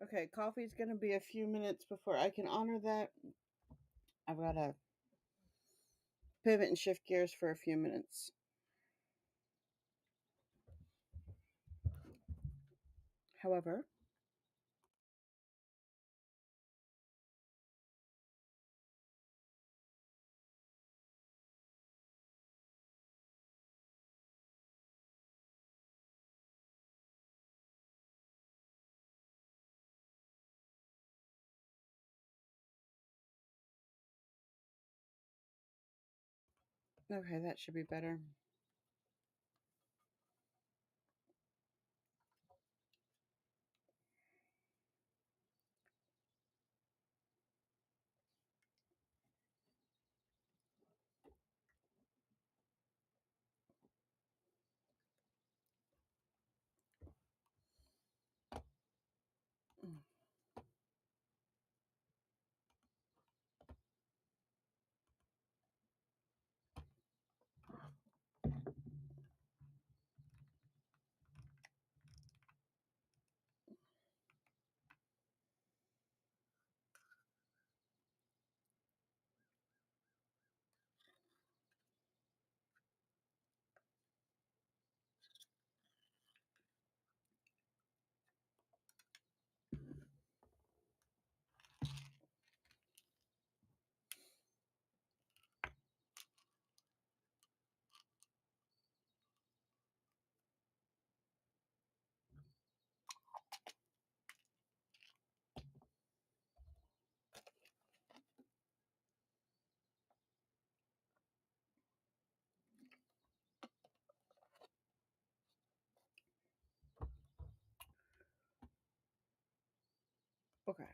Okay, coffee's gonna be a few minutes before I can honor that. I've gotta pivot and shift gears for a few minutes. However, okay, that should be better. Okay.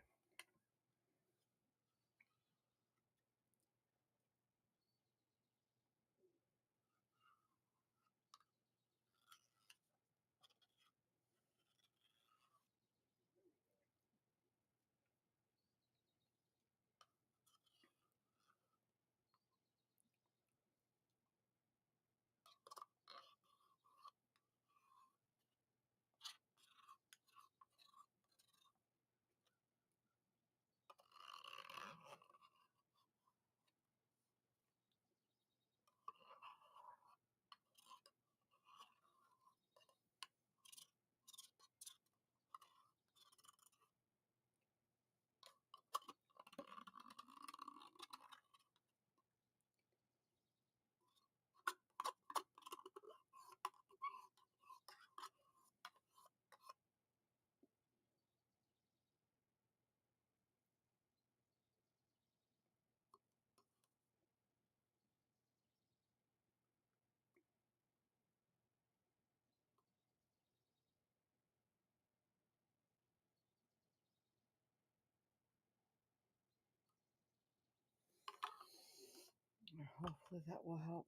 Hopefully that will help.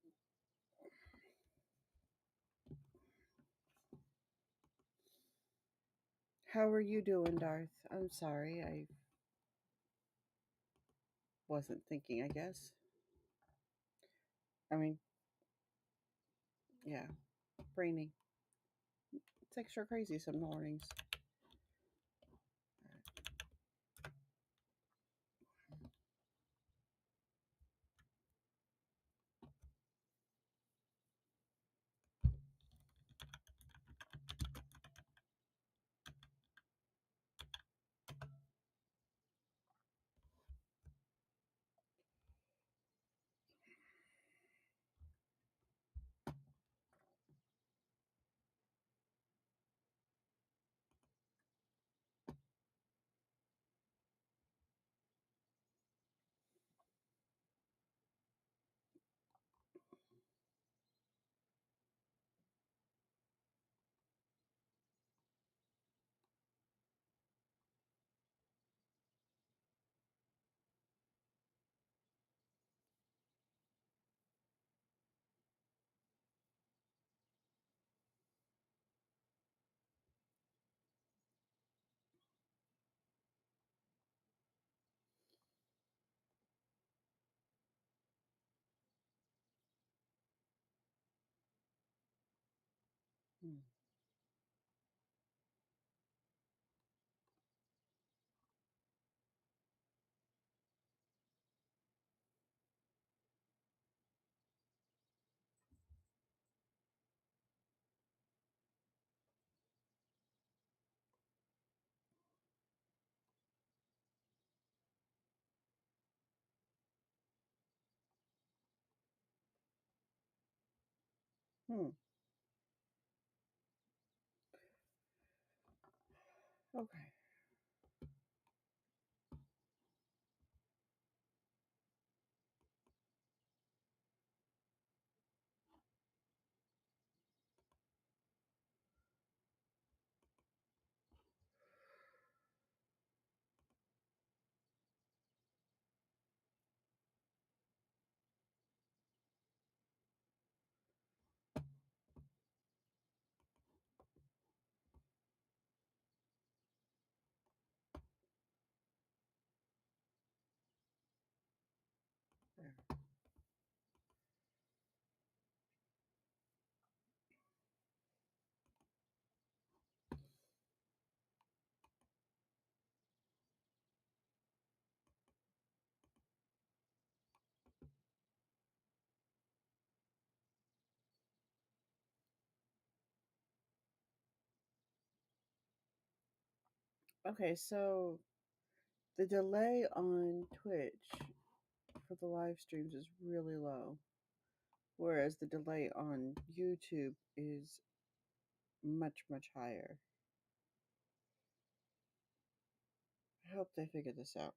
How are you doing, Darth? I'm sorry, I wasn't thinking, I guess. I mean, yeah, brainy. It's extra crazy some mornings. Hmm. Okay. There. Okay, so the delay on Twitch for the live streams is really low, whereas the delay on YouTube is much, much higher. I hope they figure this out.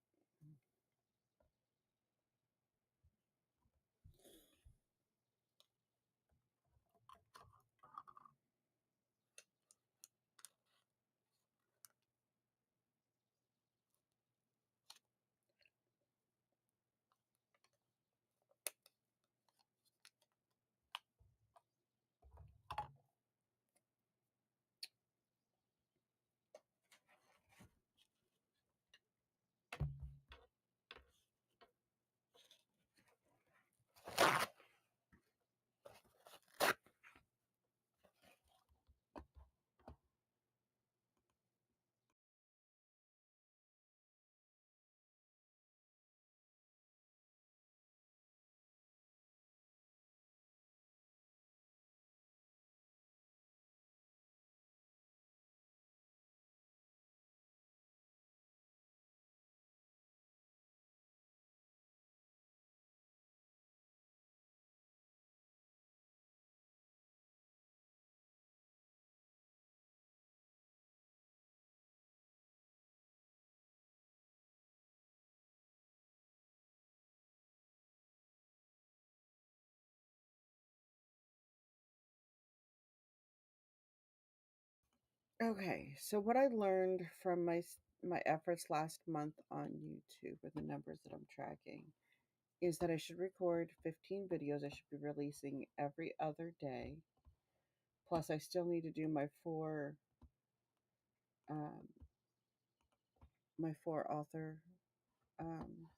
Okay, so what I learned from my efforts last month on YouTube and the numbers that I'm tracking is that I should record 15 videos. I should be releasing every other day. Plus, I still need to do um, my four um,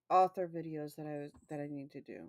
author videos that I need to do.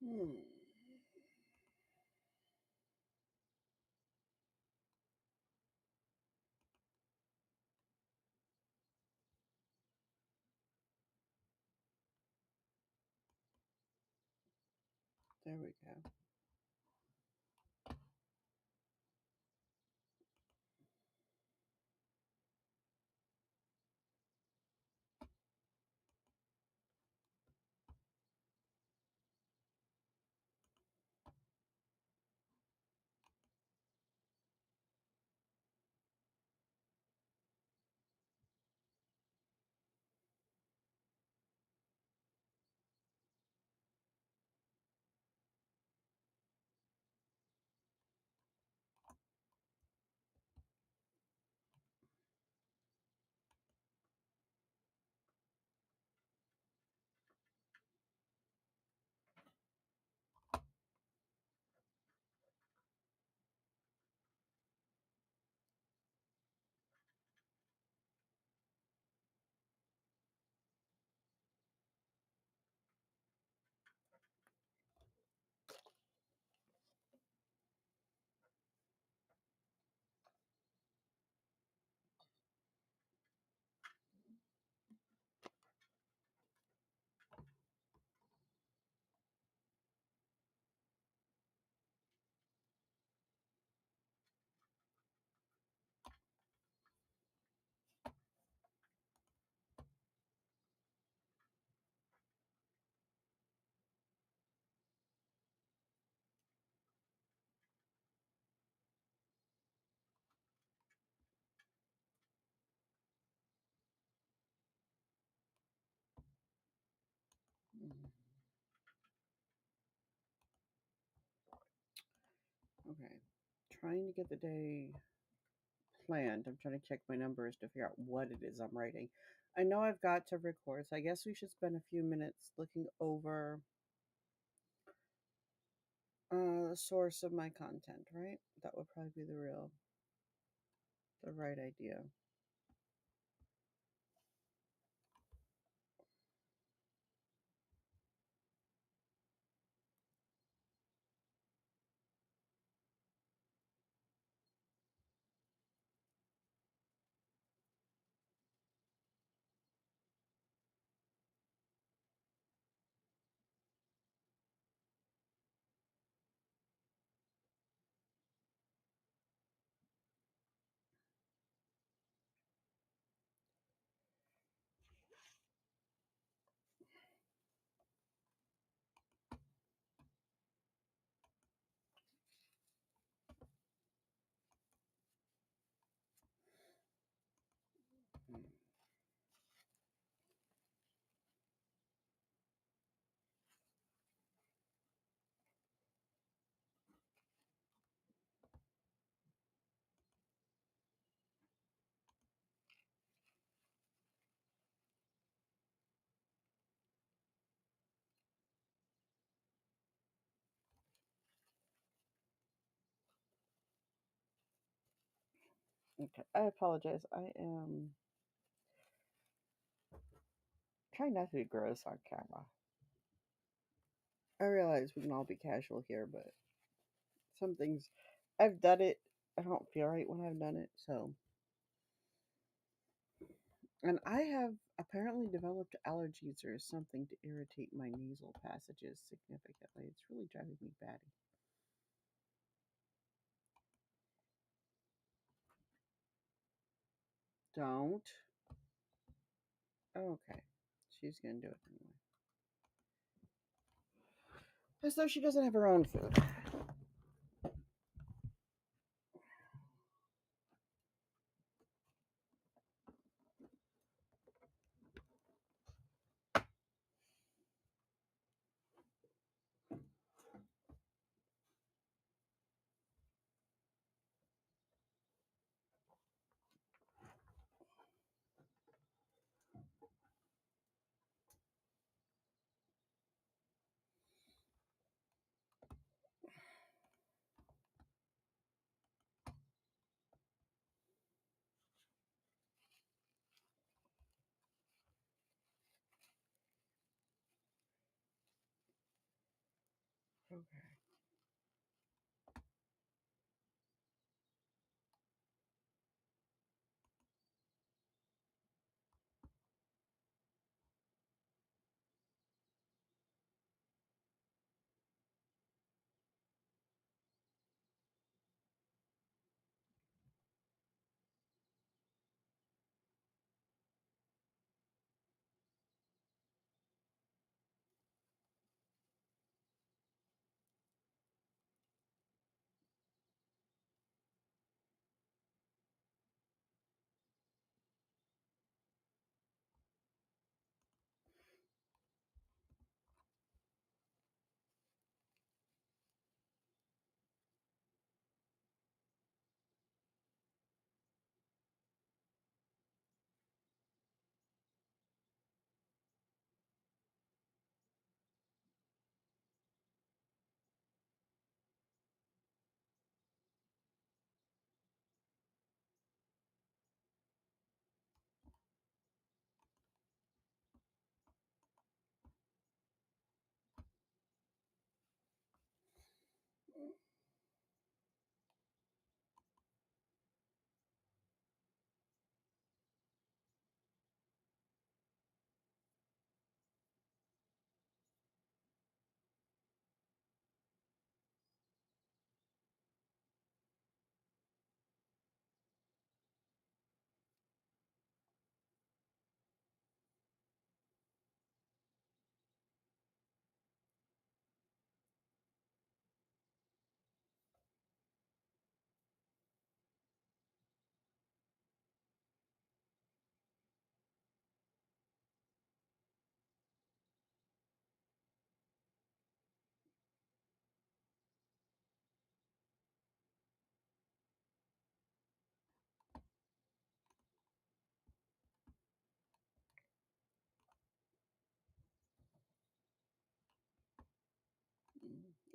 Hmm. There we go. trying to get the day planned. I'm trying to check my numbers to figure out what it is I'm writing. I know I've got to record, so I guess we should spend a few minutes looking over the source of my content, right? That would probably be the right idea. Hmm. Okay, I apologize. I am trying not to be gross on camera. I realize we can all be casual here, but some things I've done it. I don't feel right when I've done it, so and I have apparently developed allergies or something to irritate my nasal passages significantly. It's really driving me batty. Don't. Okay. She's gonna do it anyway. As though she doesn't have her own food. Okay.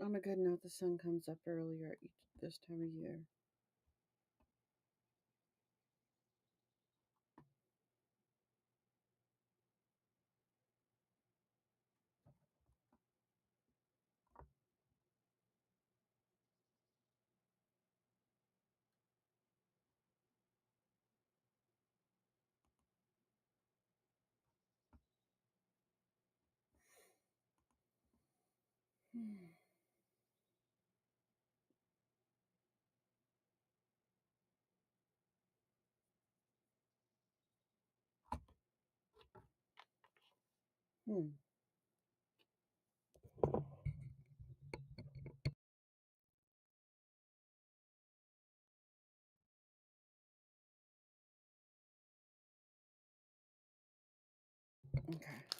On a good note, the sun comes up earlier this time of year. Hmm. Okay.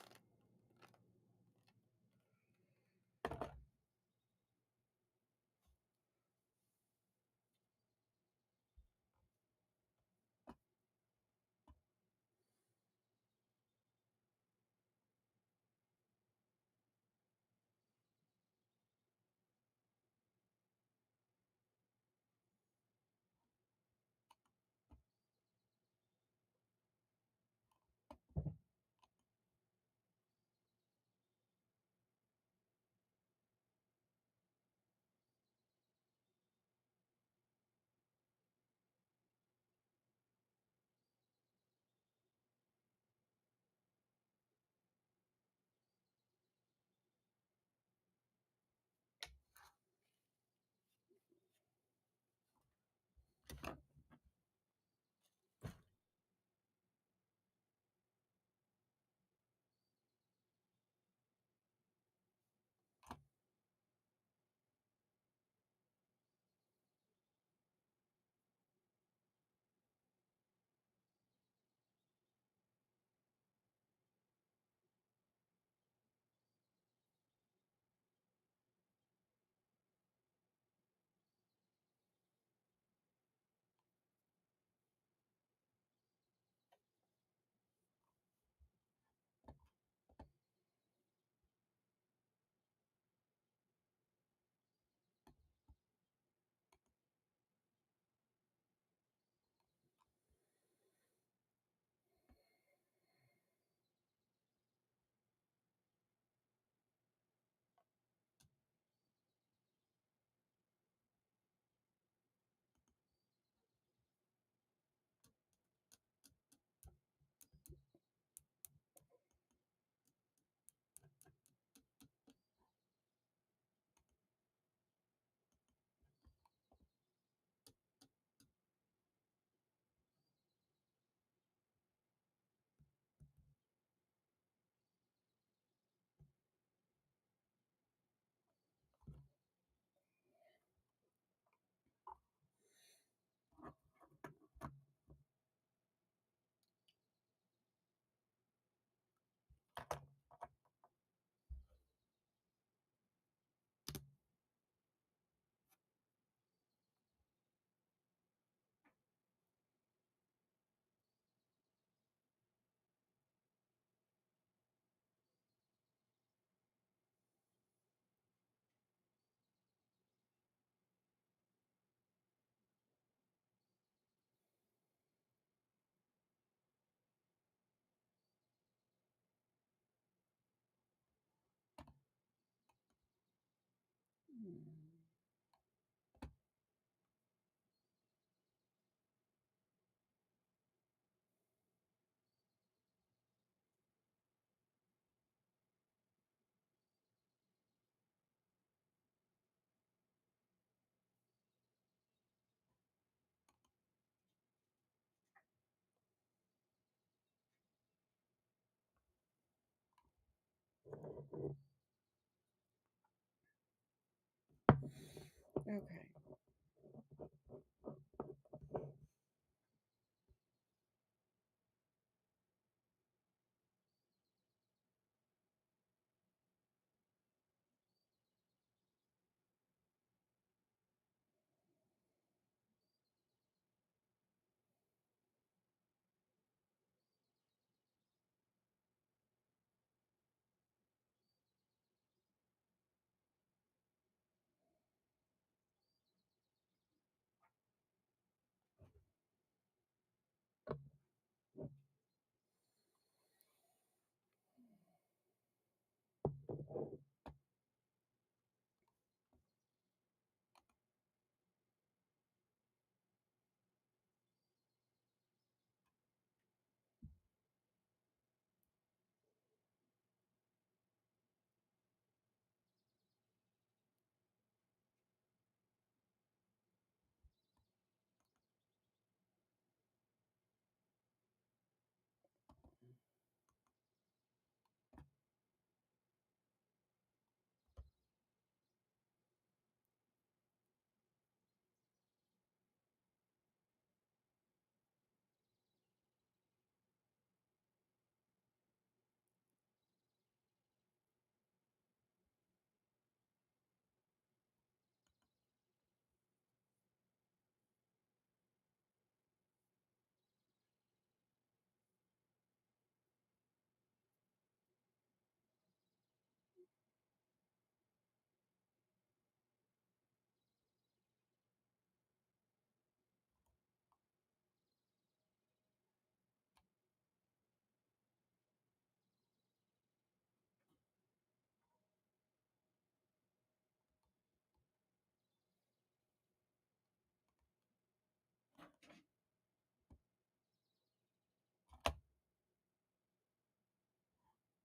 Hmm. Okay.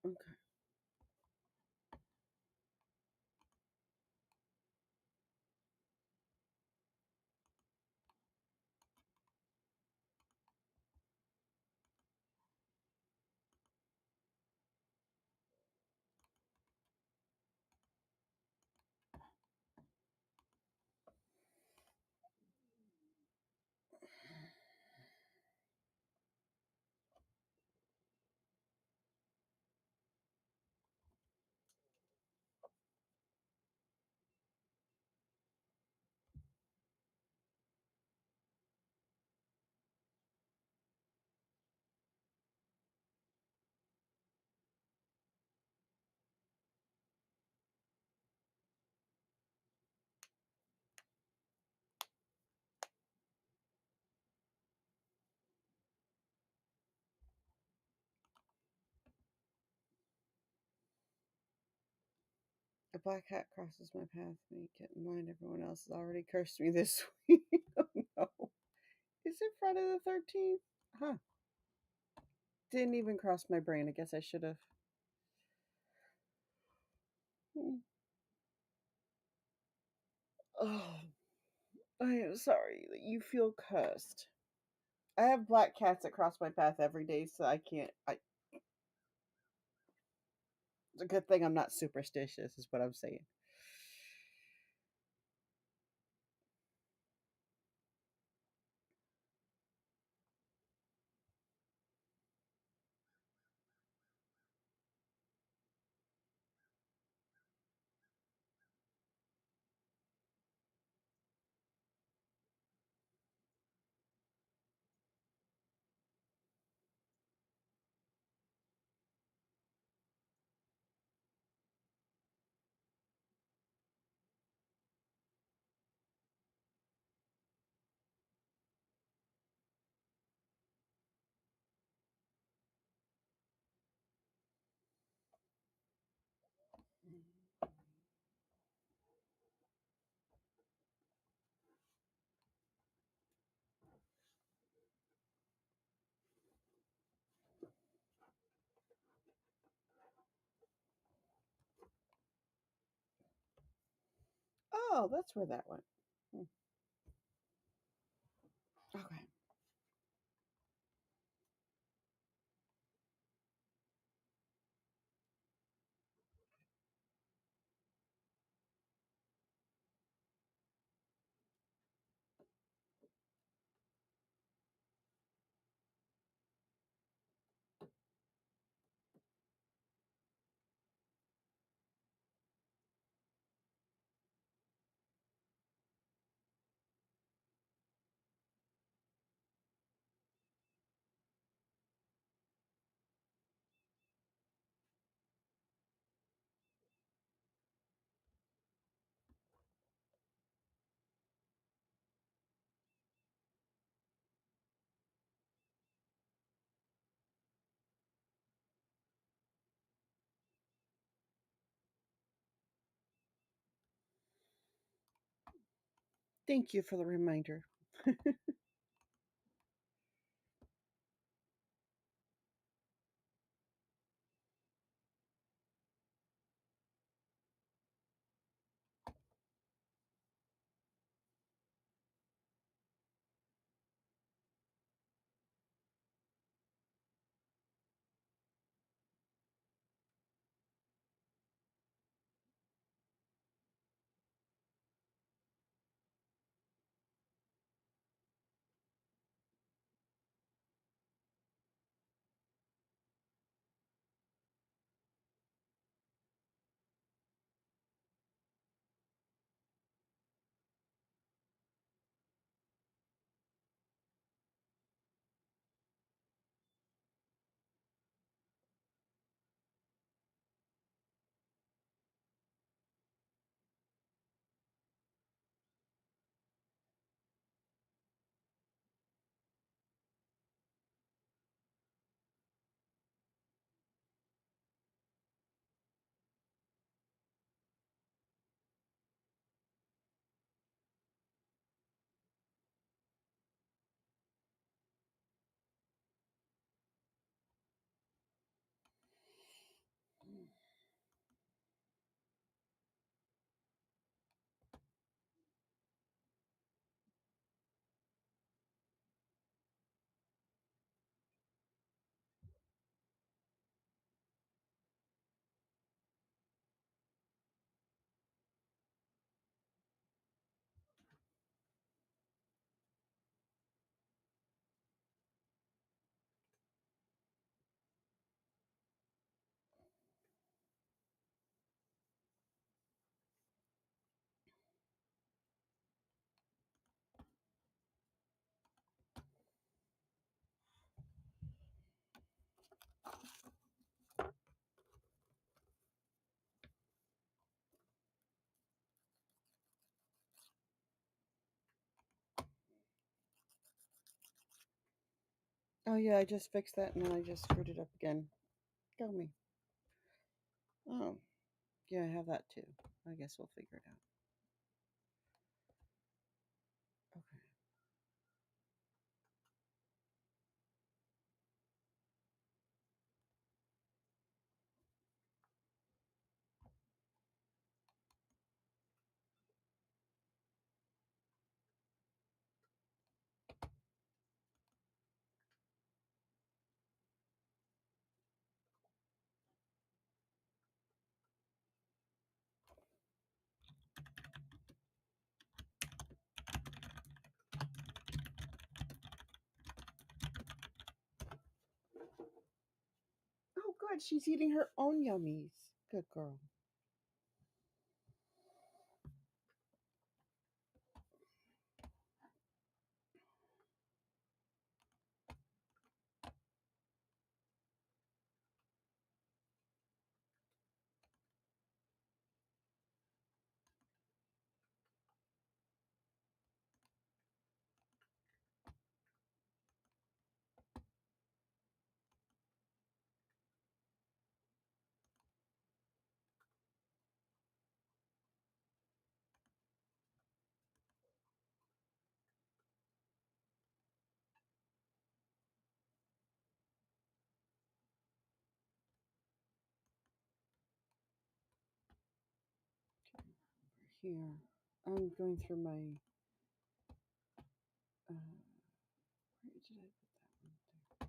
Okay. A black cat crosses my path. Me get in line. Everyone else has already cursed me this week. Oh no! Is it Friday the 13th? Huh? Didn't even cross my brain. I guess I should have. Oh, I am sorry that you feel cursed. I have black cats that cross my path every day, so I can't. It's a good thing I'm not superstitious, is what I'm saying. Oh, that's where that went. Hmm. Okay. Thank you for the reminder. Oh yeah, I just fixed that and then I just screwed it up again. Go me. Oh, yeah, I have that too. I guess we'll figure it out. Okay. Oh, good. She's eating her own yummies. Good girl. Here. I'm going through my. Where did I put that one?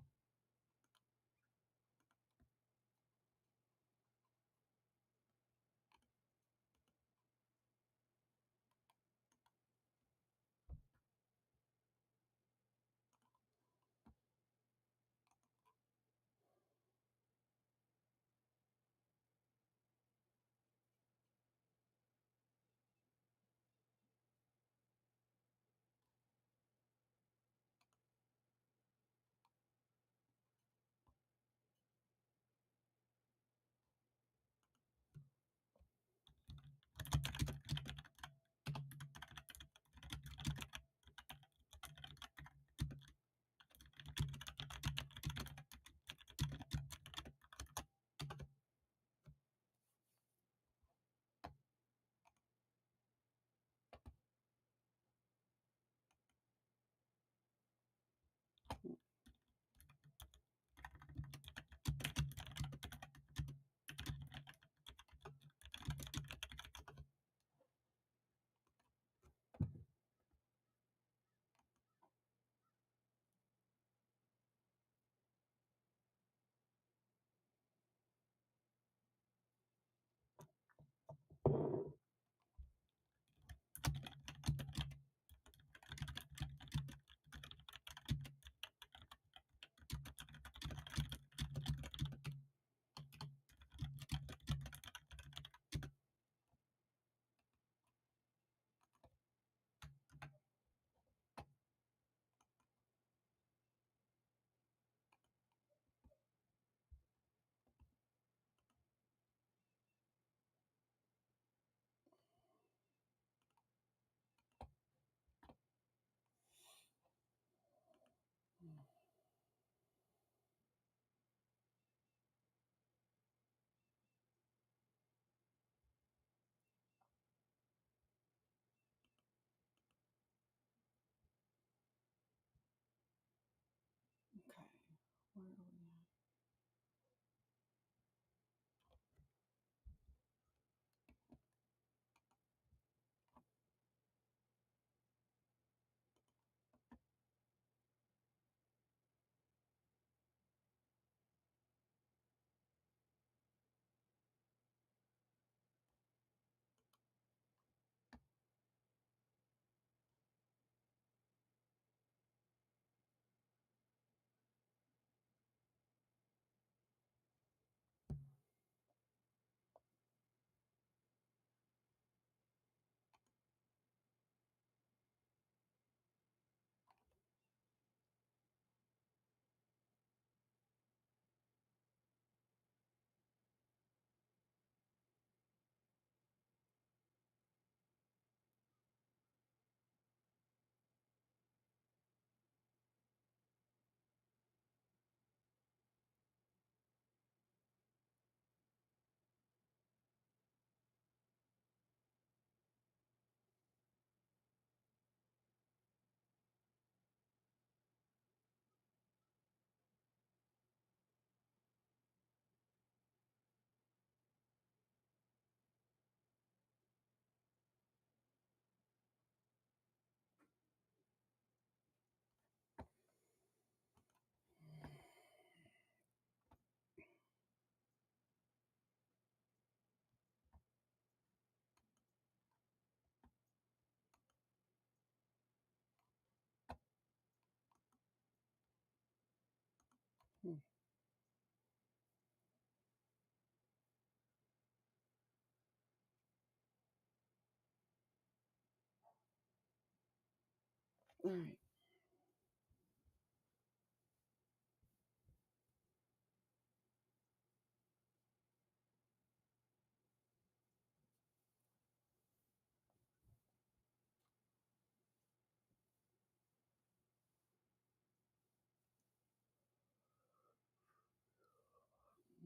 All right.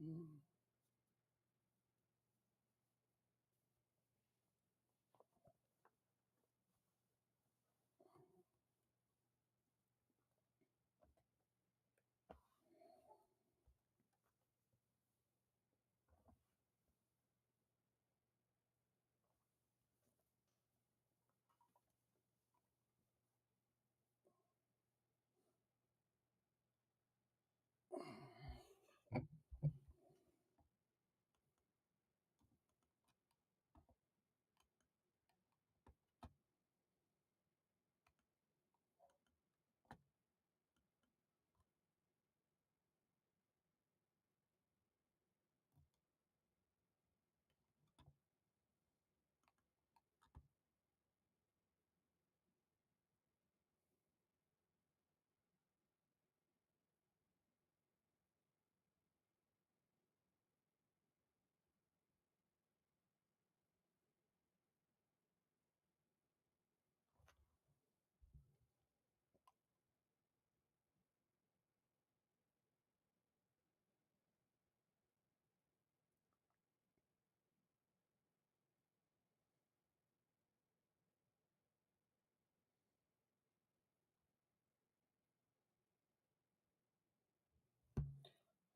Mm.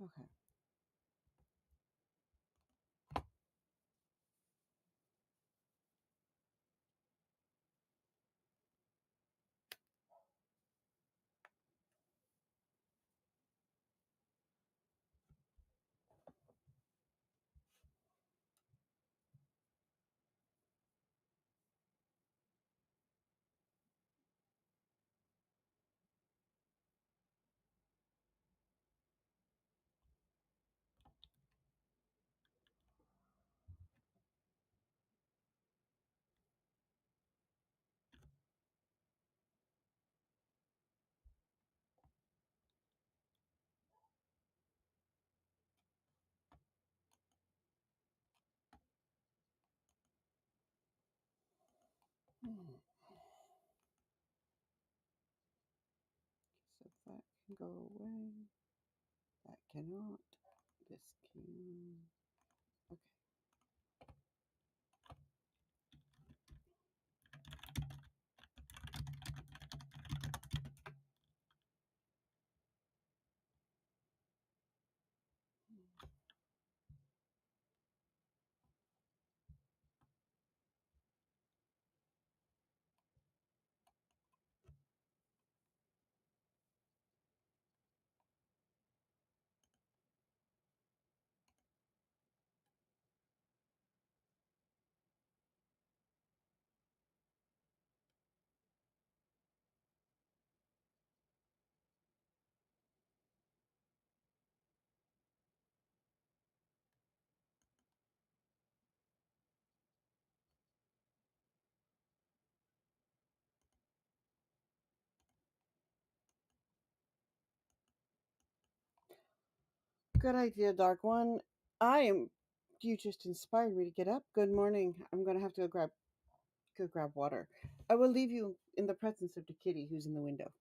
Okay. Mm. So that can go away. That cannot. This can. Okay. Good idea, Dark One. I am. You just inspired me to get up. Good morning. I'm gonna have to go grab water. I will leave you in the presence of the kitty who's in the window.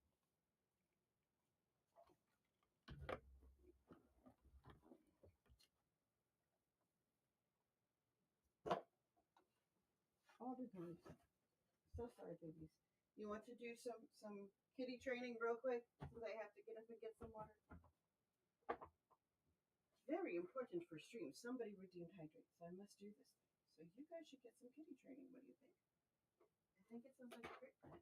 All the time. So sorry, babies. You want to do some kitty training real quick? Because I have to get up and get some water. Very important for streams. Somebody redeemed hydrate, so I must do this. So you guys should get some kitty training. What do you think? I think it sounds like a great plan.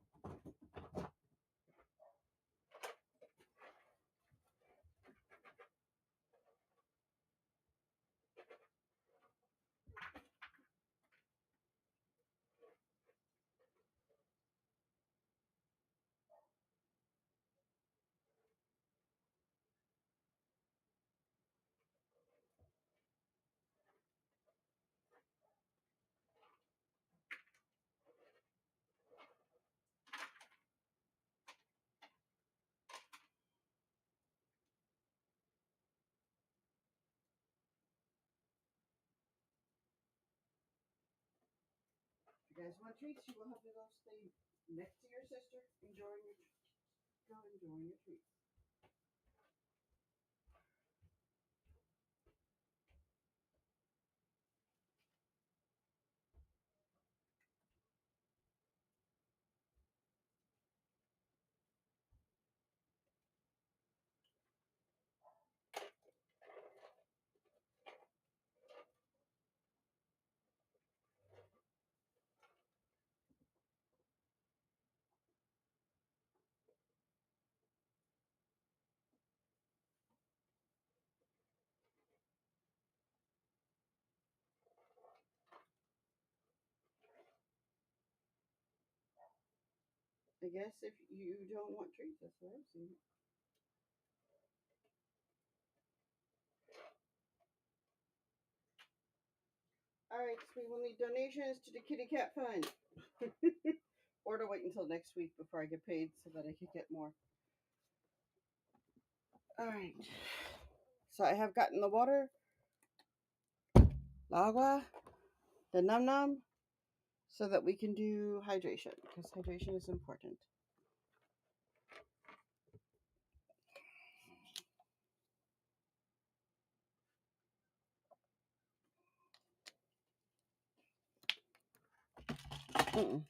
If you guys want treats, you will have to go stay next to your sister, enjoying your go enjoying your treats. I guess if you don't want treats, that's what I'm saying. All right, so we will need donations to the Kitty Cat Fund. Or to wait until next week before I get paid so that I can get more. All right. So I have gotten the water, the agua, the num num, so that we can do hydration because hydration is important. Mm-mm.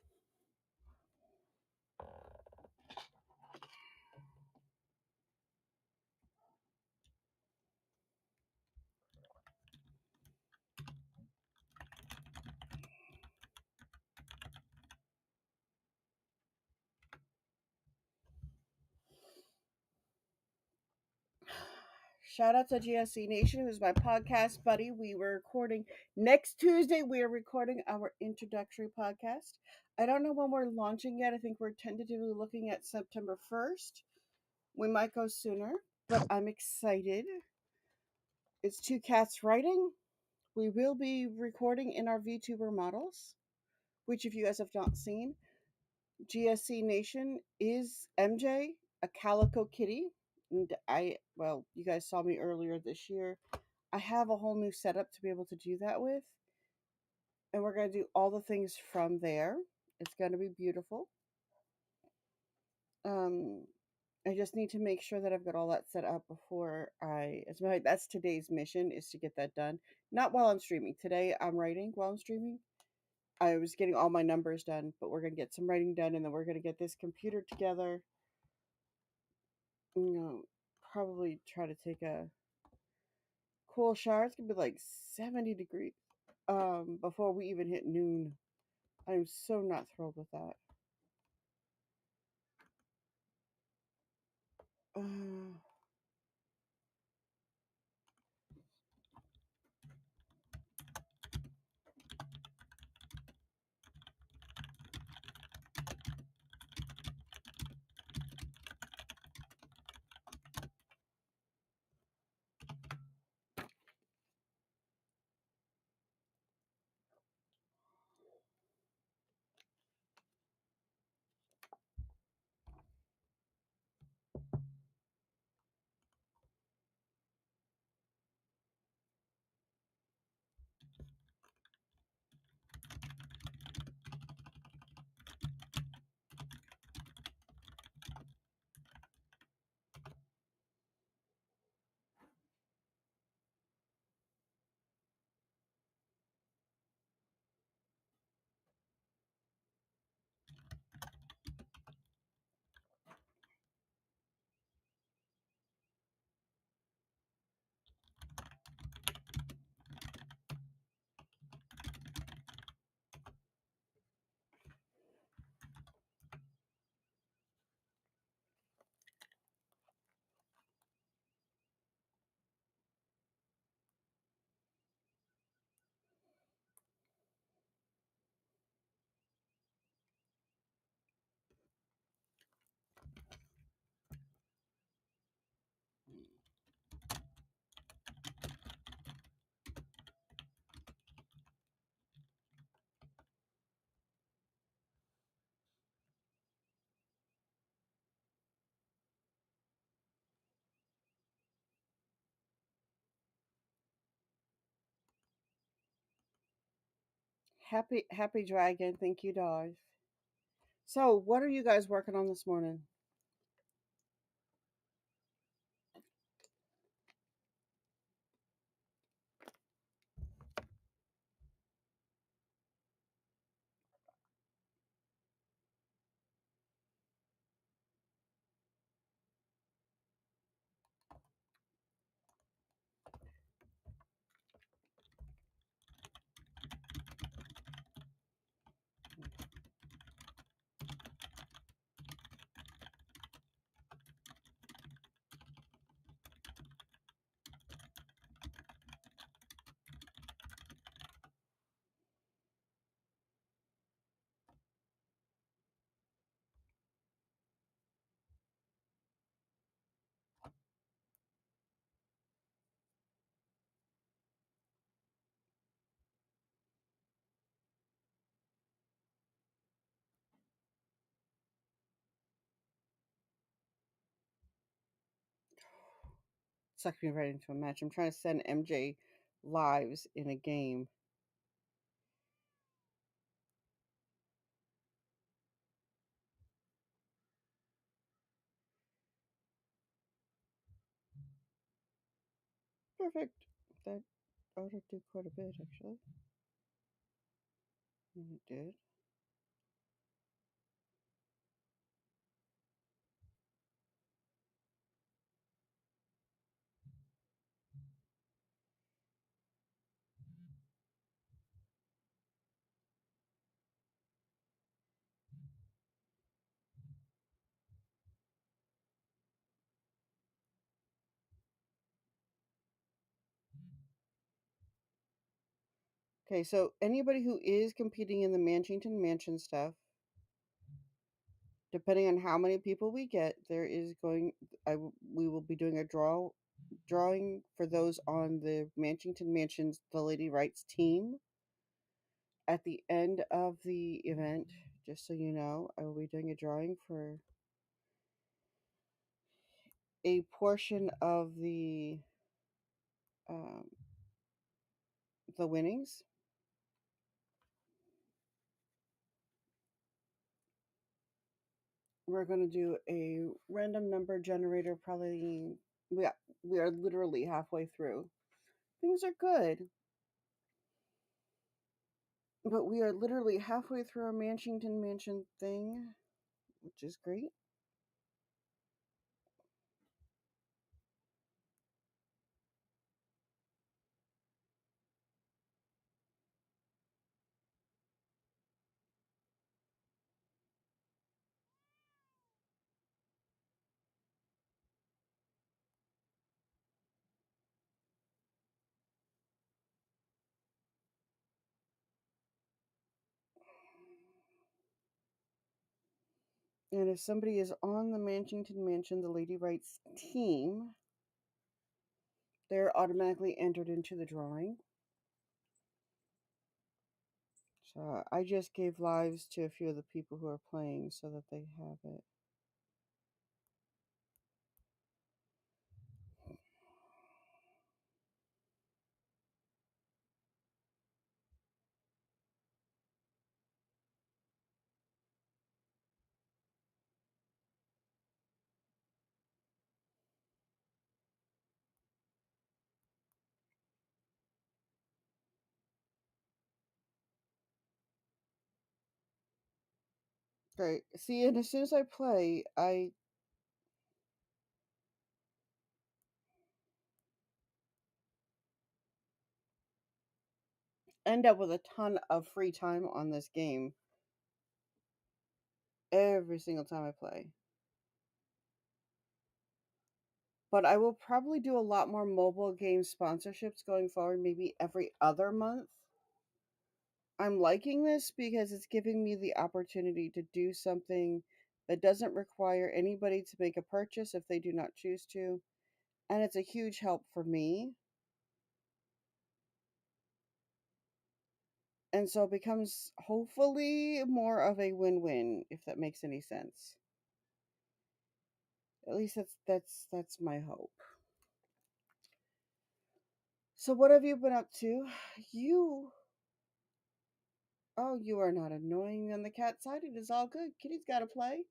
Shout out to GSC Nation, who's my podcast buddy. We were recording next Tuesday. We are recording our introductory podcast. I don't know when we're launching yet. I think we're tentatively looking at September 1st. We might go sooner, but I'm excited. It's two cats writing. We will be recording in our VTuber models, which, if you guys have not seen, GSC Nation is MJ, a calico kitty. And well, you guys saw me earlier this year. I have a whole new setup to be able to do that with. And we're going to do all the things from there. It's going to be beautiful. Um, I just need to make sure that I've got all that set up before that's today's mission is to get that done. Not while I'm streaming. Today I'm writing while I'm streaming. I was getting all my numbers done, but we're going to get some writing done and then we're going to get this computer together. You know, probably try to take a cool shower. It's going to be like 70 degrees before we even hit noon. I'm so not thrilled with that. Uh, Happy dragon. Thank you, dog. So, what are you guys working on this morning? Sucked me right into a match. I'm trying to send MJ lives in a game. Perfect. That ought to do quite a bit, actually. And it did. Okay, so anybody who is competing in the Manchington Mansion stuff, depending on how many people we get, there is going. We will be doing a drawing for those on the Manchington Mansions The Lady Wrights team at the end of the event. Just so you know, I will be doing a drawing for a portion of um, the winnings. We're going to do a random number generator. Probably we are literally halfway through. Things are good, but we are literally halfway through our Manchington Mansion thing, which is great. And if somebody is on the Manchington Mansion, the Lady Wrights team, they're automatically entered into the drawing. So I just gave lives to a few of the people who are playing so that they have it. Great. See, and as soon as I play, I end up with a ton of free time on this game every single time I play. But I will probably do a lot more mobile game sponsorships going forward, maybe every other month. I'm liking this because it's giving me the opportunity to do something that doesn't require anybody to make a purchase if they do not choose to. And it's a huge help for me. And so it becomes hopefully more of a win-win, if that makes any sense. At least that's my hope. So what have you been up to? You Oh, you are not annoying on the cat side. It is all good. Kitty's got to play.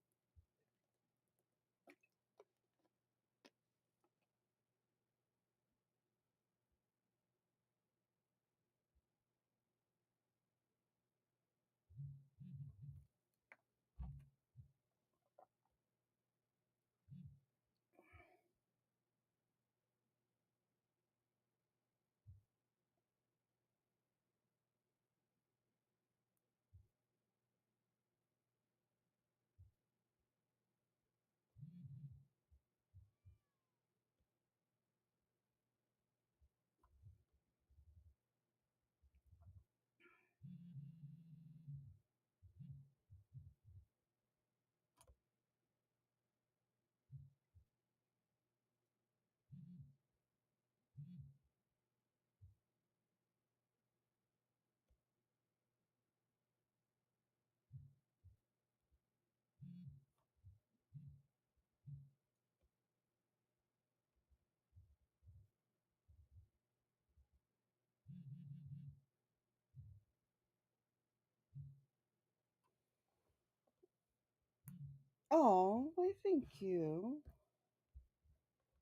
Oh, why, thank you.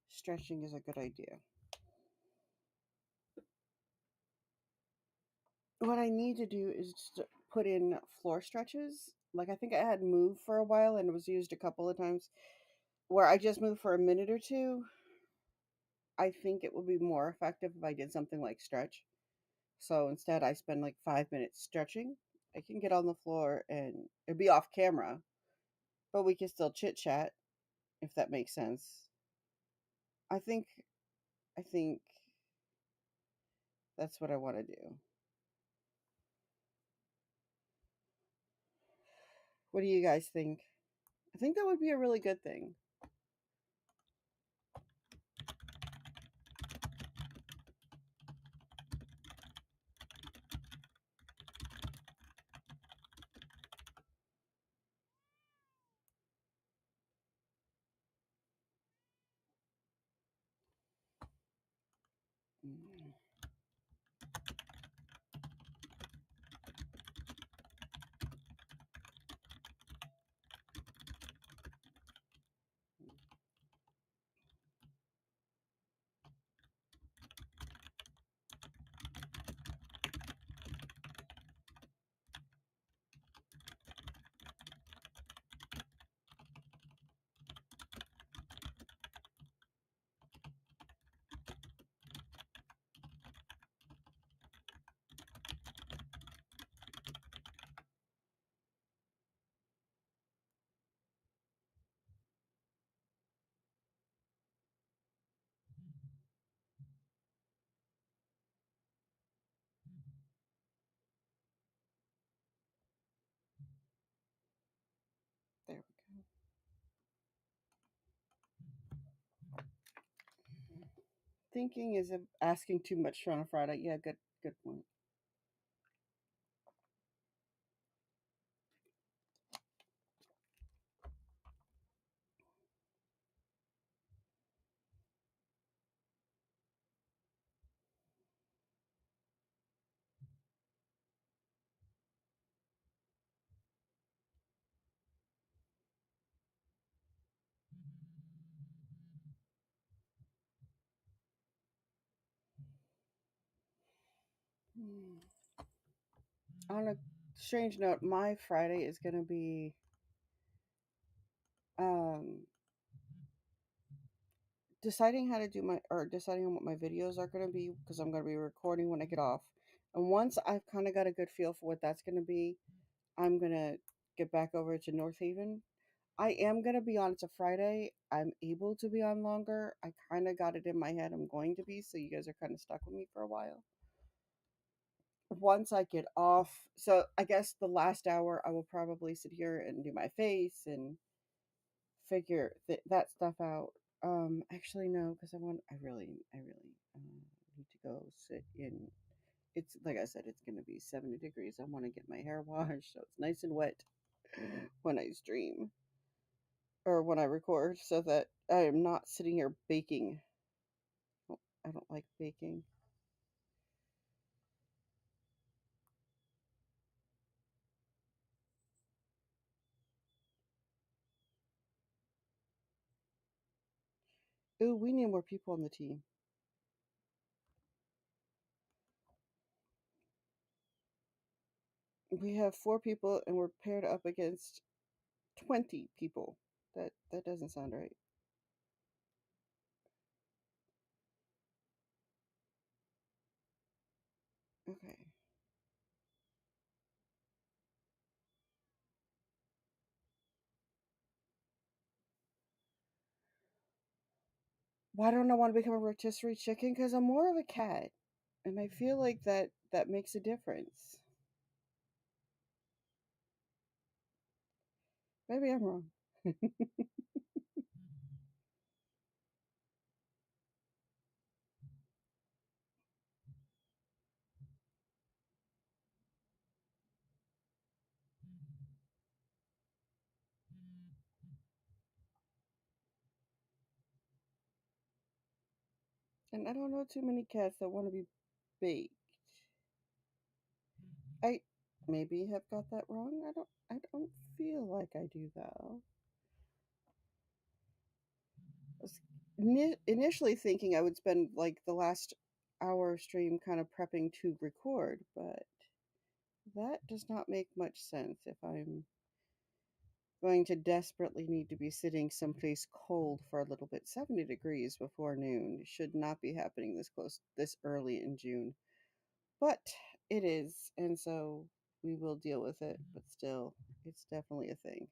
Stretching is a good idea. What I need to do is just put in floor stretches. Like I think I had Move for a while and it was used a couple of times where I just moved for a minute or two. I think it would be more effective if I did something like stretch. So instead, I spend like 5 minutes stretching. I can get on the floor and it'd be off camera, but we can still chit chat if that makes sense. I think I think that's what I want to do. What do you guys think? I think that would be a really good thing. Mm. There we go. Thinking is asking too much on a Friday. Yeah, good point. Hmm. On a strange note, my Friday is going to be um, deciding how to do my or deciding on what my videos are going to be because I'm going to be recording when I get off. And once I've kind of got a good feel for what that's going to be, I'm going to get back over to North Haven. I am going to be on. It's a Friday. I'm able to be on longer. I kind of got it in my head I'm going to be, so you guys are kind of stuck with me for a while. Once I get off, so I guess the last hour I will probably sit here and do my face and figure that stuff out. Actually, no, because I really need to go sit in. It's like I said, it's gonna be 70 degrees. I want to get my hair washed so it's nice and wet when I stream or when I record, so that I am not sitting here baking. I don't like baking. Ooh, we need more people on the team. We have 4 people and we're paired up against 20 people. That doesn't sound right. Okay. Why don't I want to become a rotisserie chicken? Because I'm more of a cat, and I feel like that makes a difference. Maybe I'm wrong. And I don't know too many cats that want to be baked. I maybe have got that wrong. I don't feel like I do though. I was initially thinking I would spend like the last hour stream kind of prepping to record, but that does not make much sense if I'm going to desperately need to be sitting someplace cold for a little bit. 70 degrees before noon should not be happening this close, this early in June. But it is, and so we will deal with it, but still, it's definitely a thing.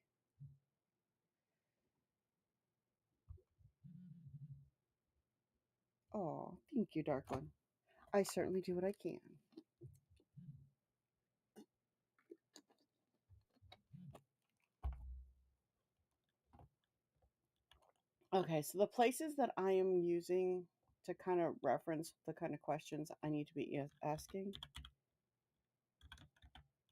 Oh, thank you, Dark One. I certainly do what I can. Okay, so the places that I am using to kind of reference the kind of questions I need to be asking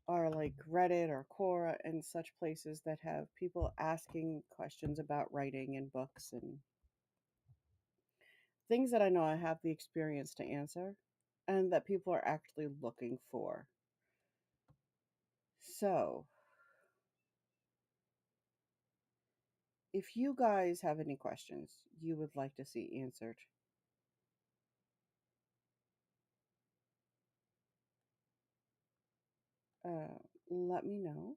are like Reddit or Quora and such places that have people asking questions about writing and books and things that I know I have the experience to answer and that people are actually looking for. So, if you guys have any questions you would like to see answered, let me know.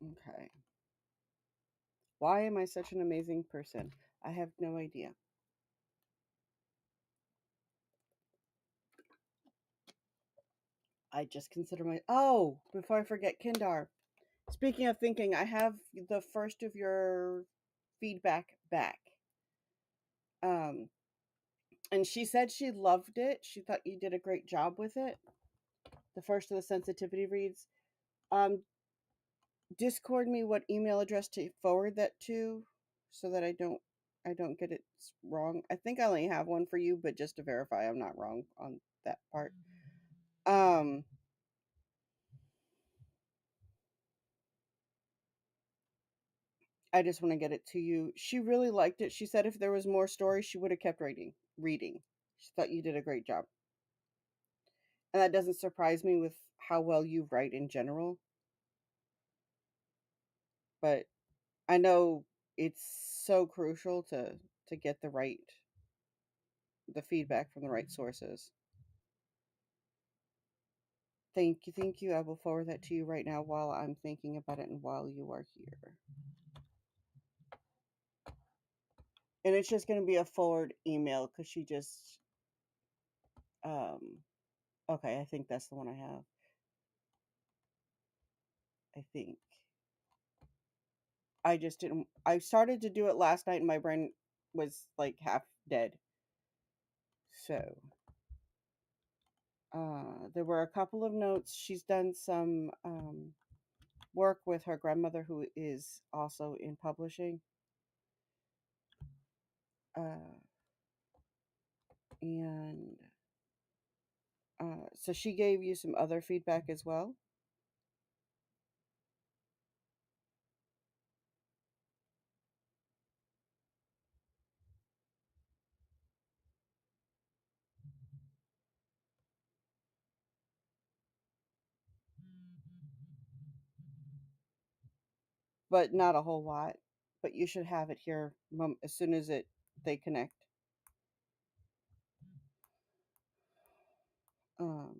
Okay. Why am I such an amazing person? I have no idea. I just consider my. Oh, before I forget, Kindar. Speaking of thinking, I have the first of your feedback back. Um, and she said she loved it. She thought you did a great job with it. The first of the sensitivity reads. Um, Discord me what email address to forward that to, so that I don't get it wrong. I think I only have one for you, but just to verify, I'm not wrong on that part. Um, I just want to get it to you. She really liked it. She said if there was more stories, she would have kept reading. She thought you did a great job. And that doesn't surprise me with how well you write in general, but I know it's so crucial to get the feedback from the right sources. Thank you, thank you. I will forward that to you right now while I'm thinking about it and while you are here. And it's just going to be a forward email because she just um okay, I think that's the one I have. I think I just didn't. I started to do it last night and my brain was like half dead. So there were a couple of notes. She's done some work with her grandmother, who is also in publishing. Uh, and so she gave you some other feedback as well, but not a whole lot. But you should have it here as soon as they connect. Um,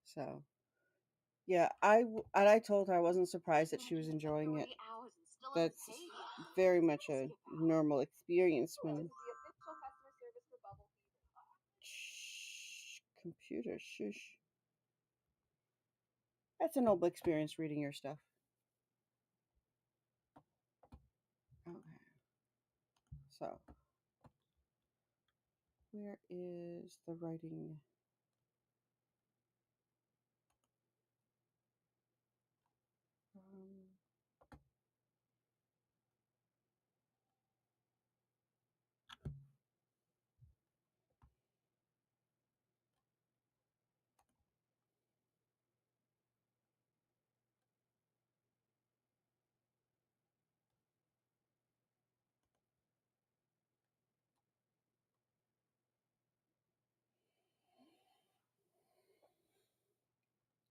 so yeah, and I told her I wasn't surprised that she was enjoying it. That's very much a normal experience when shh, computer shush. That's a noble experience reading your stuff. Okay, so where is the writing? Um,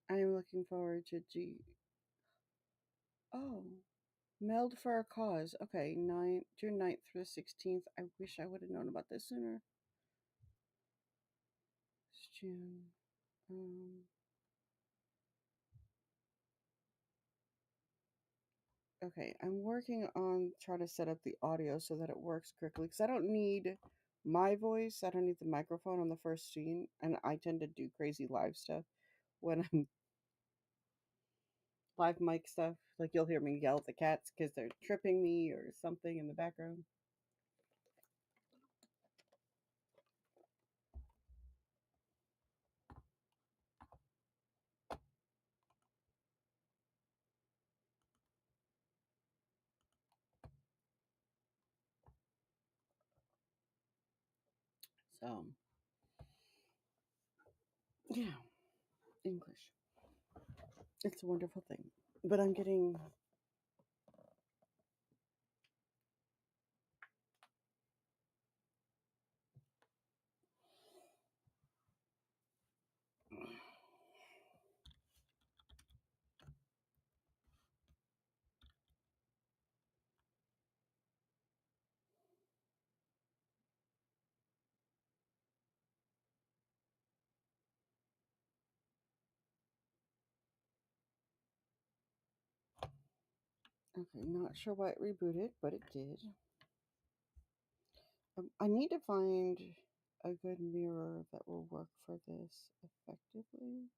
I am looking forward to G. Oh, meld for a cause. Okay, June 9th through the 16th. I wish I would have known about this sooner. It's June. Um, okay, I'm working on trying to set up the audio so that it works correctly because I don't need my voice. I don't need the microphone on the first scene, and I tend to do crazy live stuff when I'm live mic stuff. Like you'll hear me yell at the cats because they're tripping me or something in the background. So yeah, English. It's a wonderful thing. But I'm getting Okay, not sure why it rebooted, but it did. I need to find a good mirror that will work for this effectively.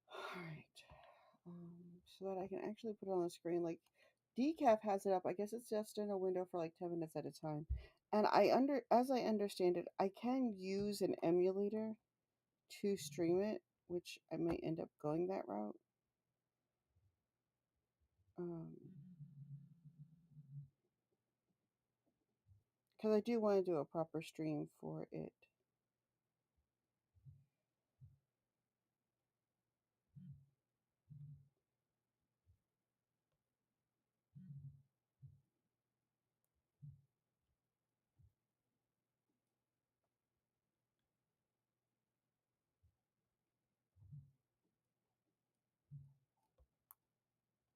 All right. So that I can actually put it on the screen. Like Decaf has it up. I guess it's just in a window for like 10 minutes at a time. And as I understand it, I can use an emulator to stream it, which I may end up going that route. Because I do want to do a proper stream for it.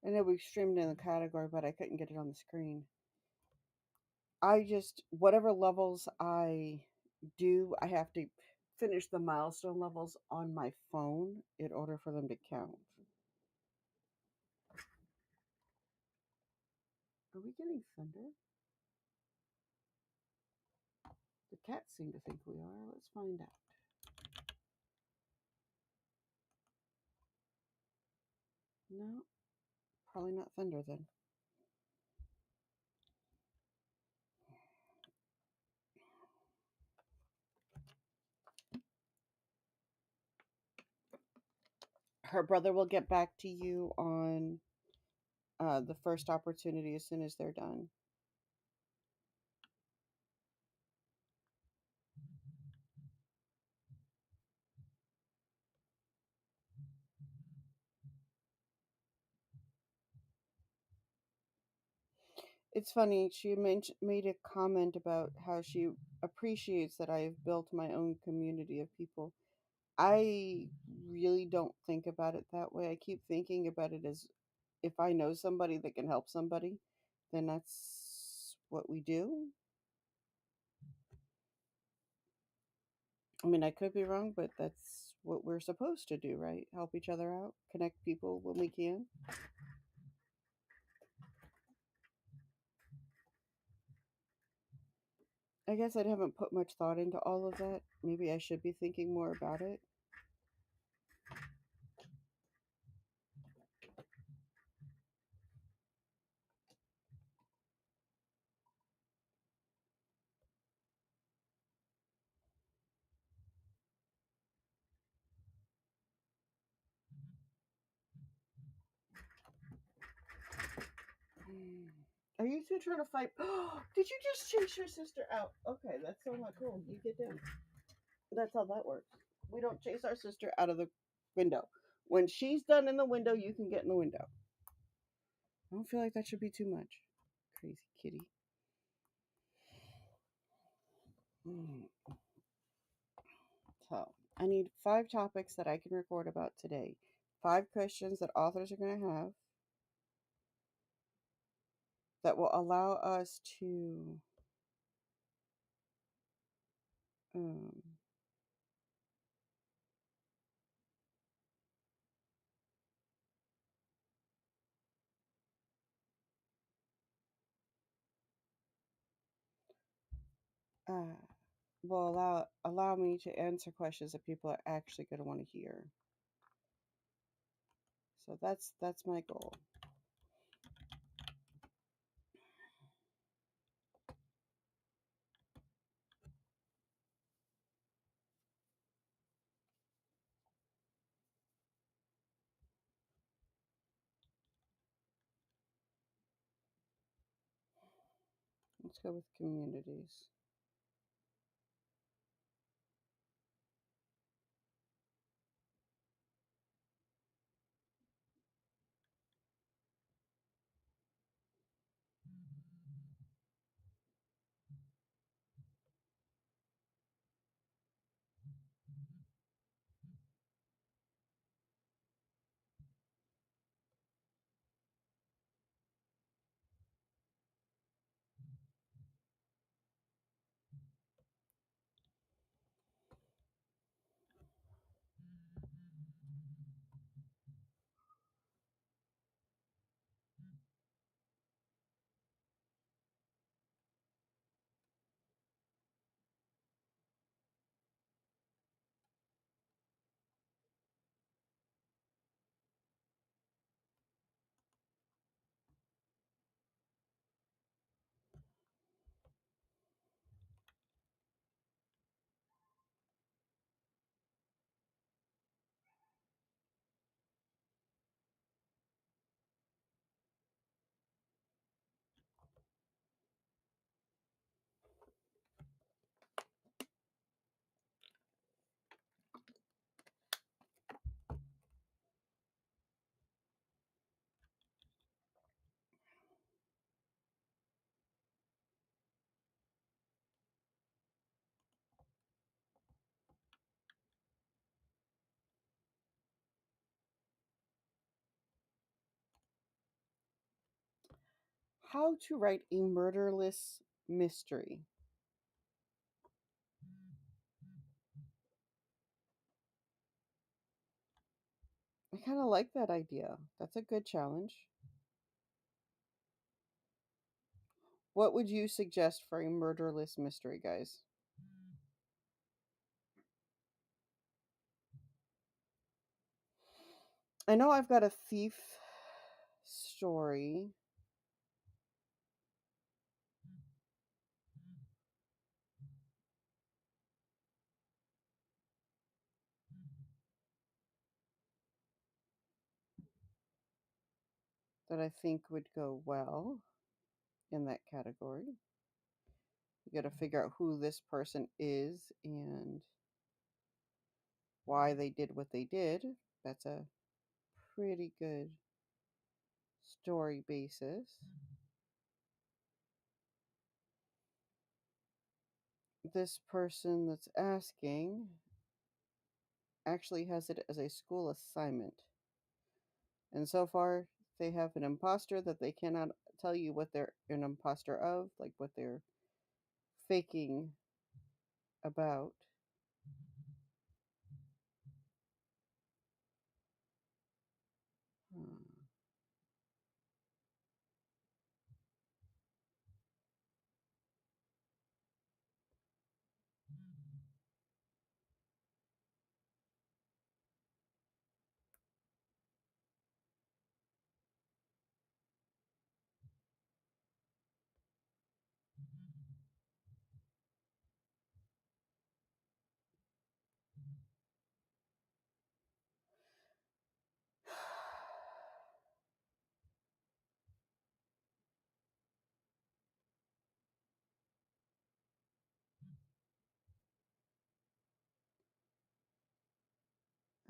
And it was streamed in the category, but I couldn't get it on the screen. I just, whatever levels I do, I have to finish the milestone levels on my phone in order for them to count. Are we getting thunder? The cats seem to think we are. Let's find out. No, probably not thunder then. Her brother will get back to you on the first opportunity as soon as they're done. It's funny, she made a comment about how she appreciates that I have built my own community of people. I really don't think about it that way. I keep thinking about it as if I know somebody that can help somebody, then that's what we do. I mean, I could be wrong, but that's what we're supposed to do, right? Help each other out, connect people when we can. I guess I haven't put much thought into all of that. Maybe I should be thinking more about it. Are you two trying to fight? Did you just chase your sister out? Okay, that's so not cool. You get down. That's how that works. We don't chase our sister out of the window. When she's done in the window, you can get in the window. I don't feel like that should be too much. Crazy kitty. Mm. So, I need 5 topics that I can record about today. 5 questions that authors are going to have that will allow us to um, uh, will allow me to answer questions that people are actually going to want to hear. So that's my goal. Let's go with communities. How to write a murderless mystery. I kind of like that idea. That's a good challenge. What would you suggest for a murderless mystery, guys? I know I've got a thief story. That I think would go well in that category. You got to figure out who this person is and why they did what they did. That's a pretty good story basis. This person that's asking actually has it as a school assignment. And so far, they have an imposter that they cannot tell you what they're an imposter of, like what they're faking about. Hmm.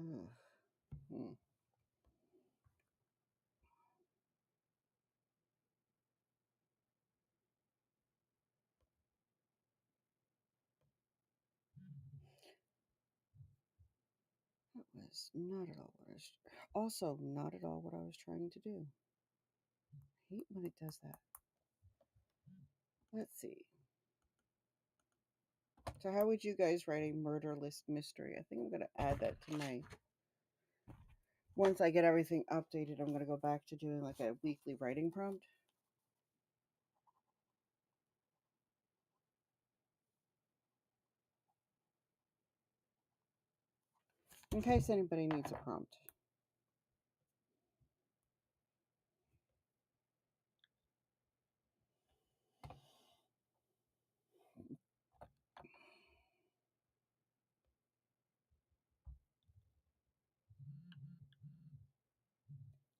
Ugh. Hmm. That was not at all what I was. Also, not at all what I was trying to do. I hate when it does that. Let's see. So, how would you guys write a murderless mystery? I think I'm going to add that to my. Once I get everything updated, I'm going to go back to doing like a weekly writing prompt. In case anybody needs a prompt.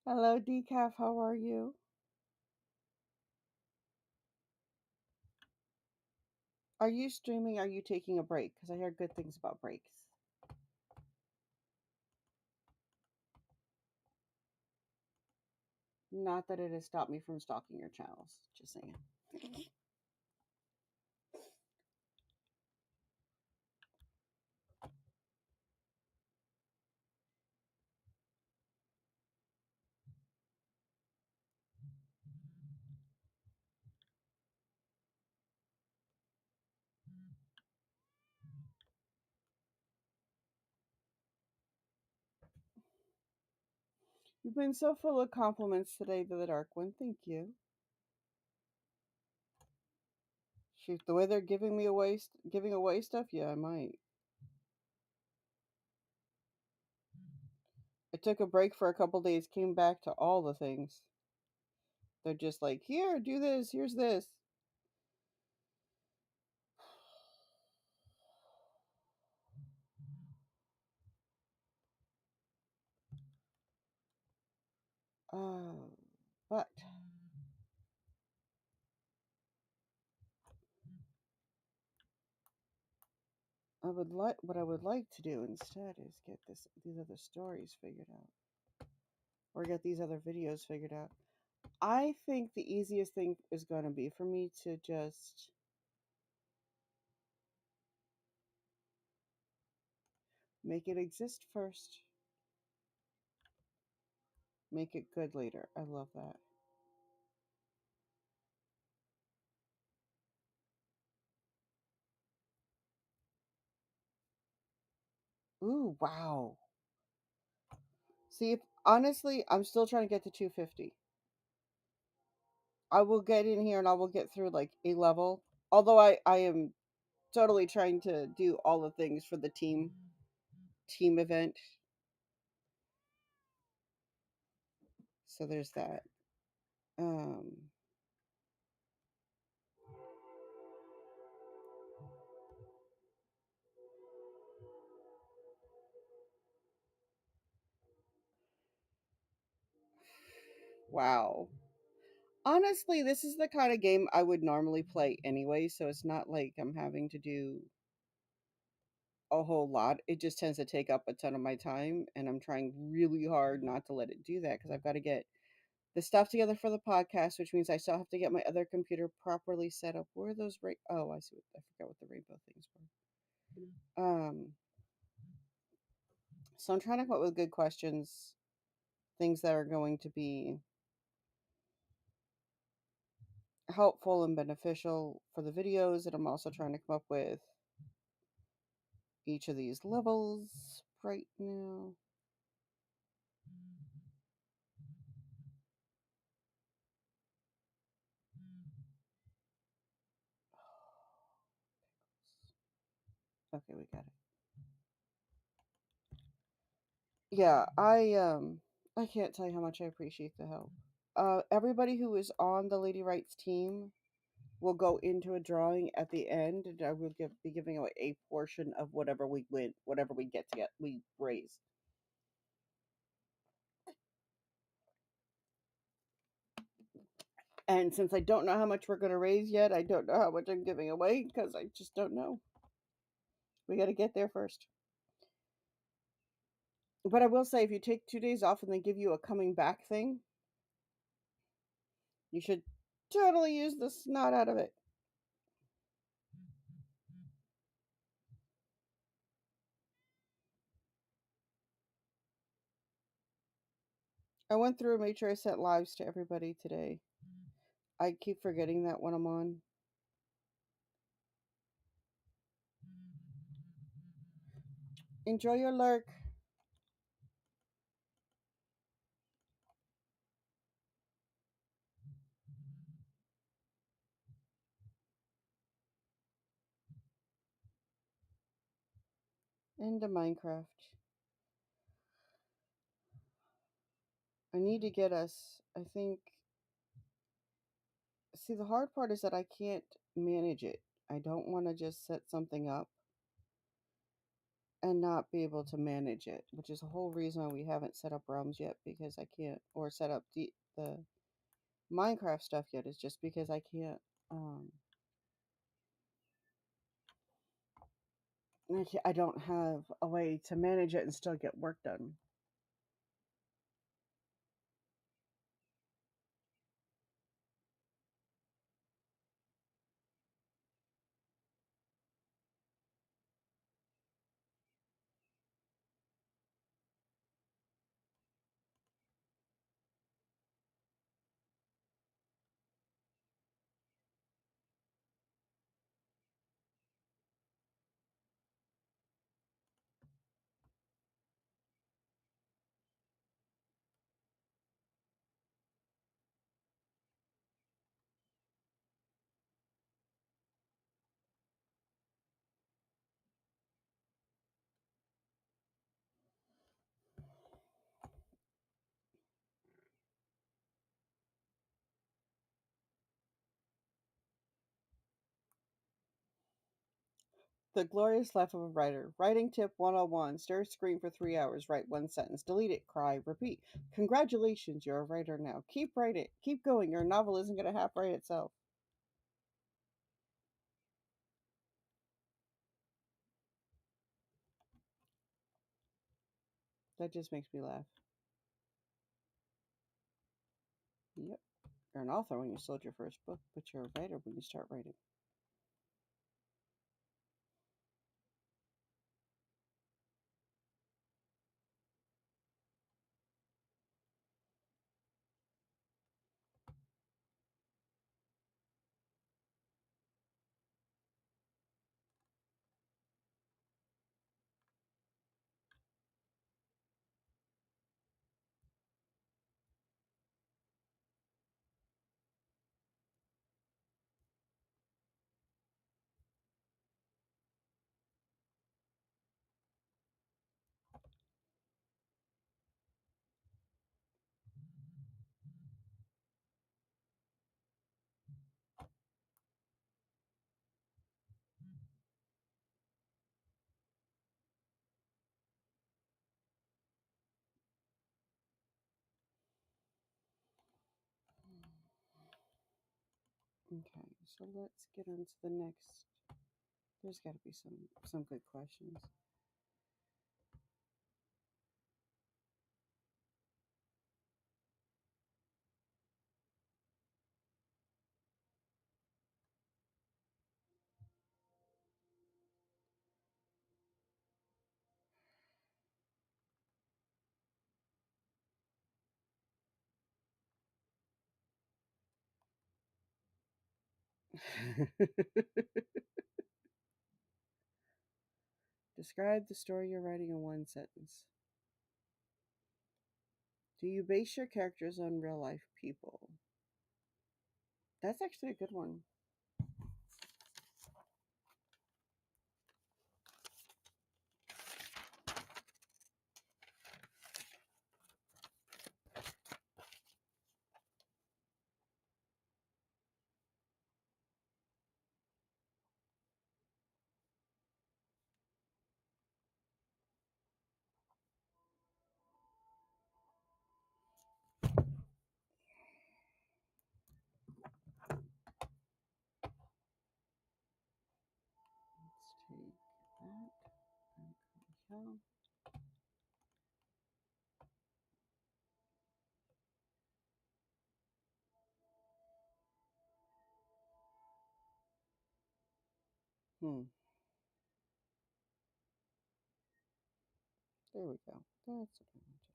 Hello, Decaf. How are you? Are you streaming? Are you taking a break? Because I hear good things about breaks. Not that it has stopped me from stalking your channels. Just saying. You've been so full of compliments today to the Dark One. Thank you. Shoot, the way they're giving away stuff, yeah, I might. I took a break for a couple days, came back to all the things. They're just like, here, do this, here's this. Oh, but what I would like to do instead is get these other stories figured out, or get these other videos figured out. I think the easiest thing is going to be for me to just make it exist first, make it good later. I love that. Ooh, wow. See, if, honestly, I'm still trying to get to 250. I will get in here and I will get through like a level. Although I am totally trying to do all the things for the team event. So there's that. Um wow. Honestly, this is the kind of game I would normally play anyway, so it's not like I'm having to do a whole lot. It just tends to take up a ton of my time, and I'm trying really hard not to let it do that because I've got to get the stuff together for the podcast, which means I still have to get my other computer properly set up. Where are those? Oh, I see. I forgot what the rainbow things were. So I'm trying to come up with good questions, things that are going to be helpful and beneficial for the videos, and I'm also trying to come up with each of these levels right now. Okay, we got it. Yeah, I can't tell you how much I appreciate the help. Everybody who is on the Lady Rights team will go into a drawing at the end, and I will be giving away a portion of whatever we win, whatever we raise. And since I don't know how much we're going to raise yet, I don't know how much I'm giving away because I just don't know. We got to get there first. But I will say, if you take 2 days off and they give you a coming back thing, you should totally use the snot out of it. I went through and made sure I sent lives to everybody today. I keep forgetting that when I'm on. Enjoy your lurk. Into Minecraft. I need to get us, I think. See, the hard part is that I can't manage it. I don't want to just set something up and not be able to manage it, which is the whole reason why we haven't set up realms yet because I can't, or set up the Minecraft stuff yet, is just because I can't. Um, I don't have a way to manage it and still get work done. The glorious life of a writer. Writing tip 101. Stare at screen for 3 hours. Write one sentence. Delete it. Cry. Repeat. Congratulations, you're a writer now. Keep writing. Keep going. Your novel isn't going to half write itself. That just makes me laugh. Yep. You're an author when you sold your first book, but you're a writer when you start writing. Okay, so let's get on to the next. There's got to be some good questions. Describe the story you're writing in one sentence. Do you base your characters on real life people? That's actually a good one. Let's take that and come here. Hmm. There we go. That's what I wanted.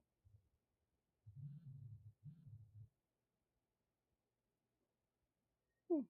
Hmm.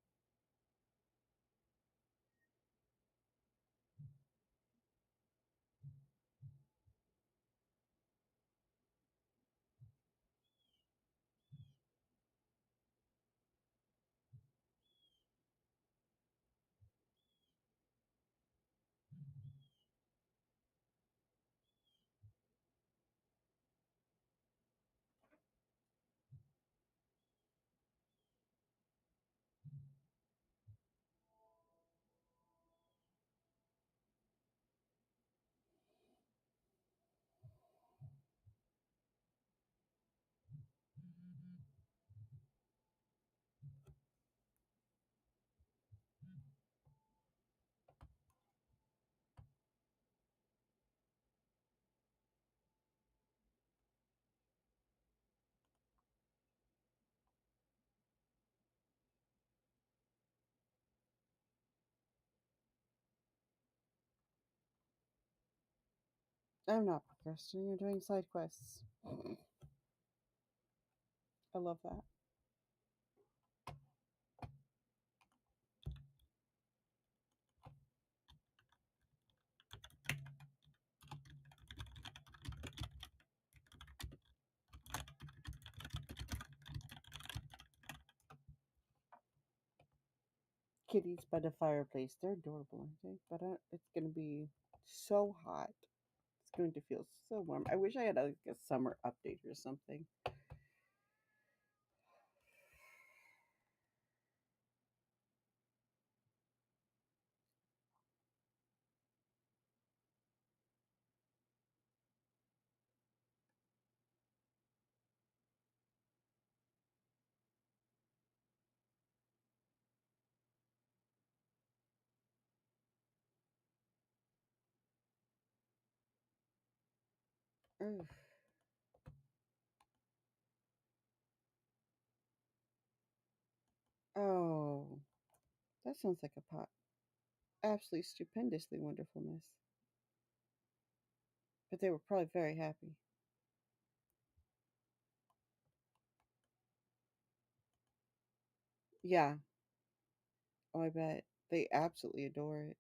I'm not procrastinating. You're doing side quests. I love that. Kitties by the fireplace. They're adorable, aren't they? But it's going to be so hot. It's going to feel so warm. I wish I had like a summer update or something. Ugh. Oh, that sounds like a pot. Absolutely stupendously wonderfulness. But they were probably very happy. Yeah. Oh, I bet. They absolutely adore it.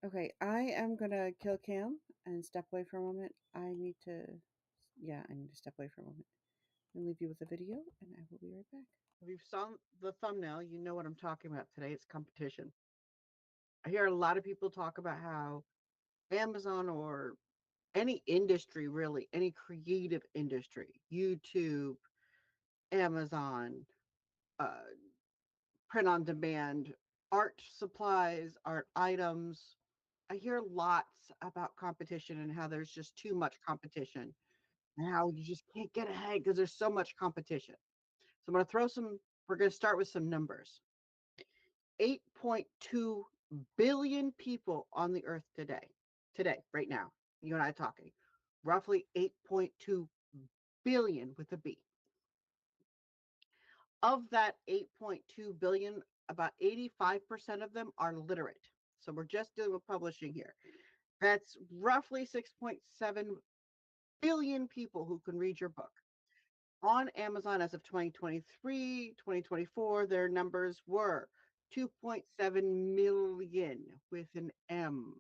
Okay, I am gonna kill Cam and step away for a moment. I need to Yeah, I need to step away for a moment. I'll leave you with a video, and I will be right back. If you've saw the thumbnail, you know what I'm talking about today. It's competition. I hear a lot of people talk about how Amazon or any industry, really, any creative industry, YouTube, Amazon, uh, print on demand, art supplies, art items. I hear lots about competition and how there's just too much competition and how you just can't get ahead because there's so much competition. So I'm going to we're going to start with some numbers. 8.2 billion people on the earth today, right now, you and I talking, roughly 8.2 billion with a B. Of that 8.2 billion, about 85% of them are literate. So we're just dealing with publishing here. That's roughly 6.7 billion people who can read your book. On Amazon as of 2023, 2024, their numbers were 2.7 million with an M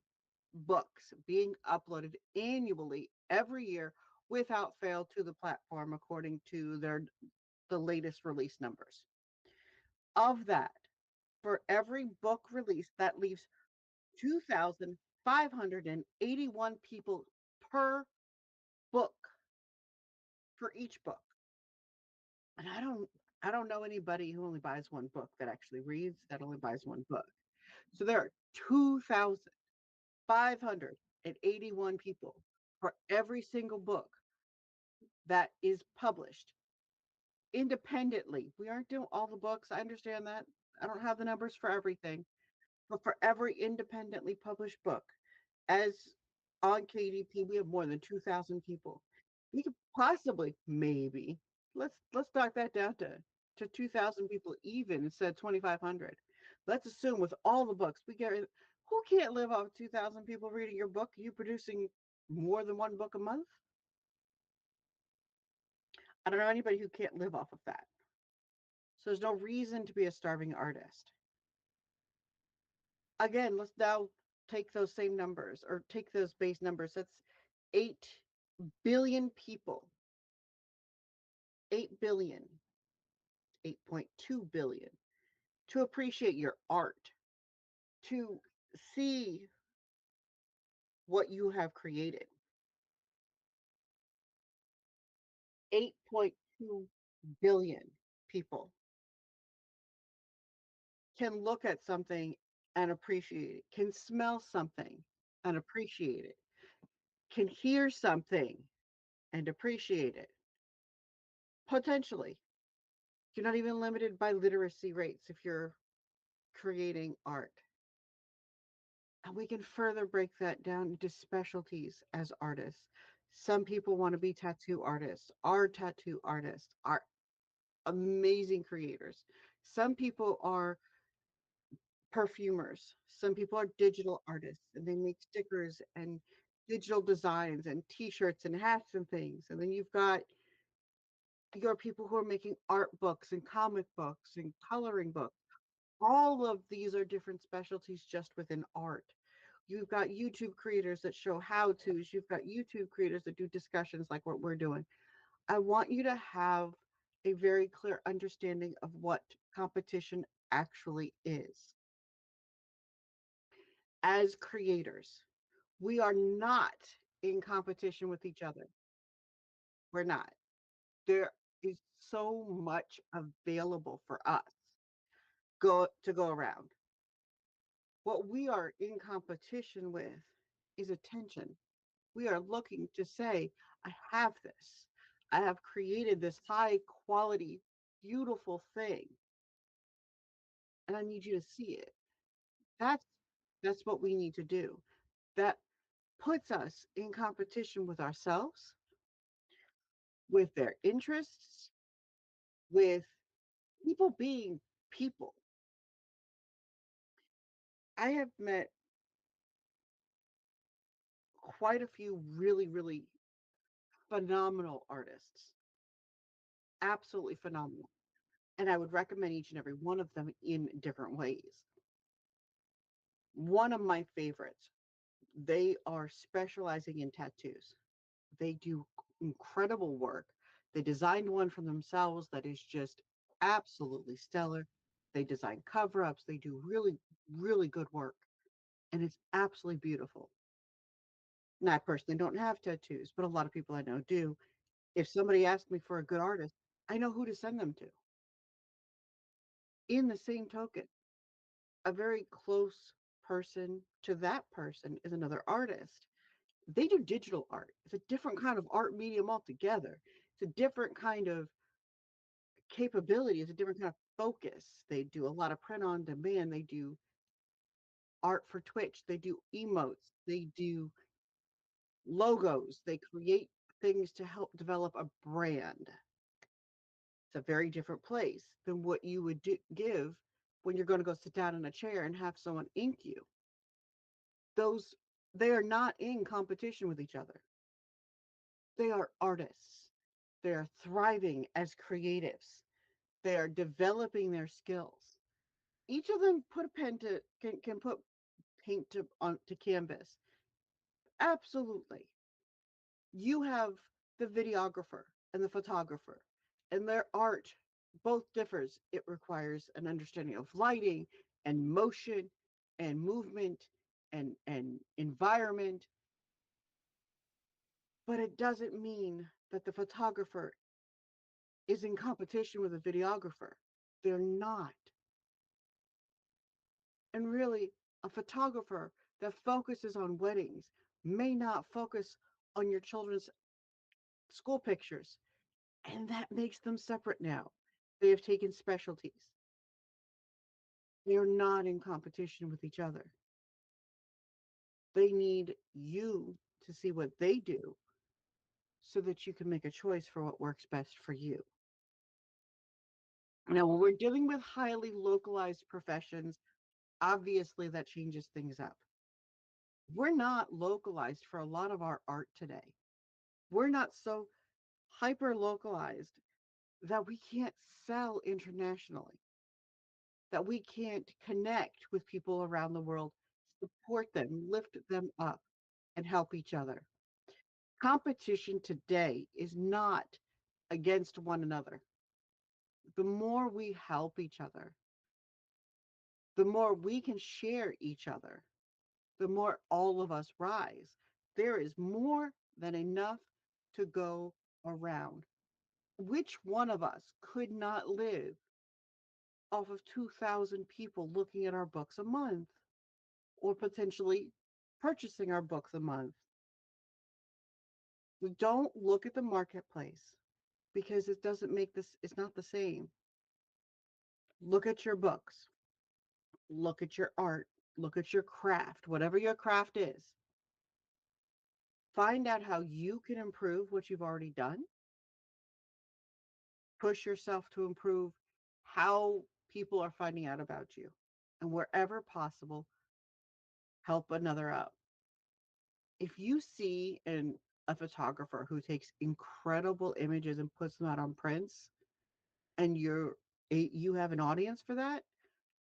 books being uploaded annually every year without fail to the platform according to the latest release numbers. Of that, for every book release, that leaves 2,581 people per book for each book. And I don't know anybody who only buys one book that actually reads, that only buys one book. So there are 2,581 people for every single book that is published independently. We aren't doing all the books. I understand that. I don't have the numbers for everything, but for every independently published book, as on KDP, we have more than 2,000 people. We could possibly, maybe, let's knock that down to 2,000 people even instead of 2,500. Let's assume with all the books we get, who can't live off 2,000 people reading your book? You producing more than one book a month? I don't know anybody who can't live off of that. So there's no reason to be a starving artist. Again, let's now take those same numbers or take those base numbers. That's 8 billion people, 8 billion, 8.2 billion to appreciate your art, to see what you have created. 8.2 billion people can look at something and appreciate it, can smell something and appreciate it, can hear something and appreciate it. Potentially, you're not even limited by literacy rates if you're creating art. And we can further break that down into specialties as artists. Some people want to be tattoo artists, are tattoo artists, are amazing creators. Some people are perfumers. Some people are digital artists and they make stickers and digital designs and t-shirts and hats and things. And then you've got your people who are making art books and comic books and coloring books. All of these are different specialties just within art. You've got YouTube creators that show how to's. You've got YouTube creators that do discussions like what we're doing. I want you to have a very clear understanding of what competition actually is. As creators, we are not in competition with each other. We're not. There is so much available for us go around. What we are in competition with is attention. We are looking to say, I have this. I have created this high quality, beautiful thing, and I need you to see it. That's that's what we need to do. That puts us in competition with ourselves, with their interests, with people being people. I have met quite a few really, really phenomenal artists, absolutely phenomenal. And I would recommend each and every one of them in different ways. One of my favorites, they are specializing in tattoos. They do incredible work. They designed one for themselves that is just absolutely stellar. They design cover ups. They do really, really good work. And it's absolutely beautiful. Now, I personally don't have tattoos, but a lot of people I know do. If somebody asks me for a good artist, I know who to send them to. In the same token, a very close person to that person is another artist. They do digital art. It's a different kind of art medium altogether. It's a different kind of capability. It's a different kind of focus. They do a lot of print on demand. They do art for Twitch. They do emotes. They do logos. They create things to help develop a brand. It's a very different place than what you would give when you're going to go sit down in a chair and have someone ink you. Those they are not in competition with each other. They are artists. They are thriving as creatives. They are developing their skills. Each of them put a pen to can put paint to canvas. Absolutely. You have the videographer and the photographer, and their art both differs. It requires an understanding of lighting and motion and movement and environment, but it doesn't mean that the photographer is in competition with a videographer. They're not. And really, a photographer that focuses on weddings may not focus on your children's school pictures. And that makes them separate now. They have taken specialties. They are not in competition with each other. They need you to see what they do so that you can make a choice for what works best for you. Now, when we're dealing with highly localized professions, obviously that changes things up. We're not localized for a lot of our art today. We're not so hyper localized that we can't sell internationally, that we can't connect with people around the world, support them, lift them up, and help each other. Competition today is not against one another. The more we help each other, the more we can share each other, the more all of us rise. There is more than enough to go around. Which one of us could not live off of 2,000 people looking at our books a month or potentially purchasing our books a month? Don't look at the marketplace because it doesn't make this, it's not the same. Look at your books, look at your art, look at your craft, whatever your craft is. Find out how you can improve what you've already done. Push yourself to improve how people are finding out about you. And wherever possible, help another out. If you see a photographer who takes incredible images and puts them out on prints and you have an audience for that,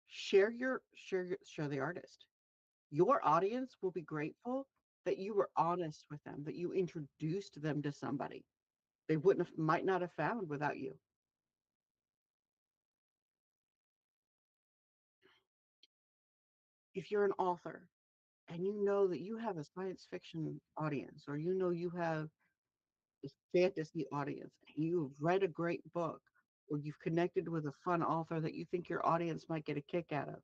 share the artist. Your audience will be grateful that you were honest with them, that you introduced them to somebody they wouldn't have might not have found without you. If you're an author and you know that you have a science fiction audience or you know you have a fantasy audience and you've read a great book or you've connected with a fun author that you think your audience might get a kick out of,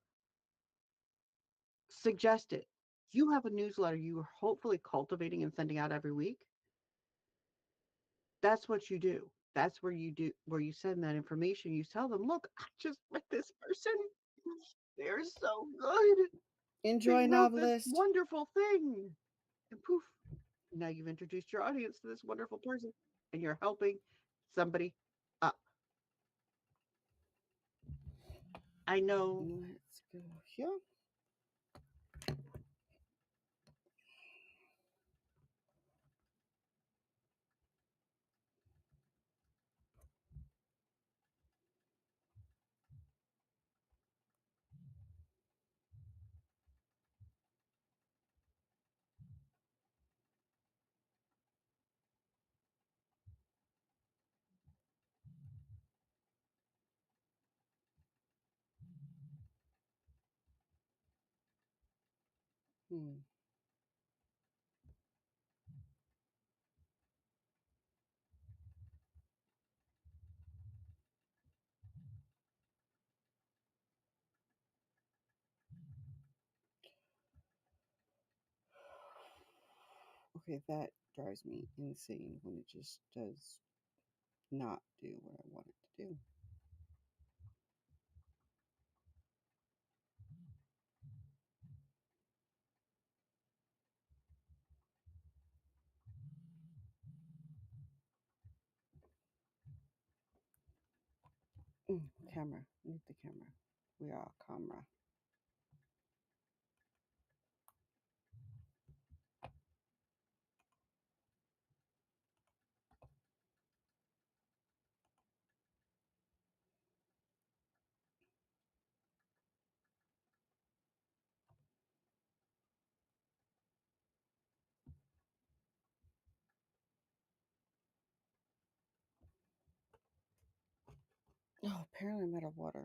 suggest it. You have a newsletter you are hopefully cultivating and sending out every week. That's what you do. That's where you send that information. You tell them, look, I just met this person. They're so good. They Enjoy, wrote this novelist. wonderful thing. And poof, now you've introduced your audience to this wonderful person and you're helping somebody up. I know Let's go here. Hmm. Okay, that drives me insane when it just does not do what I want it to do. Camera. Need the camera. We are camera. Oh, apparently I'm out of water.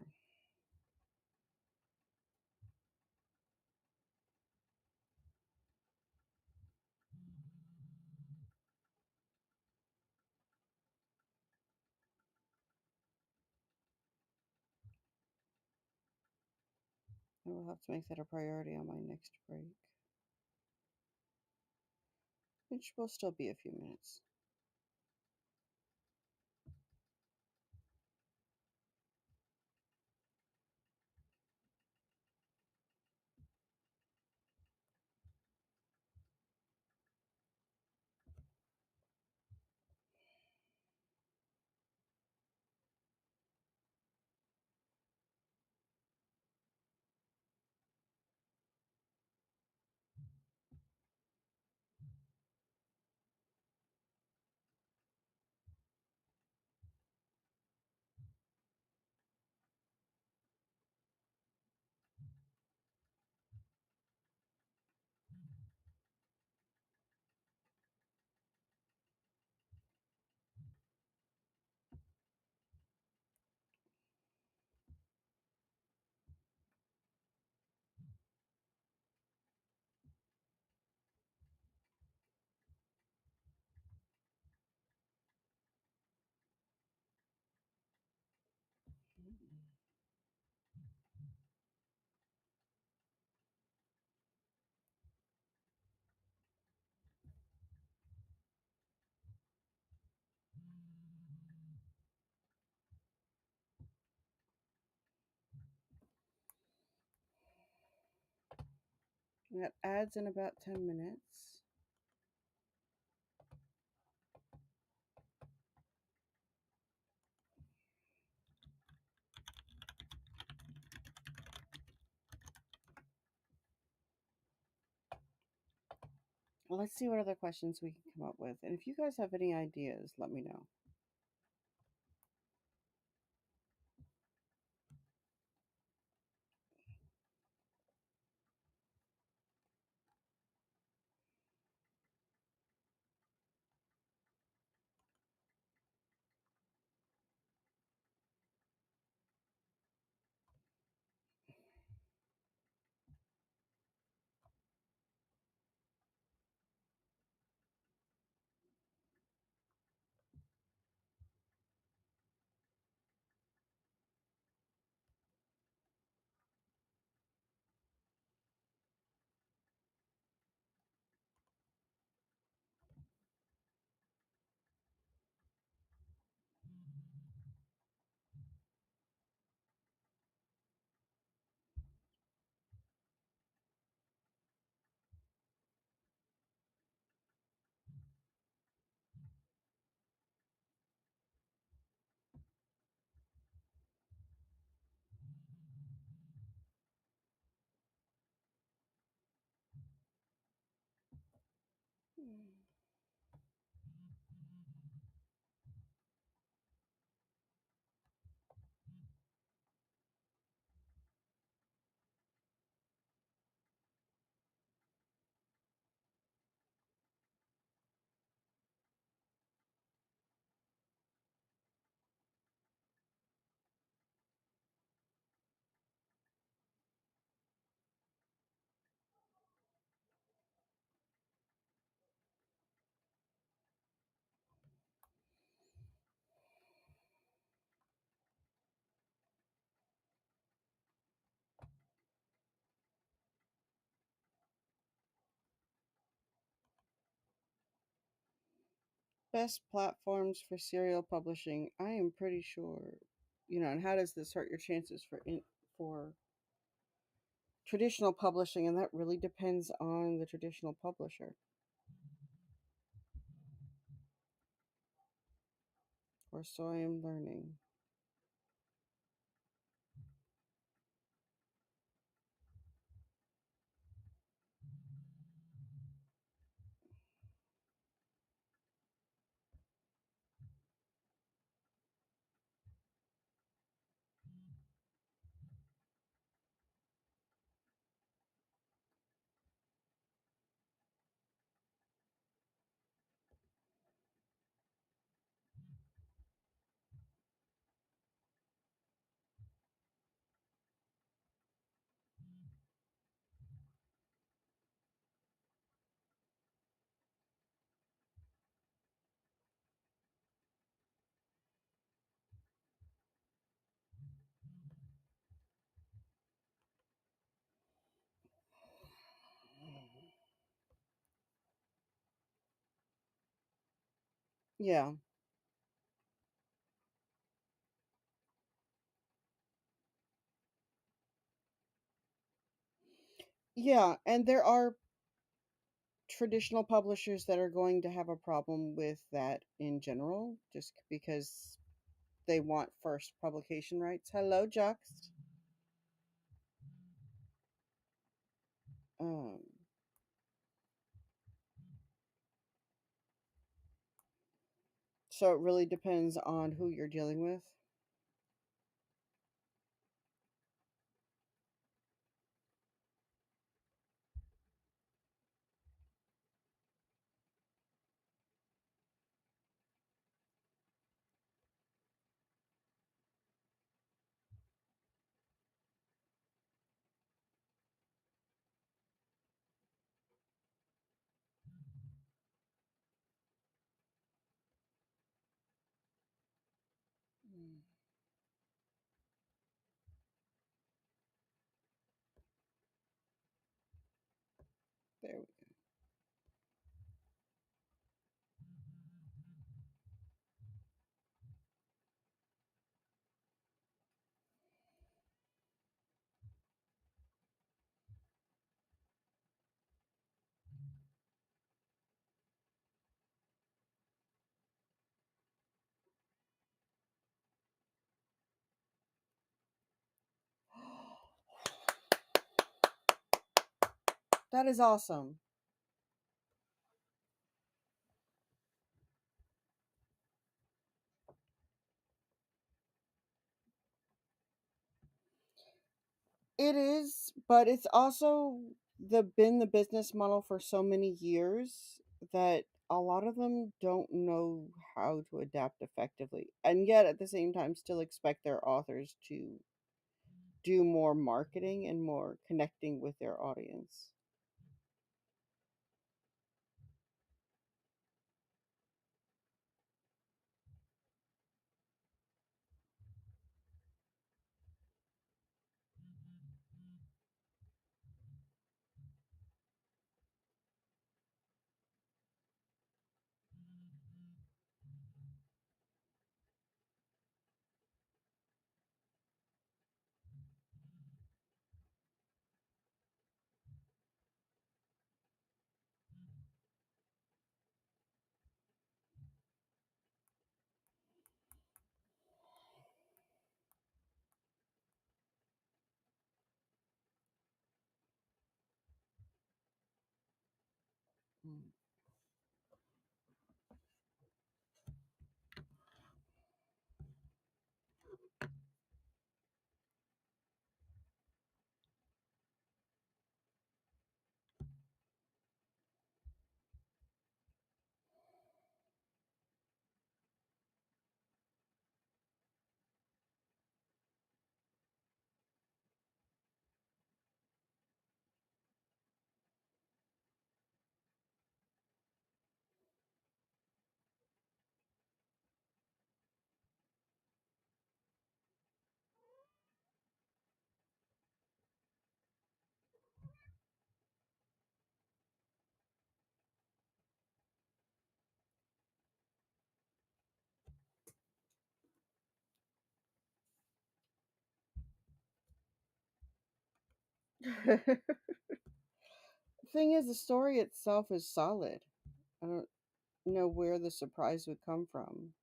I will have to make that a priority on my next break, which will still be a few minutes. That adds in about 10 minutes. Let's see what other questions we can come up with. And if you guys have any ideas, let me know. Best platforms for serial publishing. I am pretty sure, and how does this hurt your chances for traditional publishing? And that really depends on the traditional publisher, or so I am learning. Yeah, yeah, and there are traditional publishers that are going to have a problem with that in general, just because they want first publication rights. Hello, Juxt. Um, so it really depends on who you're dealing with. Mm, there we go. That is awesome. It is, but it's also the business model for so many years that a lot of them don't know how to adapt effectively, and yet at the same time still expect their authors to do more marketing and more connecting with their audience. Mm. The thing is, the story itself is solid. I don't know where the surprise would come from.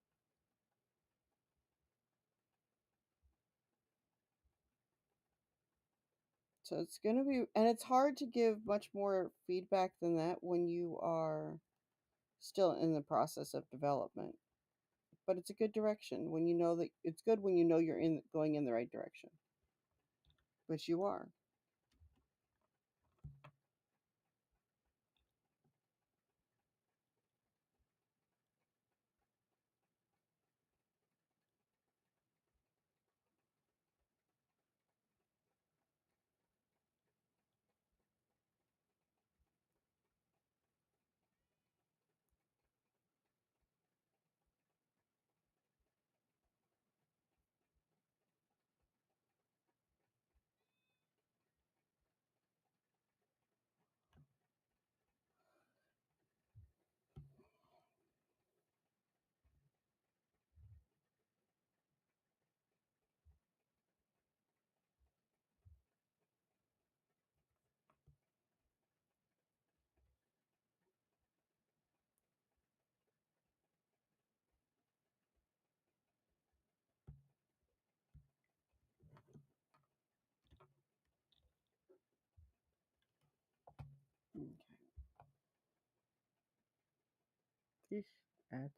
So it's going to be, and it's hard to give much more feedback than that when you are still in the process of development. But it's a good direction when you know that it's good when you know you're in going in the right direction, which you are. Okay. These ads.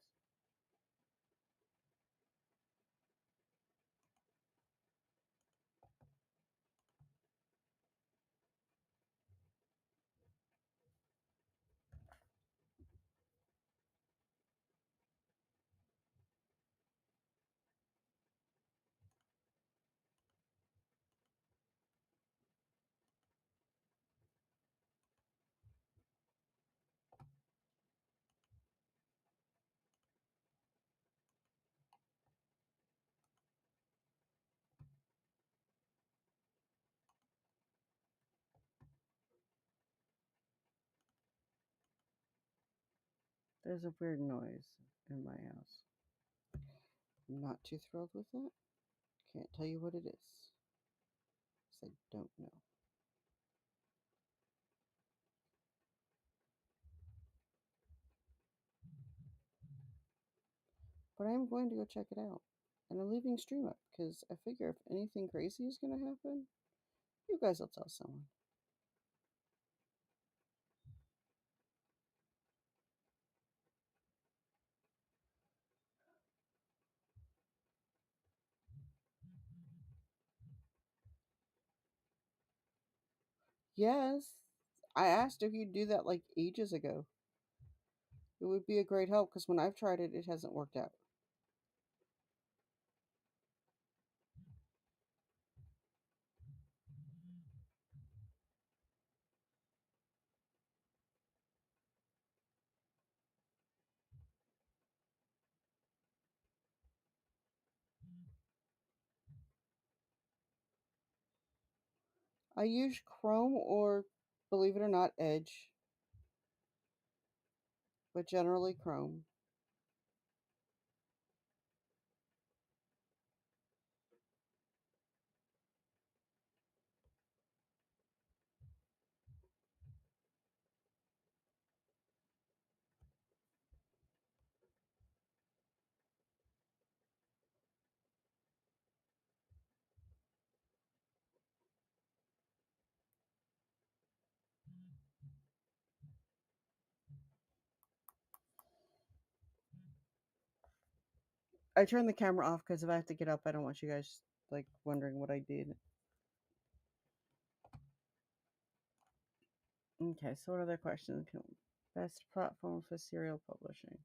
There's a weird noise in my house. I'm not too thrilled with it. Can't tell you what it is. 'Cause I don't know. But I'm going to go check it out. And I'm leaving stream up because I figure if anything crazy is going to happen, you guys will tell someone. Yes, I asked if you'd do that like ages ago. It would be a great help because when I've tried it, it hasn't worked out. I use Chrome or, believe it or not, Edge, but generally Chrome. I turn the camera off because if I have to get up, I don't want you guys like wondering what I did. Okay, so what other questions? Best platform for serial publishing.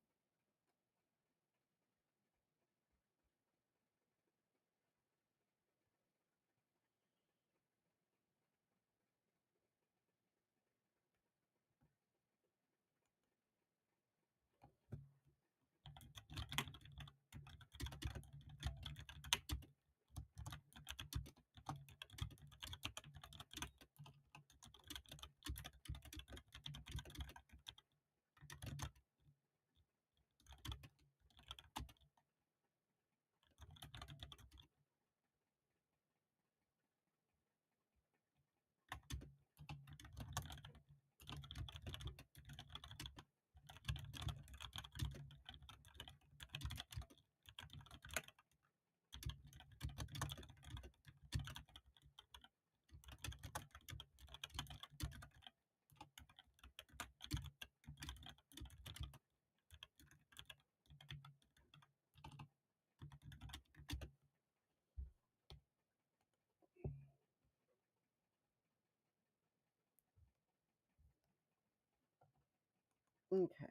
Okay.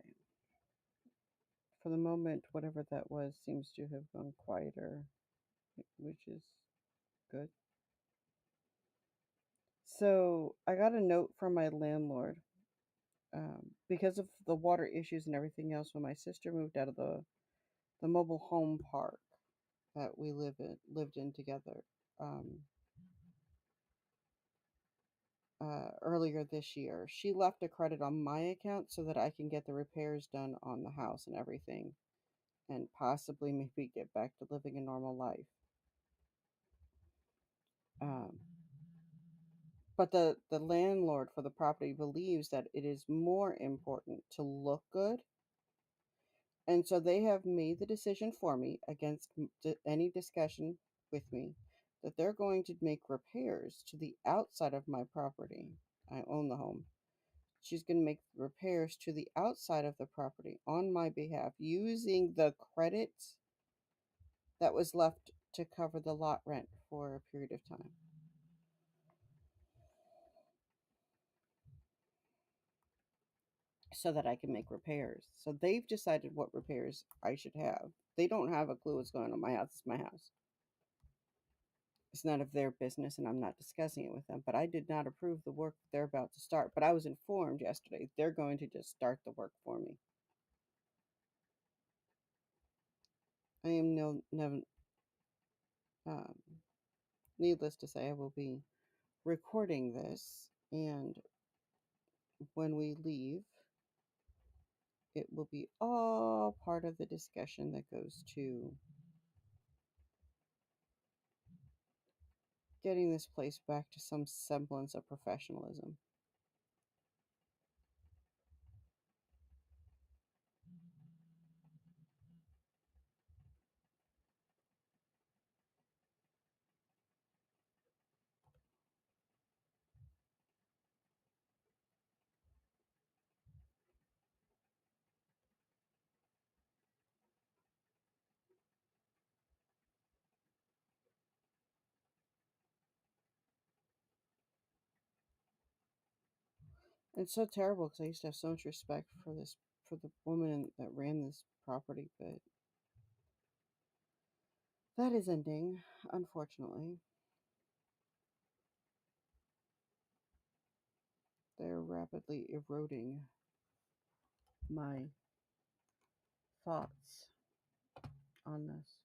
For the moment, whatever that was seems to have gone quieter, which is good. So I got a note from my landlord because of the water issues and everything else. When my sister moved out of the mobile home park that we lived in together um, earlier this year, she left a credit on my account so that I can get the repairs done on the house and everything, and possibly maybe get back to living a normal life. Um, but the landlord for the property believes that it is more important to look good, and so they have made the decision for me against any discussion with me that they're going to make repairs to the outside of my property. I own the home. She's going to make repairs to the outside of the property on my behalf using the credit that was left to cover the lot rent for a period of time. So that I can make repairs. So they've decided what repairs I should have. They don't have a clue what's going on in my house. It's my house. It's none of their business, and I'm not discussing it with them. But I did not approve the work they're about to start. But I was informed yesterday they're going to just start the work for me. I am um, needless to say, I will be recording this, and when we leave, it will be all part of the discussion that goes to getting this place back to some semblance of professionalism. It's so terrible because I used to have so much respect for the woman that ran this property, but that is ending, unfortunately. They're rapidly eroding my thoughts on this.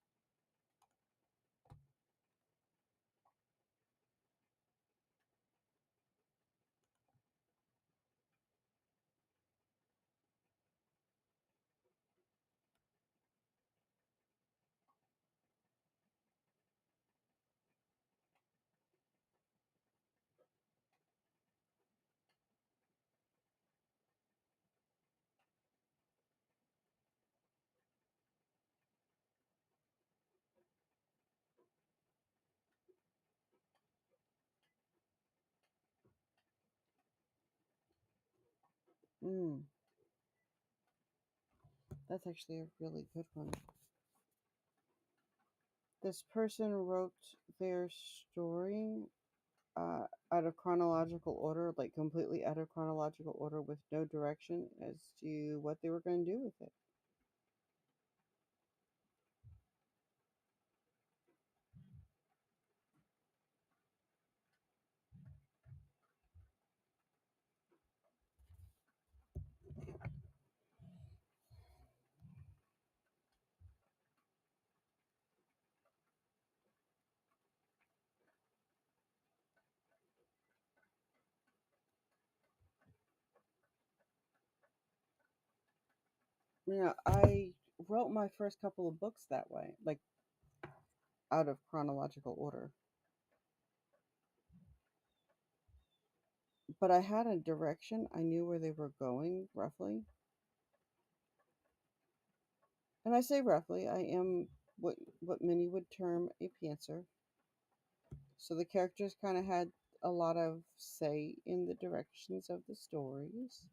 Mm, that's actually a really good one. This person wrote their story out of chronological order, like completely out of chronological order with no direction as to what they were going to do with it. I wrote my first couple of books that way, like out of chronological order. But I had a direction. I knew where they were going roughly. And I say roughly, I am what many would term a pantser. So the characters kind of had a lot of say in the directions of the stories.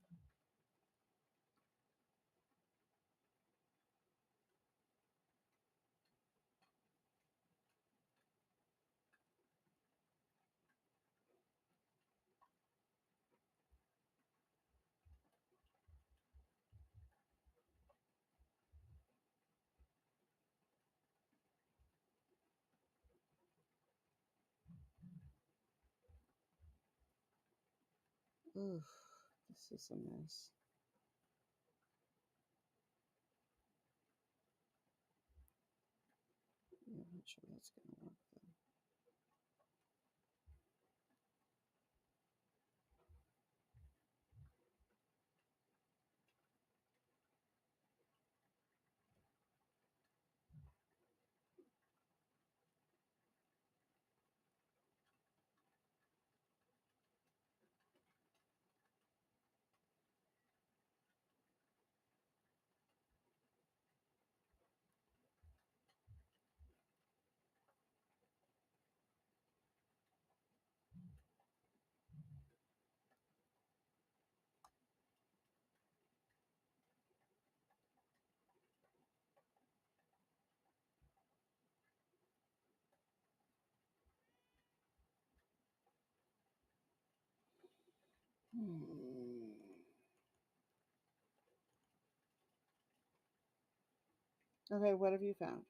Oof, this is a mess. Yeah, I'm not sure that's going to work though. Hmm. Okay, what have you found?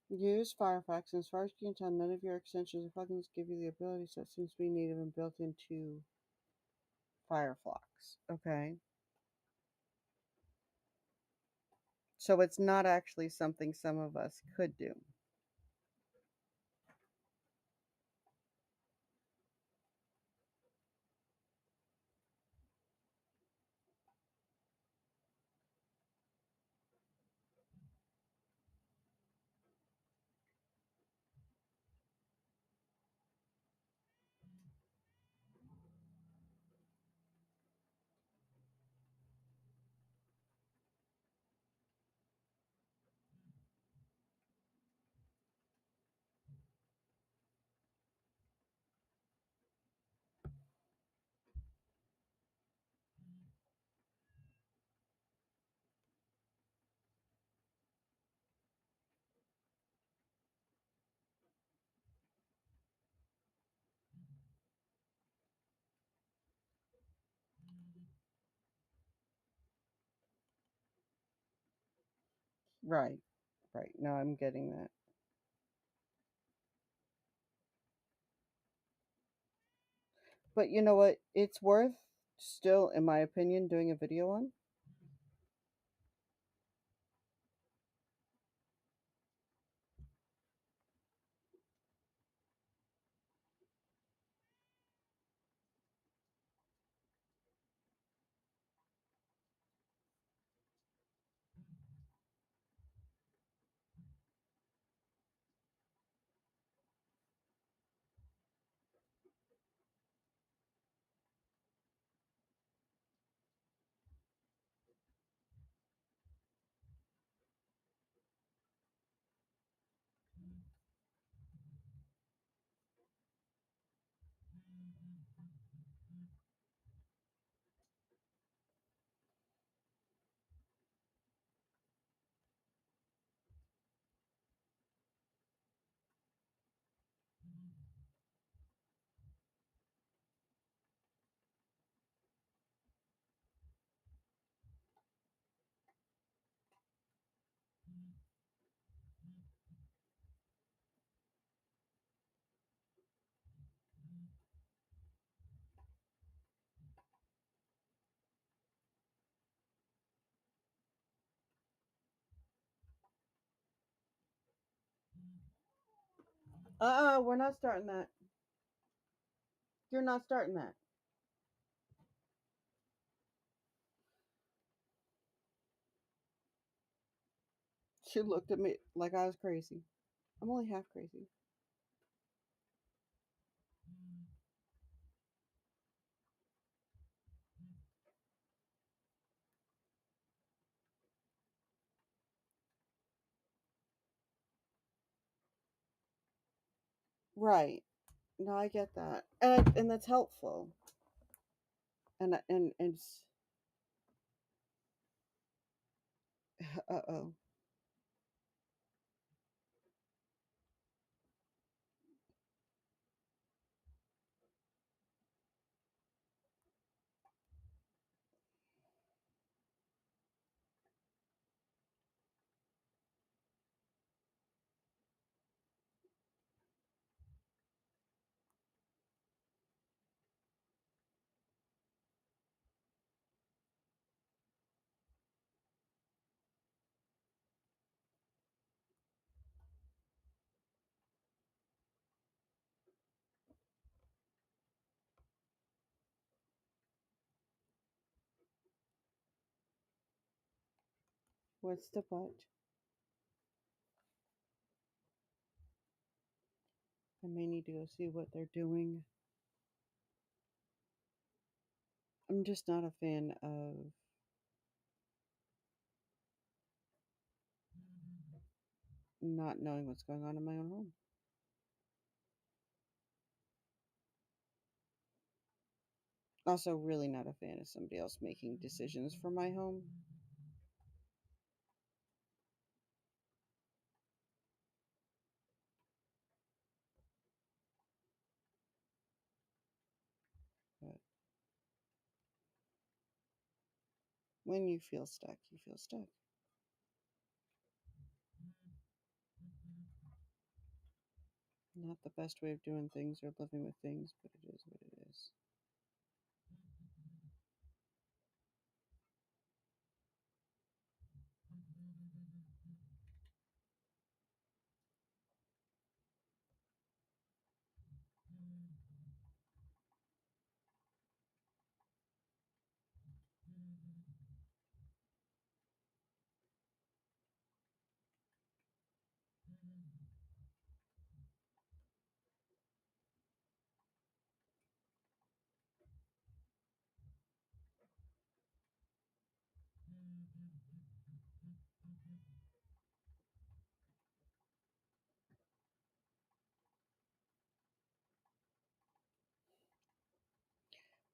Use Firefox, and as far as you can tell, none of your extensions or plugins give you the ability, so it seems to be native and built into Firefox. Okay. So it's not actually something some of us could do. Right. Right. No, I'm getting that. But you know what? It's worth still, in my opinion, doing a video on. We're not starting that. You're not starting that. She looked at me like I was crazy. I'm only half crazy. Right. No, I get that, and that's helpful. And it's oh. What's the but? I may need to go see what they're doing. I'm just not a fan of not knowing what's going on in my own home. Also, really not a fan of somebody else making decisions for my home. But when you feel stuck, you feel stuck. Not the best way of doing things or living with things, but it is what it is.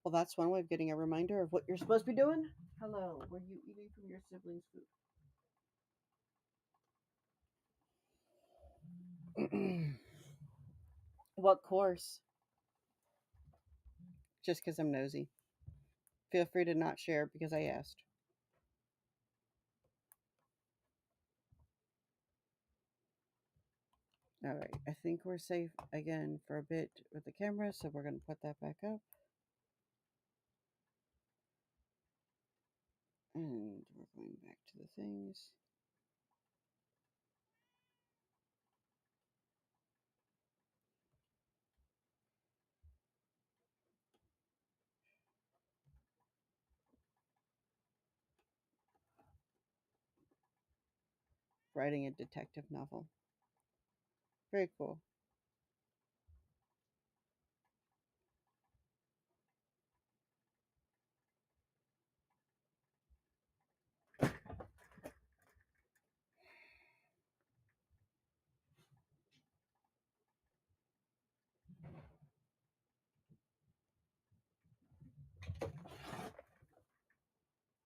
Well, that's one way of getting a reminder of what you're supposed to be doing. Hello, were you eating from your sibling's food? What course? Just because I'm nosy. Feel free to not share because I asked. All right, I think we're safe again for a bit with the camera, so we're going to put that back up. And we're going back to the things. Writing a detective novel. Very cool.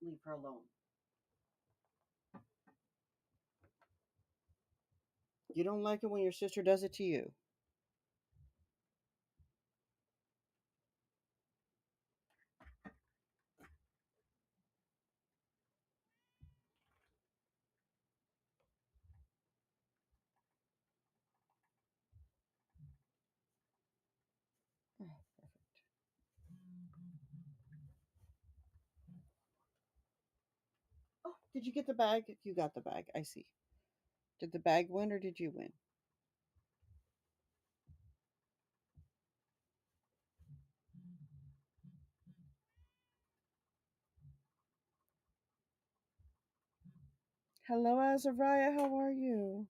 Leave her alone. You don't like it when your sister does it to you. Oh, perfect. Oh, did you get the bag? You got the bag. I see. Did the bag win or did you win? Hello, Azariah. How are you?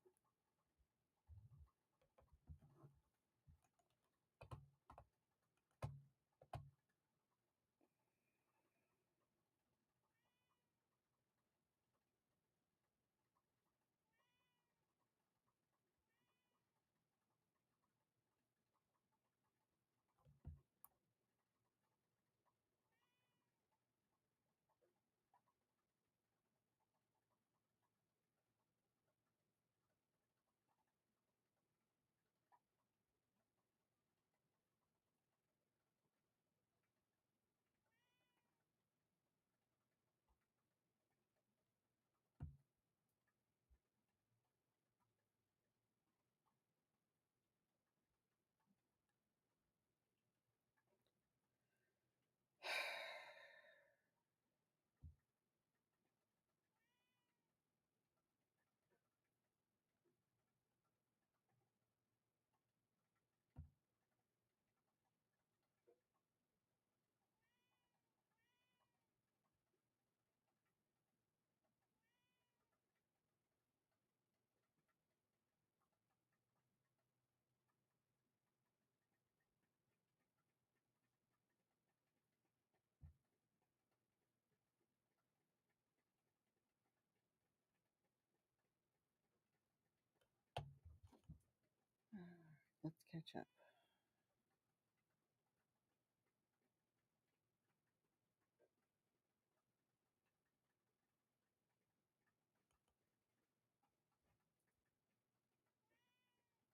Let's catch up.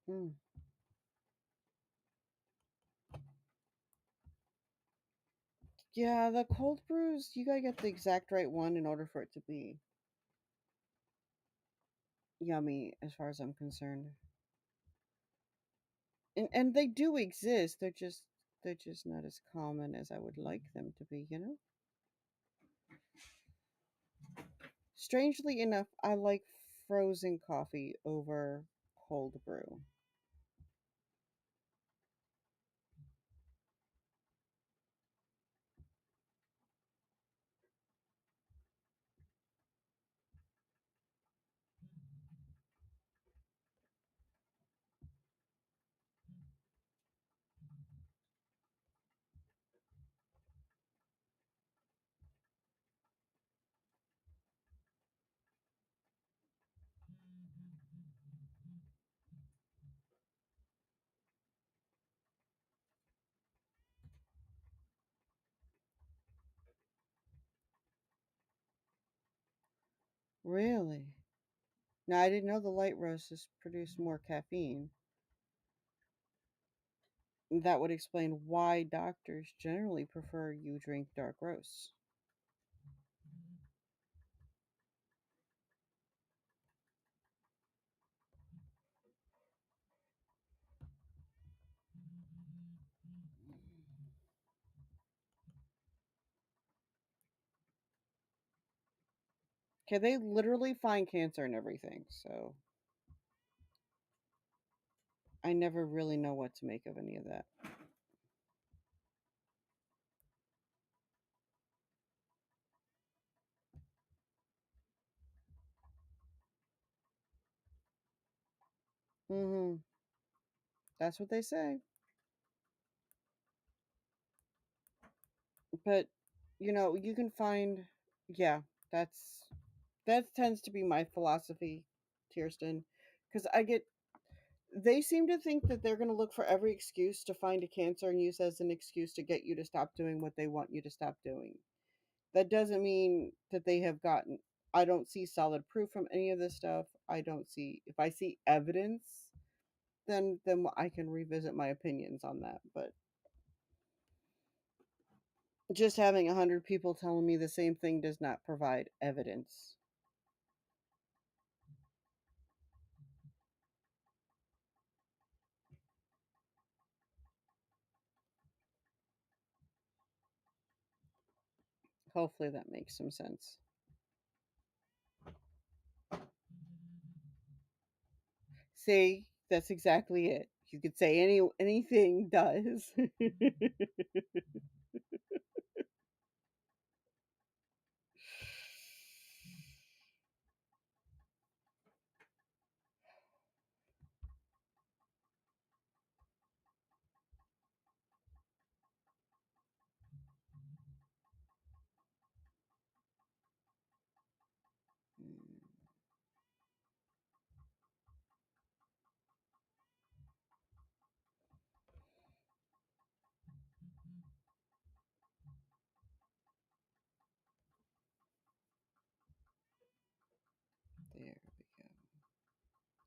Mm. Yeah, the cold brews, you gotta get the exact right one in order for it to be yummy, as far as I'm concerned. And they do exist. They're just not as common as I would like them to be, you know? Strangely enough, I like frozen coffee over cold brew. Really? Now, I didn't know the light roasts produce more caffeine. That would explain why doctors generally prefer you drink dark roasts. Okay, they literally find cancer in everything, so I never really know what to make of any of that. Hmm. That's what they say. But you can find, yeah, that's that tends to be my philosophy, Kirsten, because they seem to think that they're going to look for every excuse to find a cancer and use as an excuse to get you to stop doing what they want you to stop doing. That doesn't mean that they have gotten. I don't see solid proof from any of this stuff. I don't see if I see evidence, then I can revisit my opinions on that. But just having 100 people telling me the same thing does not provide evidence. Hopefully that makes some sense. See, that's exactly it. You could say anything does.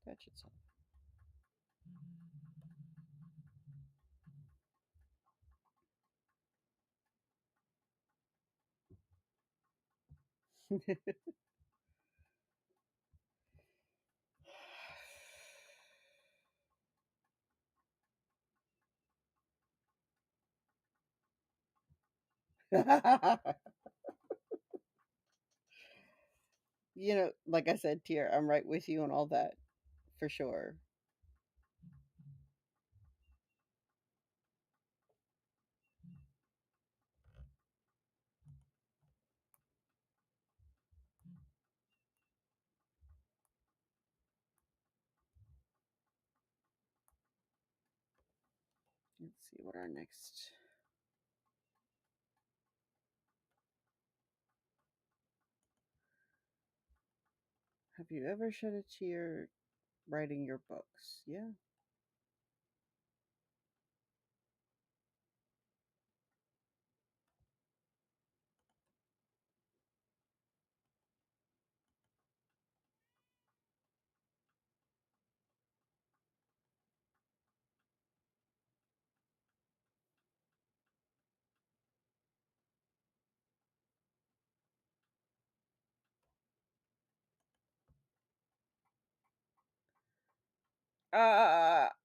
That should solve. Like I said, Tier, I'm right with you on all that for sure. Let's see what our next. Have you ever shed a tear writing your books? Yeah.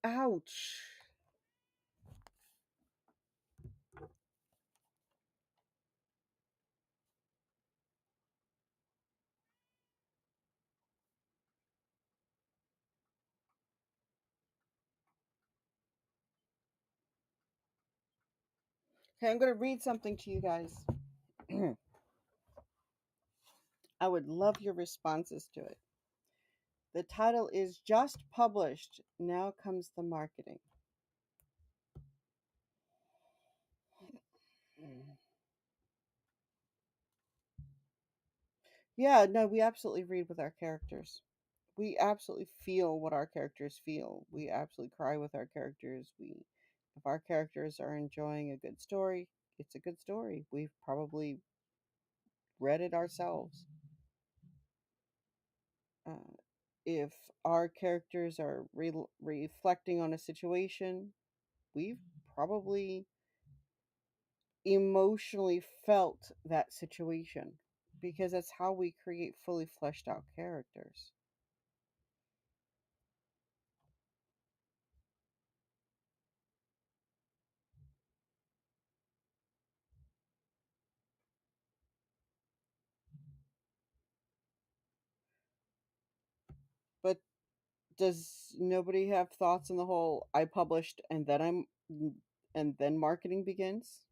Ouch. Okay, I'm going to read something to you guys. I would love your responses to it. The title is Just Published. Now Comes the Marketing. Yeah, no, we absolutely read with our characters. We absolutely feel what our characters feel. We absolutely cry with our characters. If our characters are enjoying a good story, it's a good story. We've probably read it ourselves. Uh, if our characters are reflecting on a situation, we've probably emotionally felt that situation because that's how we create fully fleshed out characters. But does nobody have thoughts on the whole I published and then marketing begins?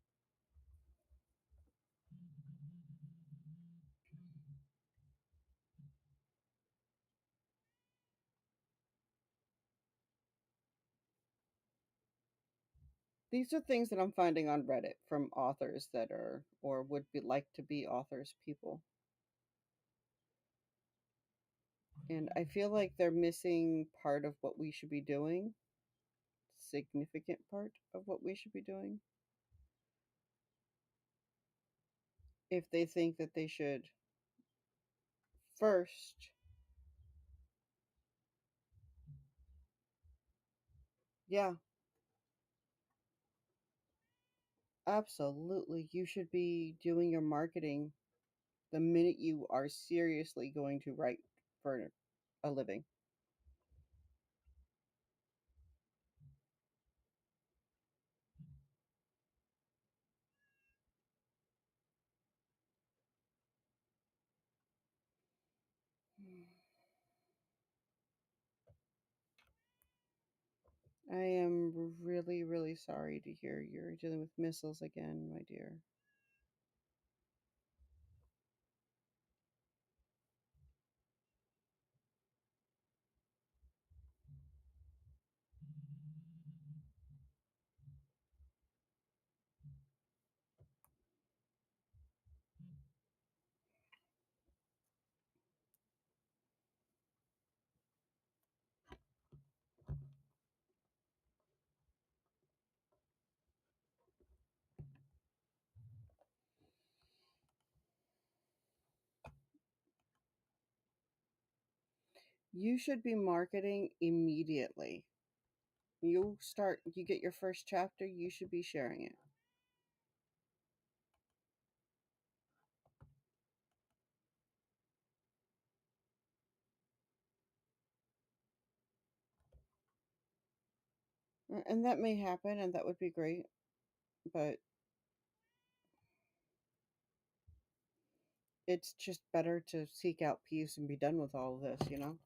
These are things that I'm finding on Reddit from authors that are or would be like to be authors people. And I feel like they're missing part of what we should be doing, significant part of what we should be doing, if they think that they should first, yeah, absolutely, you should be doing your marketing the minute you are seriously going to write for a living. I am really, really sorry to hear you're dealing with missiles again, my dear. You should be marketing immediately. You get your first chapter, you should be sharing it. And that may happen, and that would be great, but it's just better to seek out peace and be done with all of this, you know?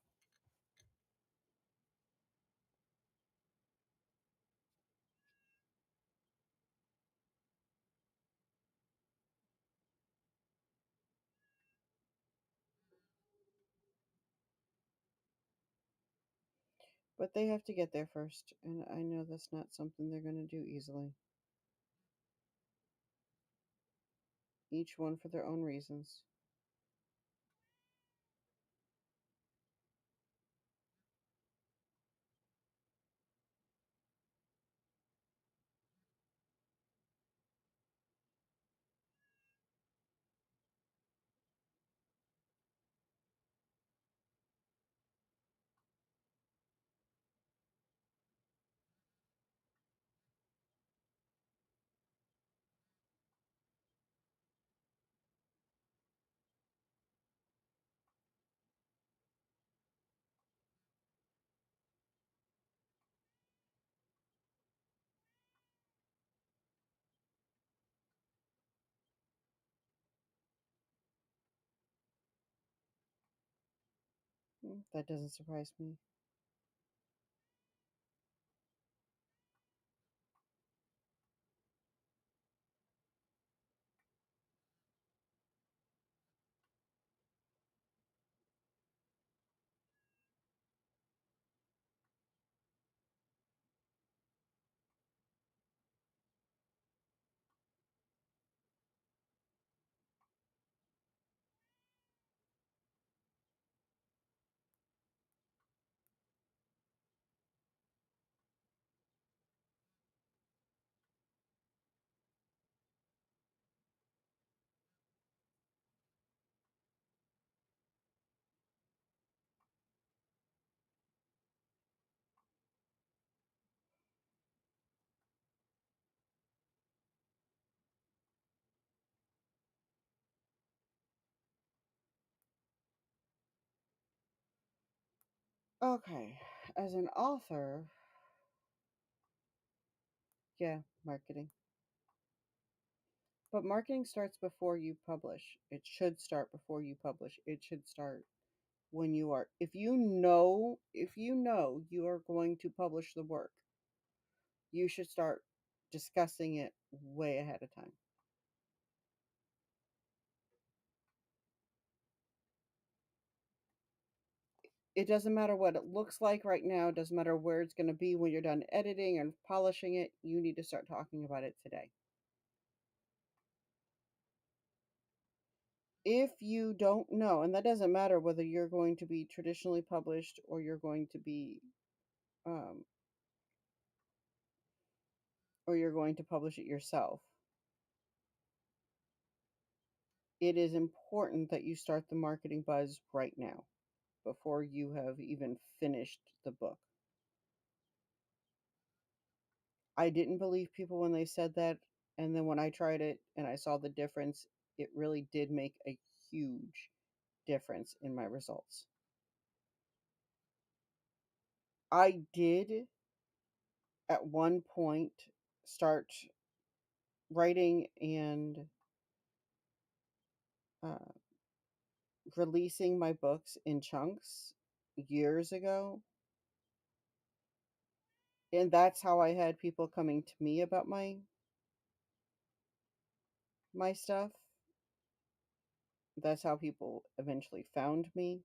But they have to get there first, and I know that's not something they're going to do easily. Each one for their own reasons. That doesn't surprise me. Okay, as an author, yeah, marketing. But marketing starts before you publish. It should start before you publish. It should start when you are if you know you are going to publish the work, you should start discussing it way ahead of time. It doesn't matter what it looks like right now, it doesn't matter where it's going to be when you're done editing and polishing it. You need to start talking about it today. If you don't know, and that doesn't matter whether you're going to be traditionally published or you're going to be um, or you're going to publish it yourself, it is important that you start the marketing buzz right now before you have even finished the book. I didn't believe people when they said that, and then when I tried it and I saw the difference, it really did make a huge difference in my results. I did at one point start writing and uh, releasing my books in chunks years ago, and that's how I had people coming to me about my stuff. That's how people eventually found me.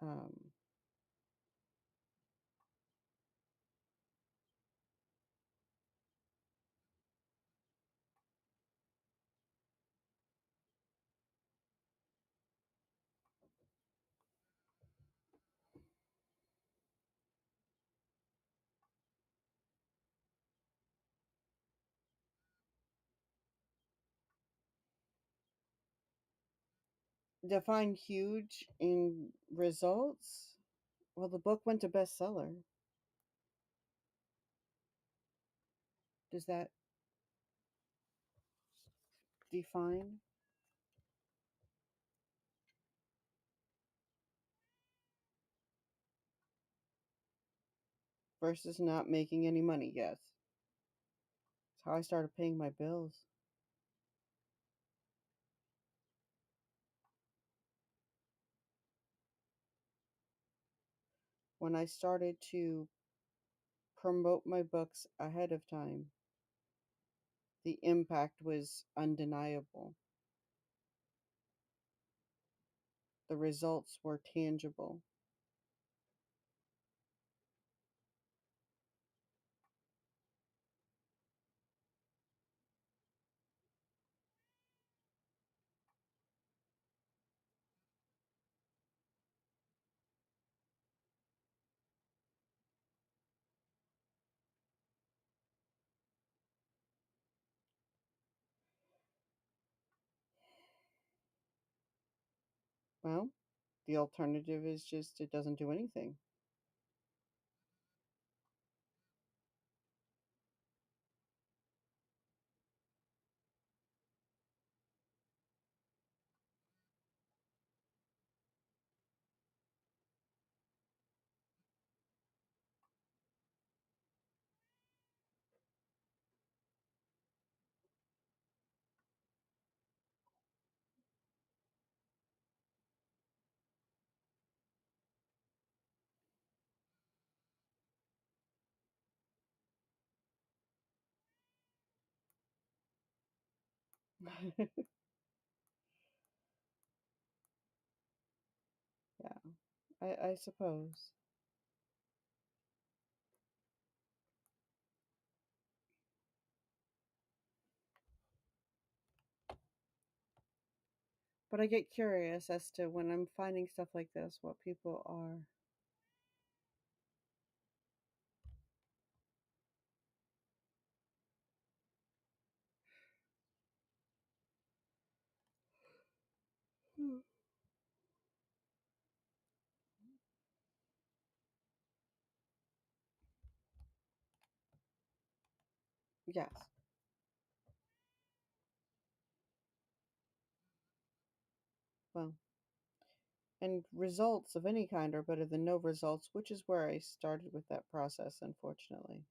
Um, Define huge in results. Well, the book went to bestseller. Does that define versus not making any money? Yes. It's how I started paying my bills. When I started to promote my books ahead of time, the impact was undeniable. The results were tangible. Well, the alternative is just it doesn't do anything. Yeah, I suppose. But I get curious as to when I'm finding stuff like this, what people are. Yes. Well, and results of any kind are better than no results, which is where I started with that process, unfortunately.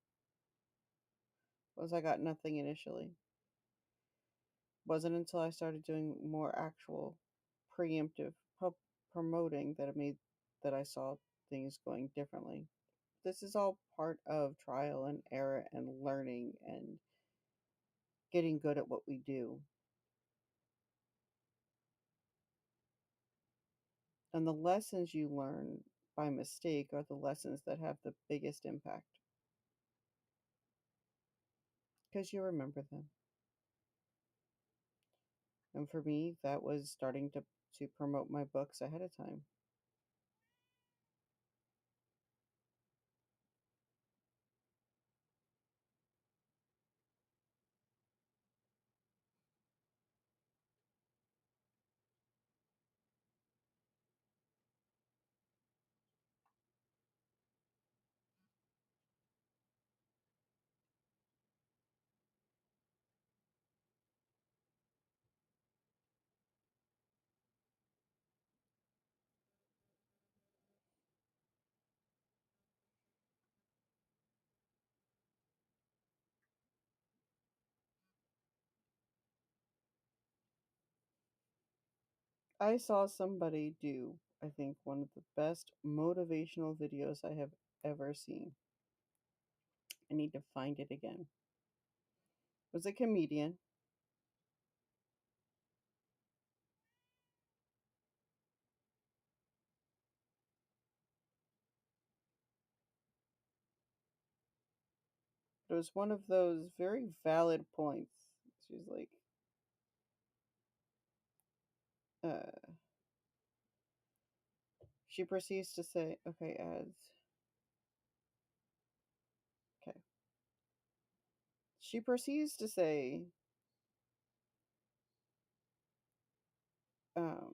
Was I got nothing initially. Wasn't until I started doing more actual preemptive promoting that it made that I saw things going differently. This is all part of trial and error and learning and getting good at what we do. And the lessons you learn by mistake are the lessons that have the biggest impact because you remember them. And for me, that was starting to promote my books ahead of time. I saw somebody do, I think, one of the best motivational videos I have ever seen. I need to find it again. It was a comedian. It was one of those very valid points. She was like, uh, she proceeds to say, okay, ads. Okay. She proceeds to say, um,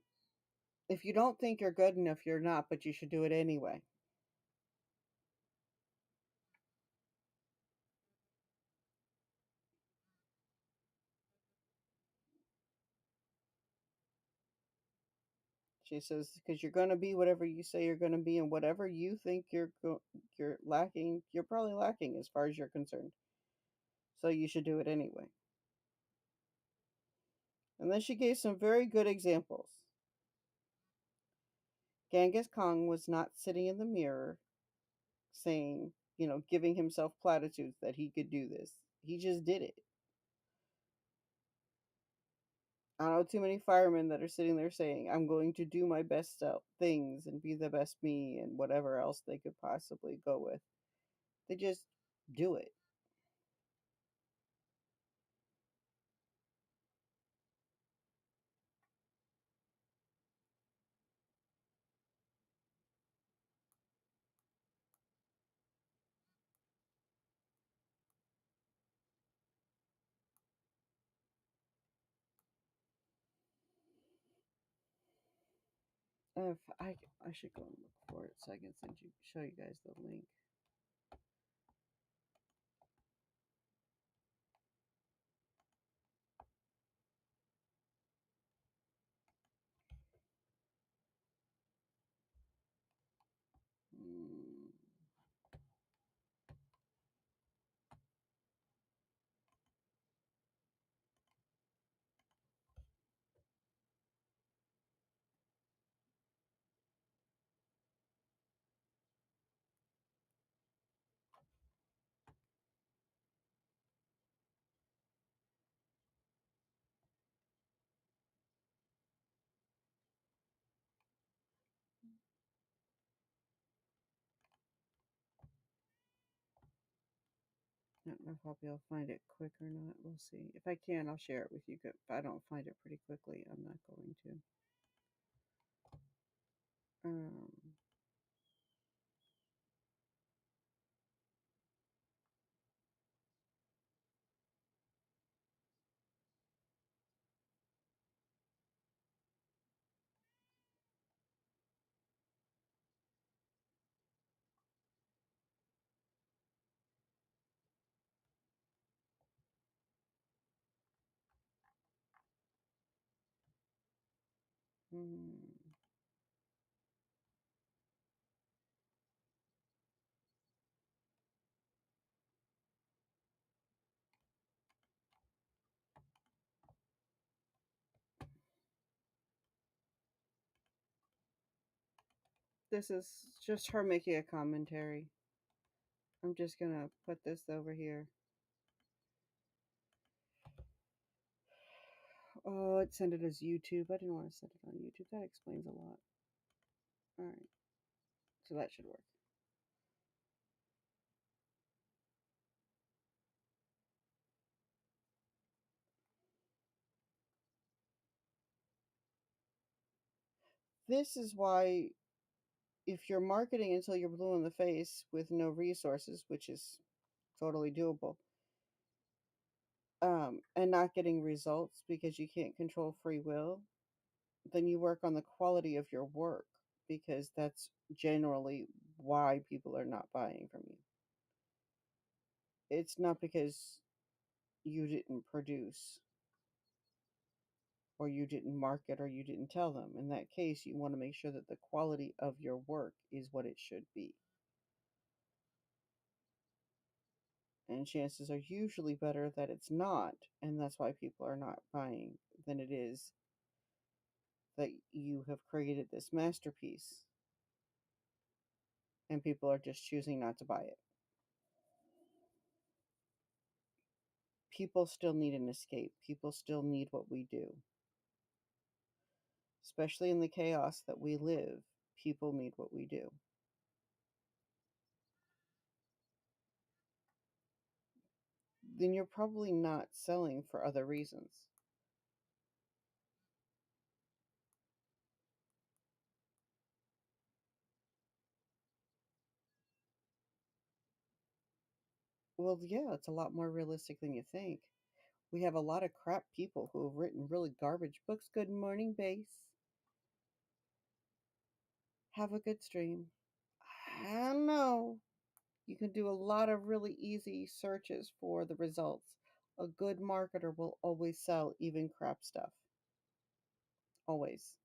If you don't think you're good enough, you're not, but you should do it anyway. She says, because you're going to be whatever you say you're going to be, and whatever you think you're lacking, you're probably lacking as far as you're concerned. So you should do it anyway. And then she gave some very good examples. Genghis Khan was not sitting in the mirror saying, giving himself platitudes that he could do this. He just did it. I don't know too many firemen that are sitting there saying, I'm going to do my best things and be the best me and whatever else they could possibly go with. They just do it. If I should go and look for it so I can show you guys the link. Mm. I don't know if I'll be able to find it quick or not. We'll see. If I can, I'll share it with you. If I don't find it pretty quickly, I'm not going to. Um, hmm. This is just her making a commentary. I'm just gonna put this over here. Oh, it sent it as YouTube. I didn't want to send it on YouTube. That explains a lot. All right, so that should work. This is why, if you're marketing until you're blue in the face with no resources, which is totally doable, and not getting results because you can't control free will, then you work on the quality of your work, because that's generally why people are not buying from you. It's not because you didn't produce or you didn't market or you didn't tell them. In that case, you want to make sure that the quality of your work is what it should be. And chances are usually better that it's not, and that's why people are not buying, than it is that you have created this masterpiece and people are just choosing not to buy it. People still need an escape. People still need what we do. Especially in the chaos that we live, people need what we do. Then you're probably not selling for other reasons. Well, yeah, it's a lot more realistic than you think. We have a lot of crap people who have written really garbage books. Good morning, Base. Have a good stream. I don't know. You can do a lot of really easy searches for the results. A good marketer will always sell even crap stuff. Always.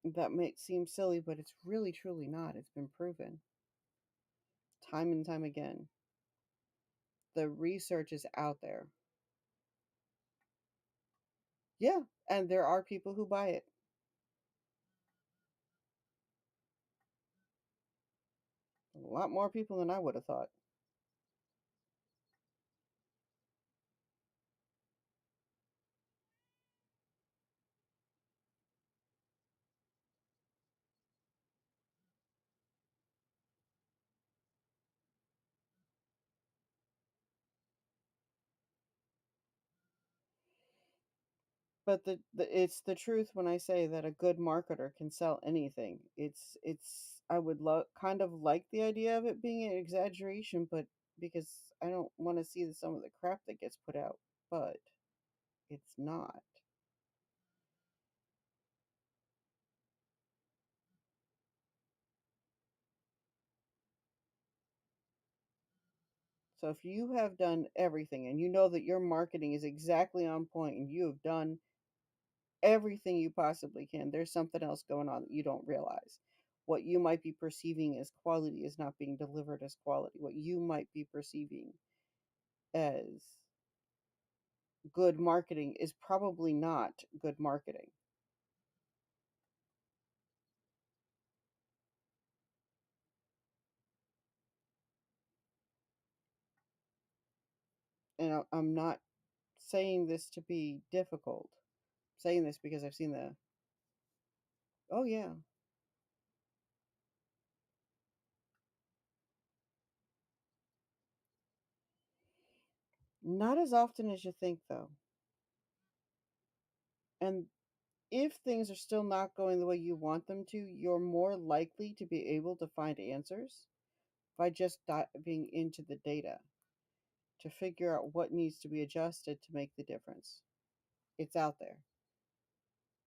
That may seem silly, but it's really truly not. It's been proven time and time again. The research is out there. Yeah, and there are people who buy it. A lot more people than I would have thought. But it's the truth when I say that a good marketer can sell anything. It's I would kind of like the idea of it being an exaggeration, but because I don't want to see some of the crap that gets put out, but it's not. So if you have done everything and you know that your marketing is exactly on point and you have done everything you possibly can, there's something else going on that you don't realize. What you might be perceiving as quality is not being delivered as quality. What you might be perceiving as good marketing is probably not good marketing. And I'm not saying this to be difficult. I'm saying this because I've seen the, oh yeah, not as often as you think though. And if things are still not going the way you want them to, you're more likely to be able to find answers by just diving into the data to figure out what needs to be adjusted to make the difference. It's out there.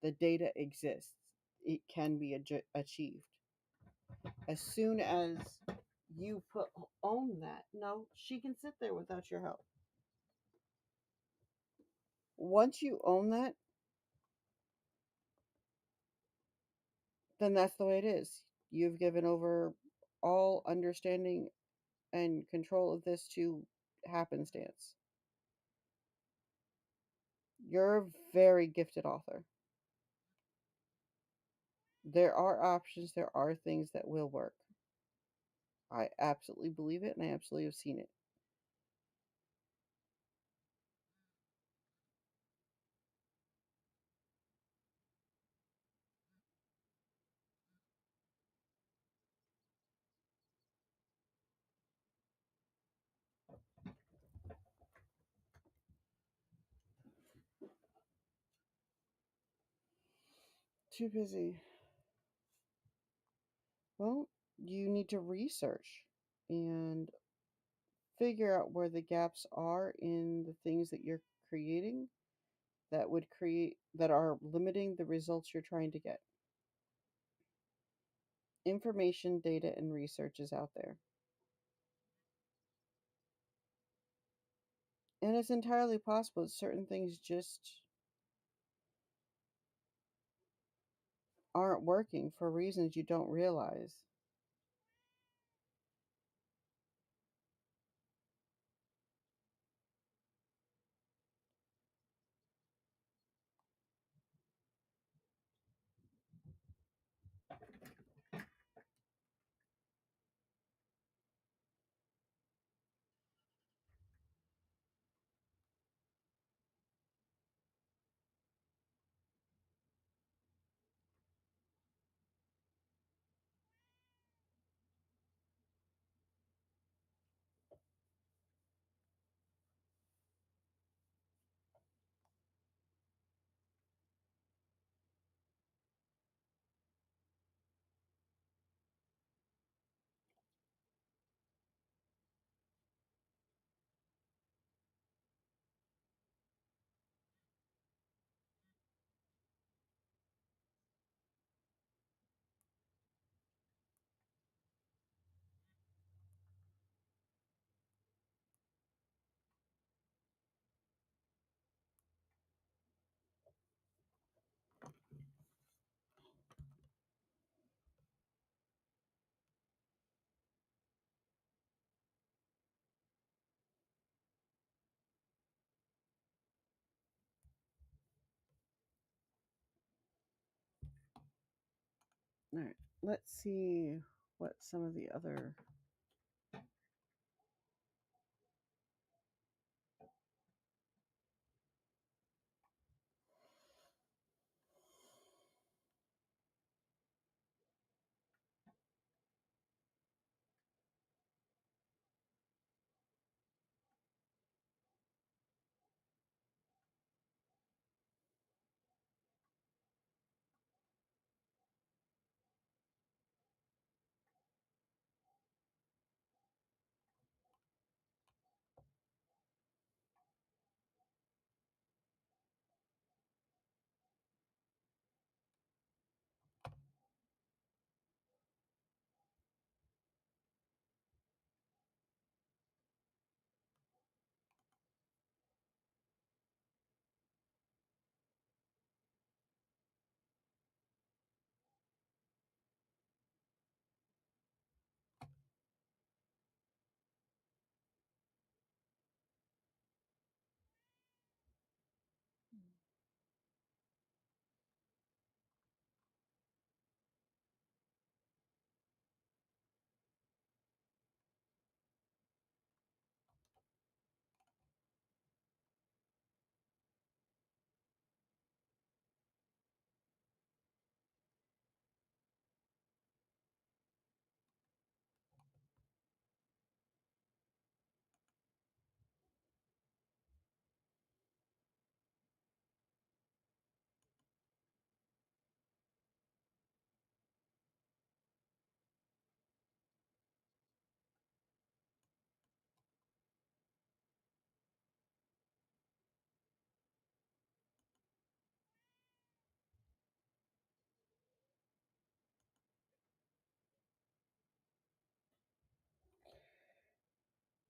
The data exists. It can be achieved. As soon as you own that, no, she can sit there without your help. Once you own that, then that's the way it is. You've given over all understanding and control of this to happenstance. You're a very gifted author. There are options, there are things that will work. I absolutely believe it and I absolutely have seen it. Too busy. Well, you need to research and figure out where the gaps are in the things that you're creating that are limiting the results you're trying to get. Information, data, and research is out there. And it's entirely possible that certain things just aren't working for reasons you don't realize. All right. Let's see what some of the other.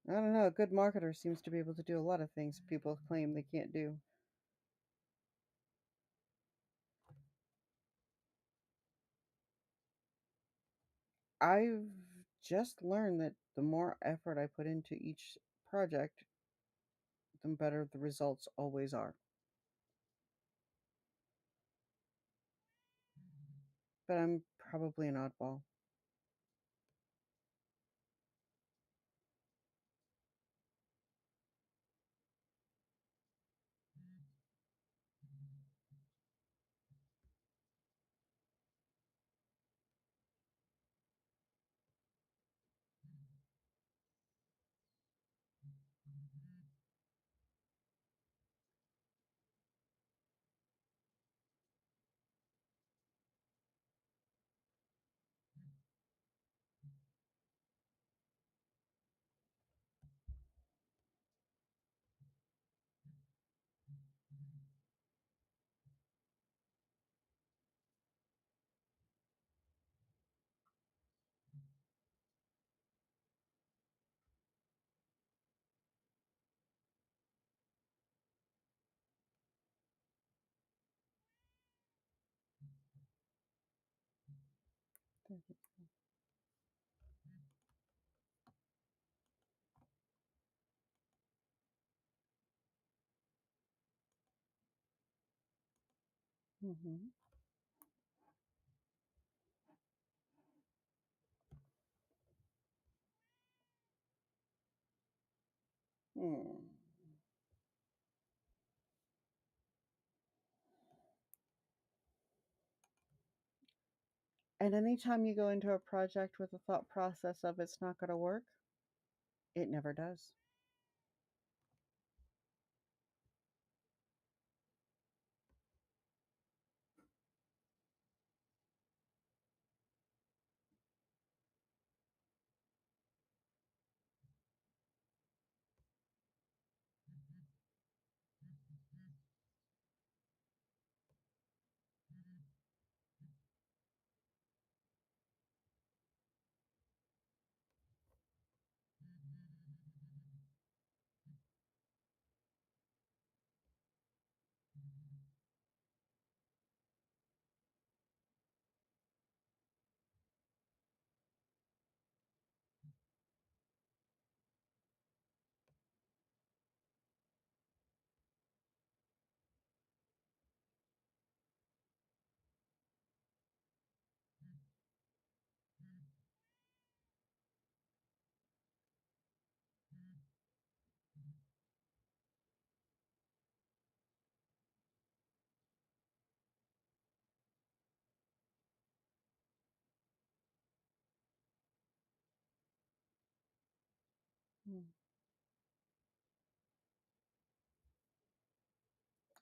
I don't know. A good marketer seems to be able to do a lot of things people claim they can't do. I've just learned that the more effort I put into each project, the better the results always are. But I'm probably an oddball. Mm-hmm. Hmm. And anytime you go into a project with the thought process of it's not going to work, it never does.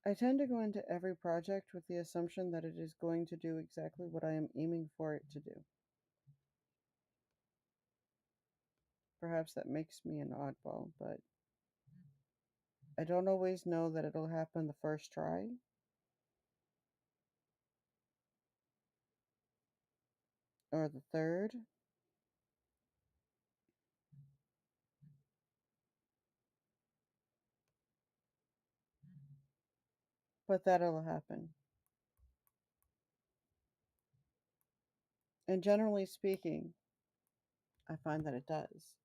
I tend to go into every project with the assumption that it is going to do exactly what I am aiming for it to do. Perhaps that makes me an oddball, but I don't always know that it'll happen the first try, or the third, but that it'll happen. And generally speaking, I find that it does.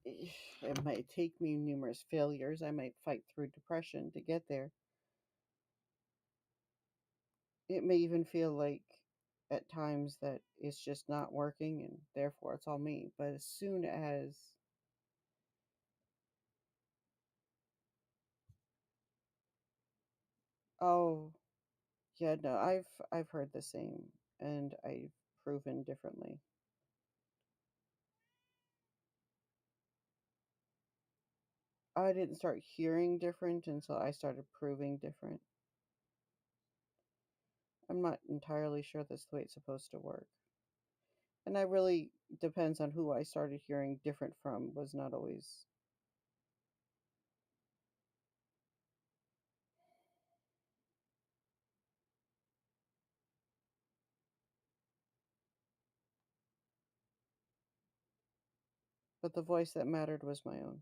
It might take me numerous failures. I might fight through depression to get there. It may even feel like at times that it's just not working and therefore it's all me. But as soon as, oh, yeah, no, I've heard the same and I've proven differently. I didn't start hearing different until I started proving different. I'm not entirely sure that's the way it's supposed to work. And I really depends on who I started hearing different from was not always, but the voice that mattered was my own.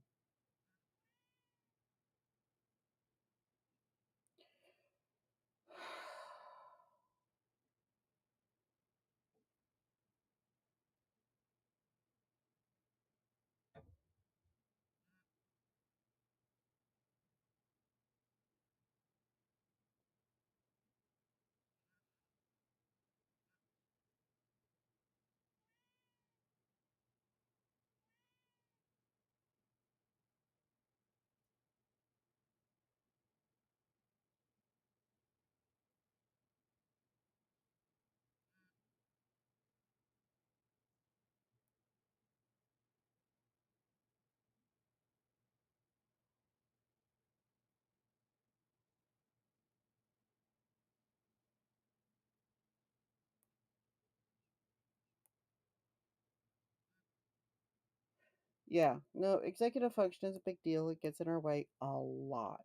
Yeah, no, executive function is a big deal. It gets in our way a lot.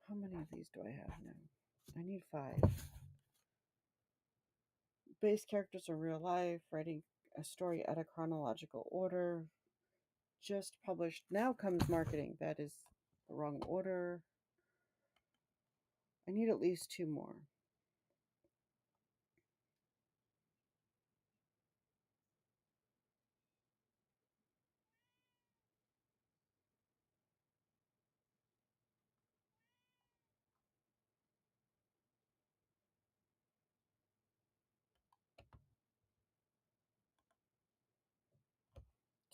How many of these do I have now? I need 5. Base characters are real life, writing a story at a chronological order. Just published. Now comes marketing. That is the wrong order. I need at least 2 more.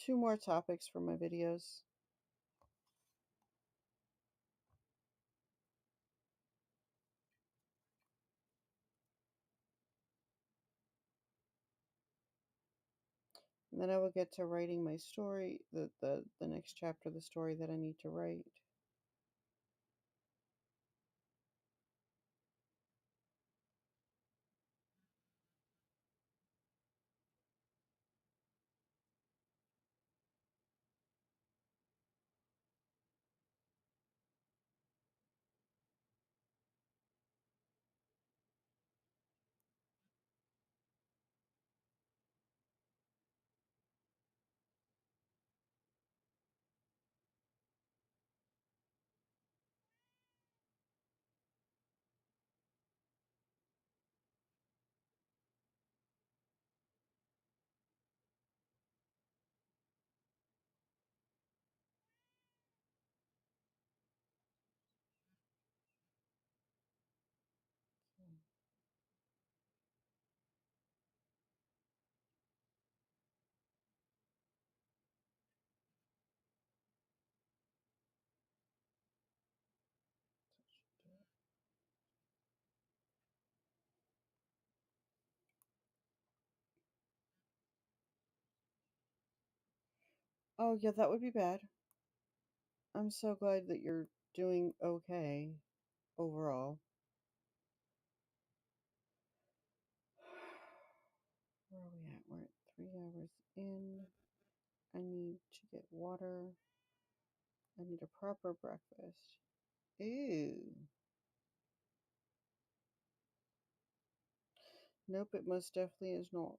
2 more topics for my videos. And then I will get to writing my story, the next chapter of the story that I need to write. Oh, yeah, that would be bad. I'm so glad that you're doing okay overall. Where are we at? We're at 3 hours in. I need to get water. I need a proper breakfast. Ew. Nope, it most definitely is not.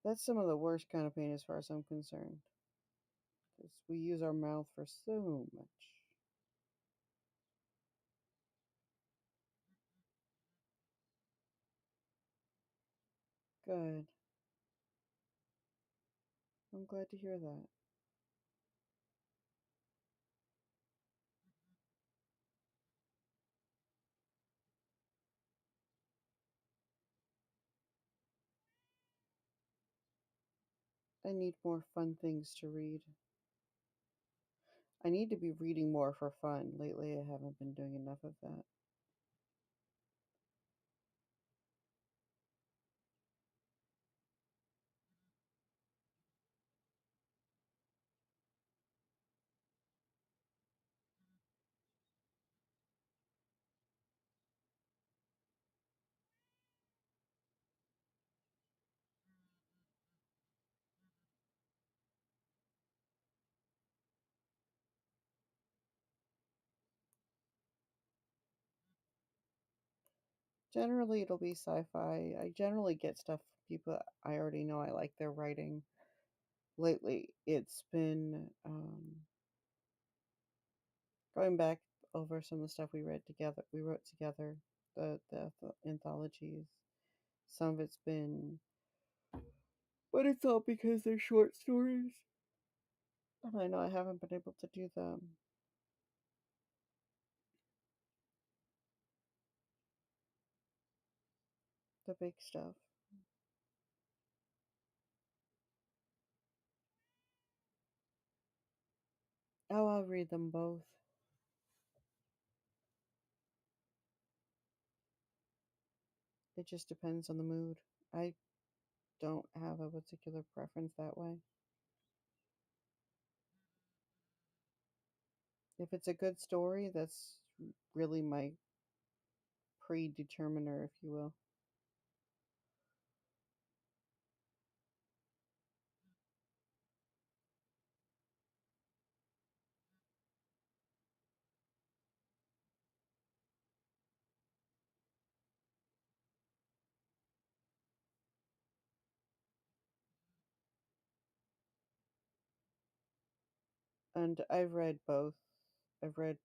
That's some of the worst kind of pain as far as I'm concerned. Because we use our mouth for so much. Good. I'm glad to hear that. I need more fun things to read. I need to be reading more for fun. Lately, I haven't been doing enough of that. Generally, it'll be sci fi. I generally get stuff from people I already know I like their writing. Lately, it's been going back over some of the stuff we read together. We wrote together the anthologies. Some of it's been what I thought because they're short stories, and I know I haven't been able to do the big stuff. Oh, I'll read them both. It just depends on the mood. I don't have a particular preference that way. If it's a good story, that's really my predeterminer, if you will. And I've read both. I've read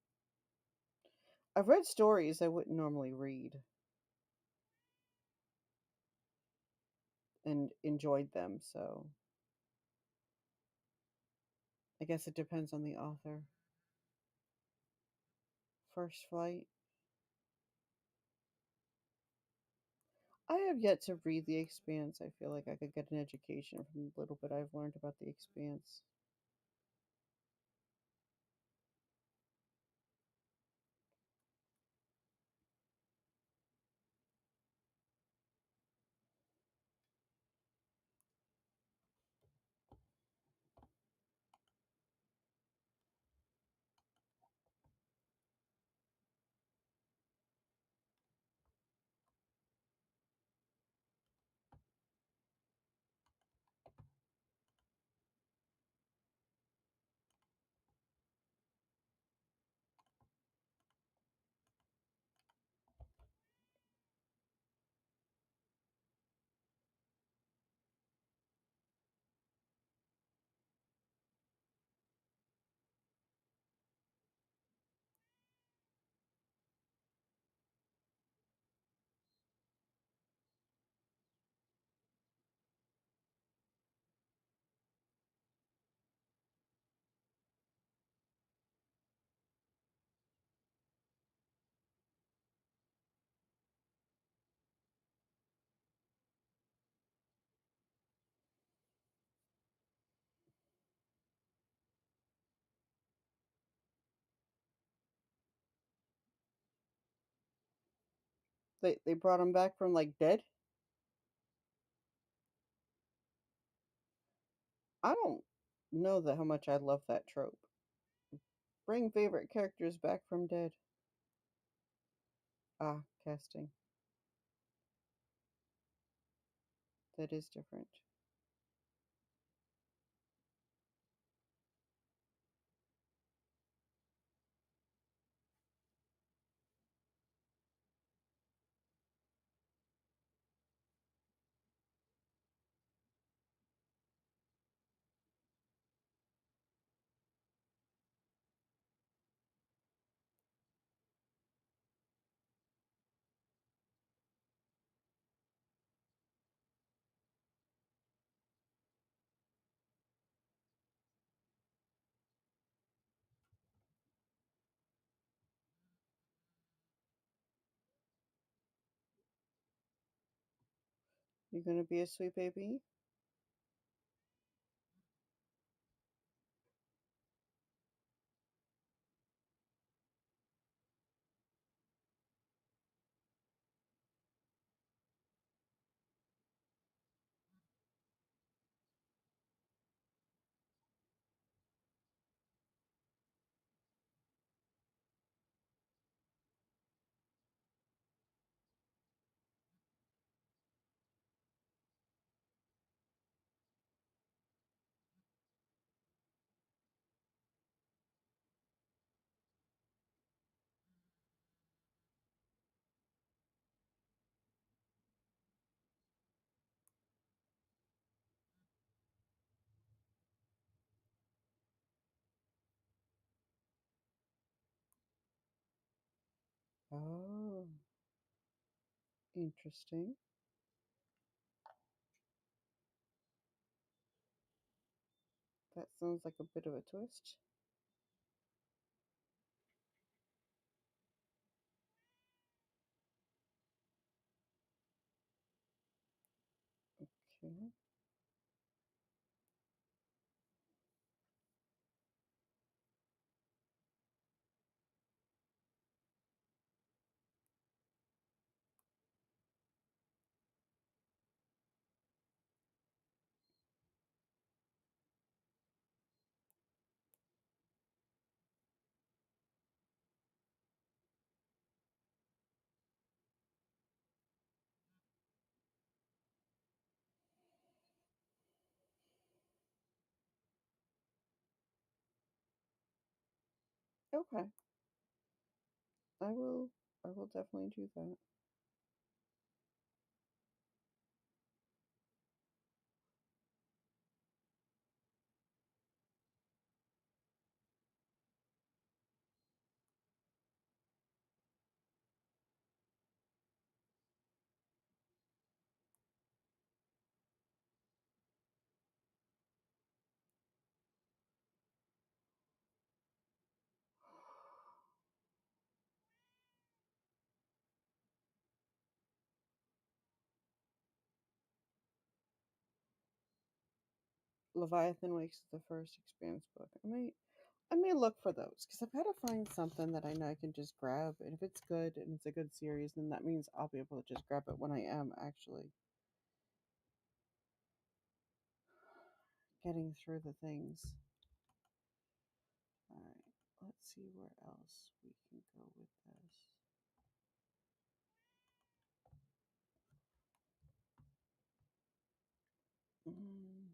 I've read stories I wouldn't normally read and enjoyed them, so I guess it depends on the author. First Flight. I have yet to read The Expanse. I feel like I could get an education from the little bit I've learned about The Expanse. They brought him back from like dead. I don't know that how much I love that trope. Bring favorite characters back from dead. Ah, casting. That is different. You're gonna be a sweet baby. Oh, interesting. That sounds like a bit of a twist. Okay. Okay. I will. I will definitely do that. Leviathan Wakes is the first Expanse book. I may look for those because I've got to find something that I know I can just grab, and if it's good and it's a good series, then that means I'll be able to just grab it when I am actually getting through the things. All right, let's see where else we can go with this. Mm,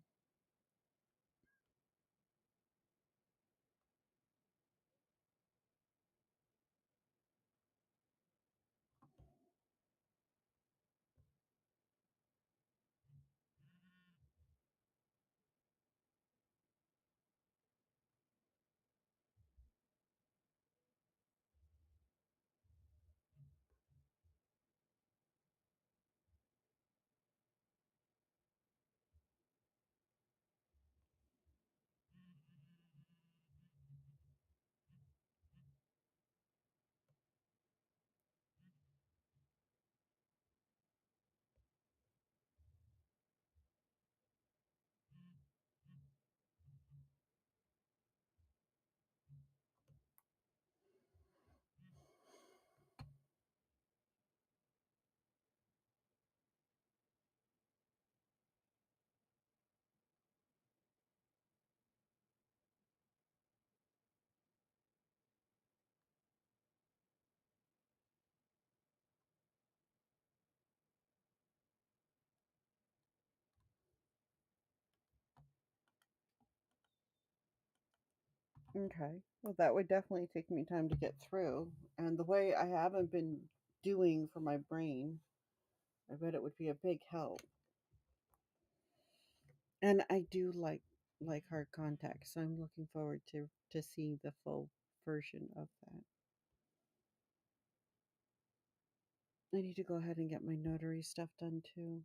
Okay. Well, that would definitely take me time to get through. And the way I haven't been doing for my brain, I bet it would be a big help. And I do like hard contact, so I'm looking forward to seeing the full version of that. I need to go ahead and get my notary stuff done too.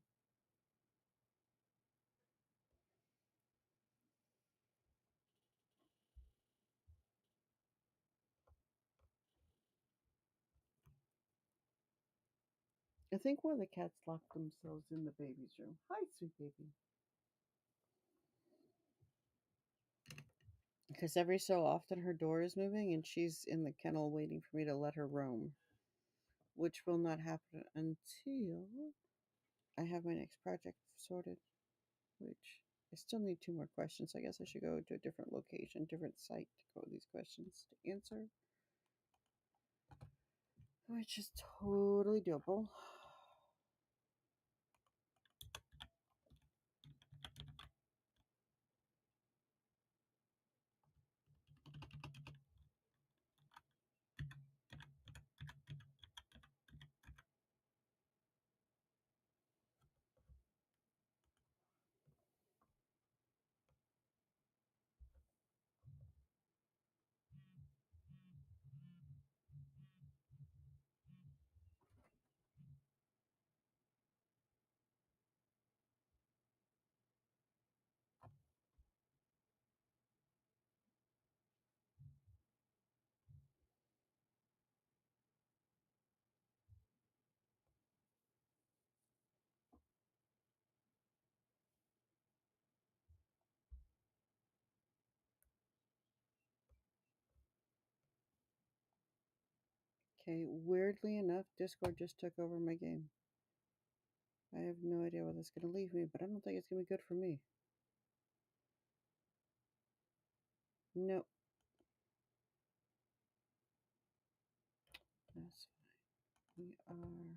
I think one of the cats locked themselves in the baby's room. Hi, sweet baby. Because every so often her door is moving and she's in the kennel waiting for me to let her roam, which will not happen until I have my next project sorted, which I still need two more questions. I guess I should go to a different location, different site to go with these questions to answer, which is totally doable. Okay, weirdly enough, Discord just took over my game. I have no idea where that's going to leave me, but I don't think it's going to be good for me. Nope, that's fine. We are.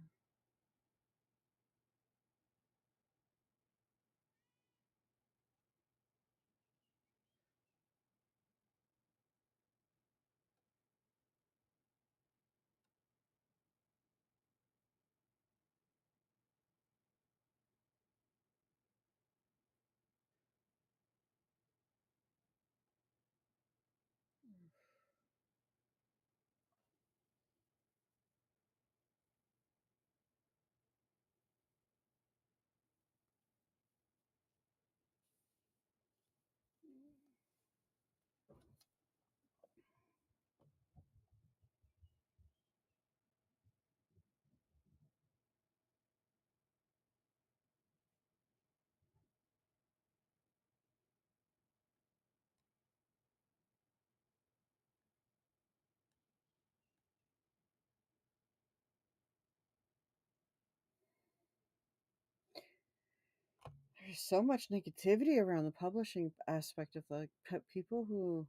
There's so much negativity around the publishing aspect of the people who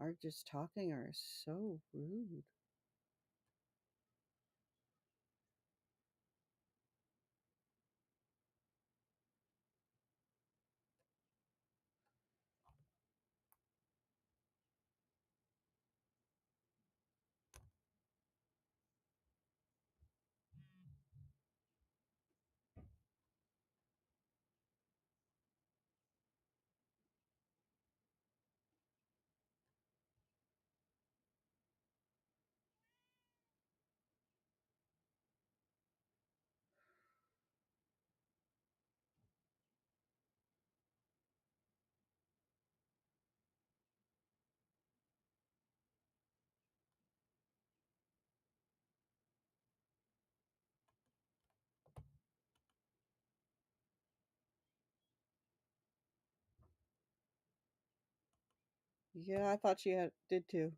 are just talking are so rude. Yeah, I thought she did too.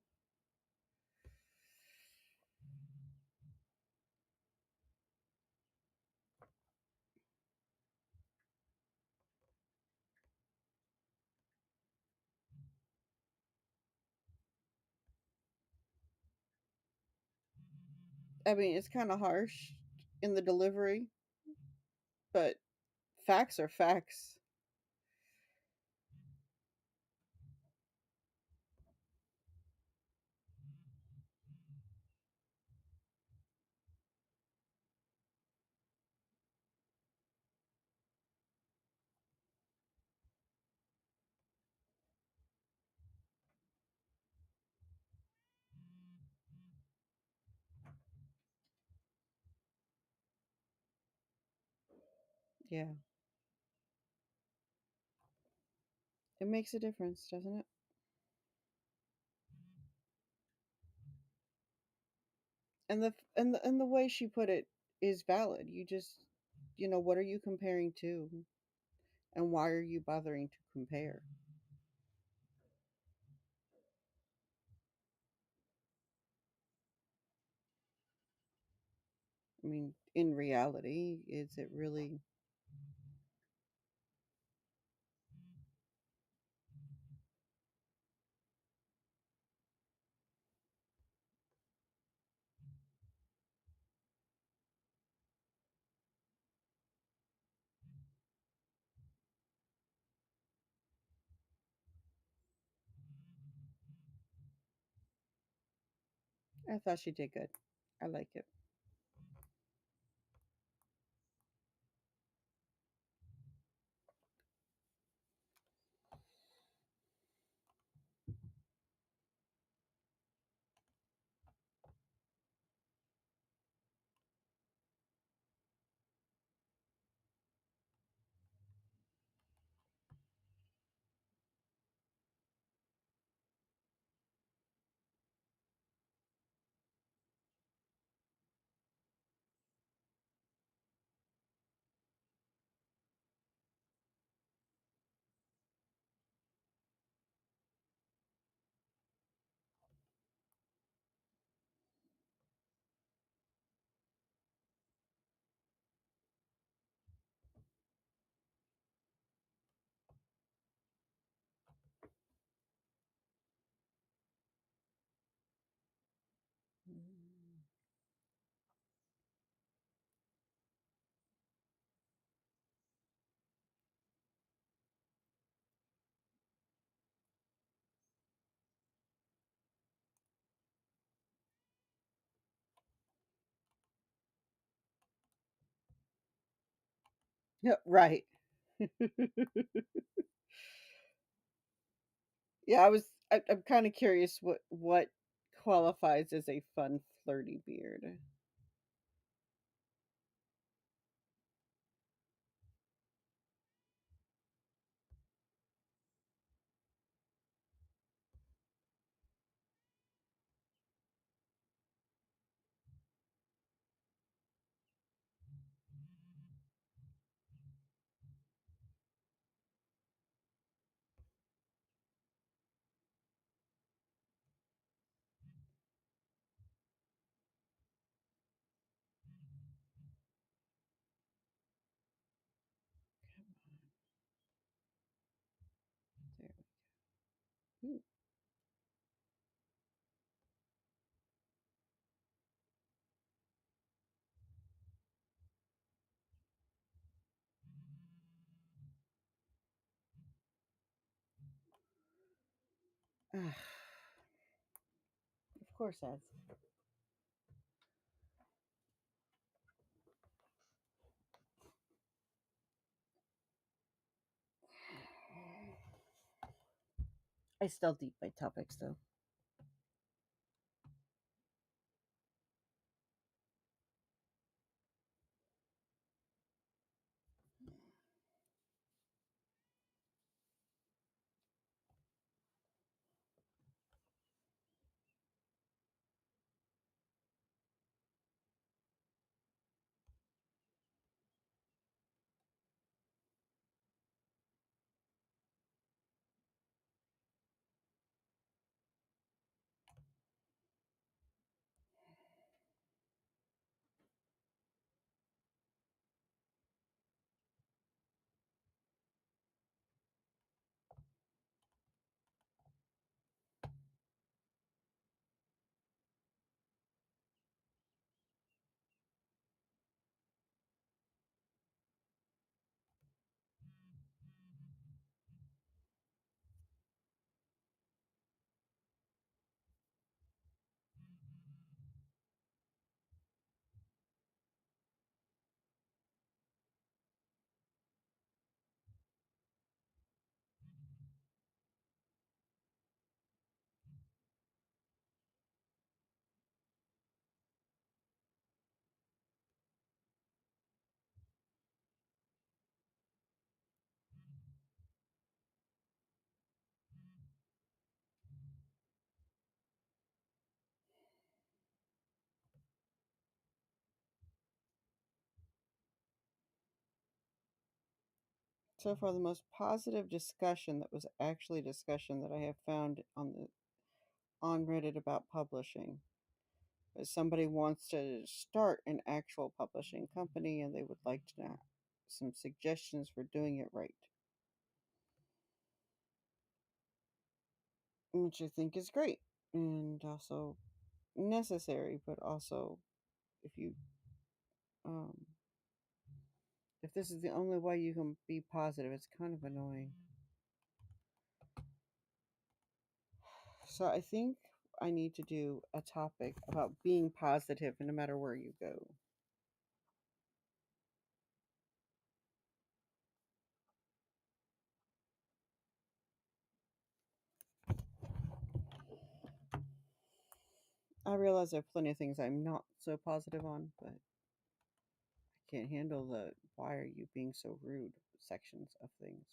I mean, it's kind of harsh in the delivery, but facts are facts. Yeah. It makes a difference, doesn't it? And the way she put it is valid. You just, what are you comparing to, and why are you bothering to compare? I mean, in reality, is it really? I thought she did good. I like it. Mm. Yeah, right. Yeah, I'm kind of curious what qualifies as a fun flirty beard. There we go. Ooh. Of course, that's. I still deep my topics though. So far, the most positive discussion that was actually discussion that I have found on Reddit about publishing is somebody wants to start an actual publishing company and they would like to know some suggestions for doing it right, which I think is great and also necessary, but also if you um, if this is the only way you can be positive, it's kind of annoying. So I think I need to do a topic about being positive no matter where you go. I realize there are plenty of things I'm not so positive on, but I can't handle the why are you being so rude sections of things.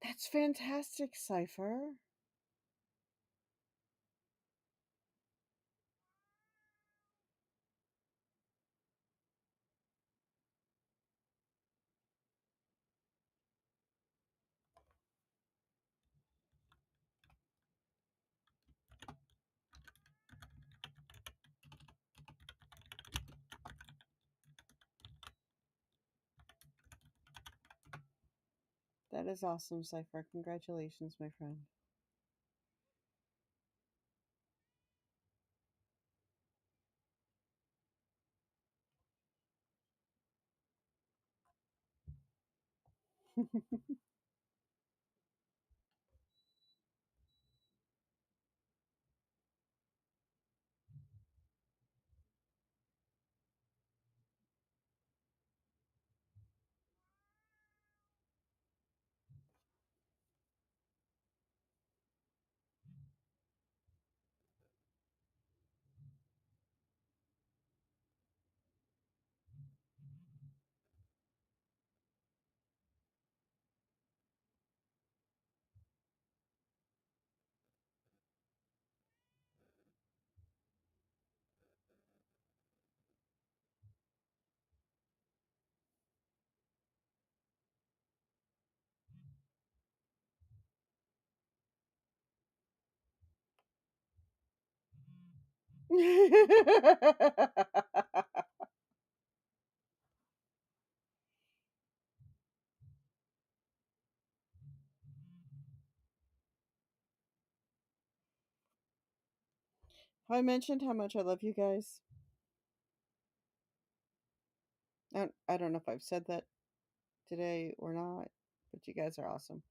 That's fantastic, Cypher. That is awesome, Cypher. Congratulations, my friend. Have I mentioned how much I love you guys? I don't know if I've said that today or not, but you guys are awesome.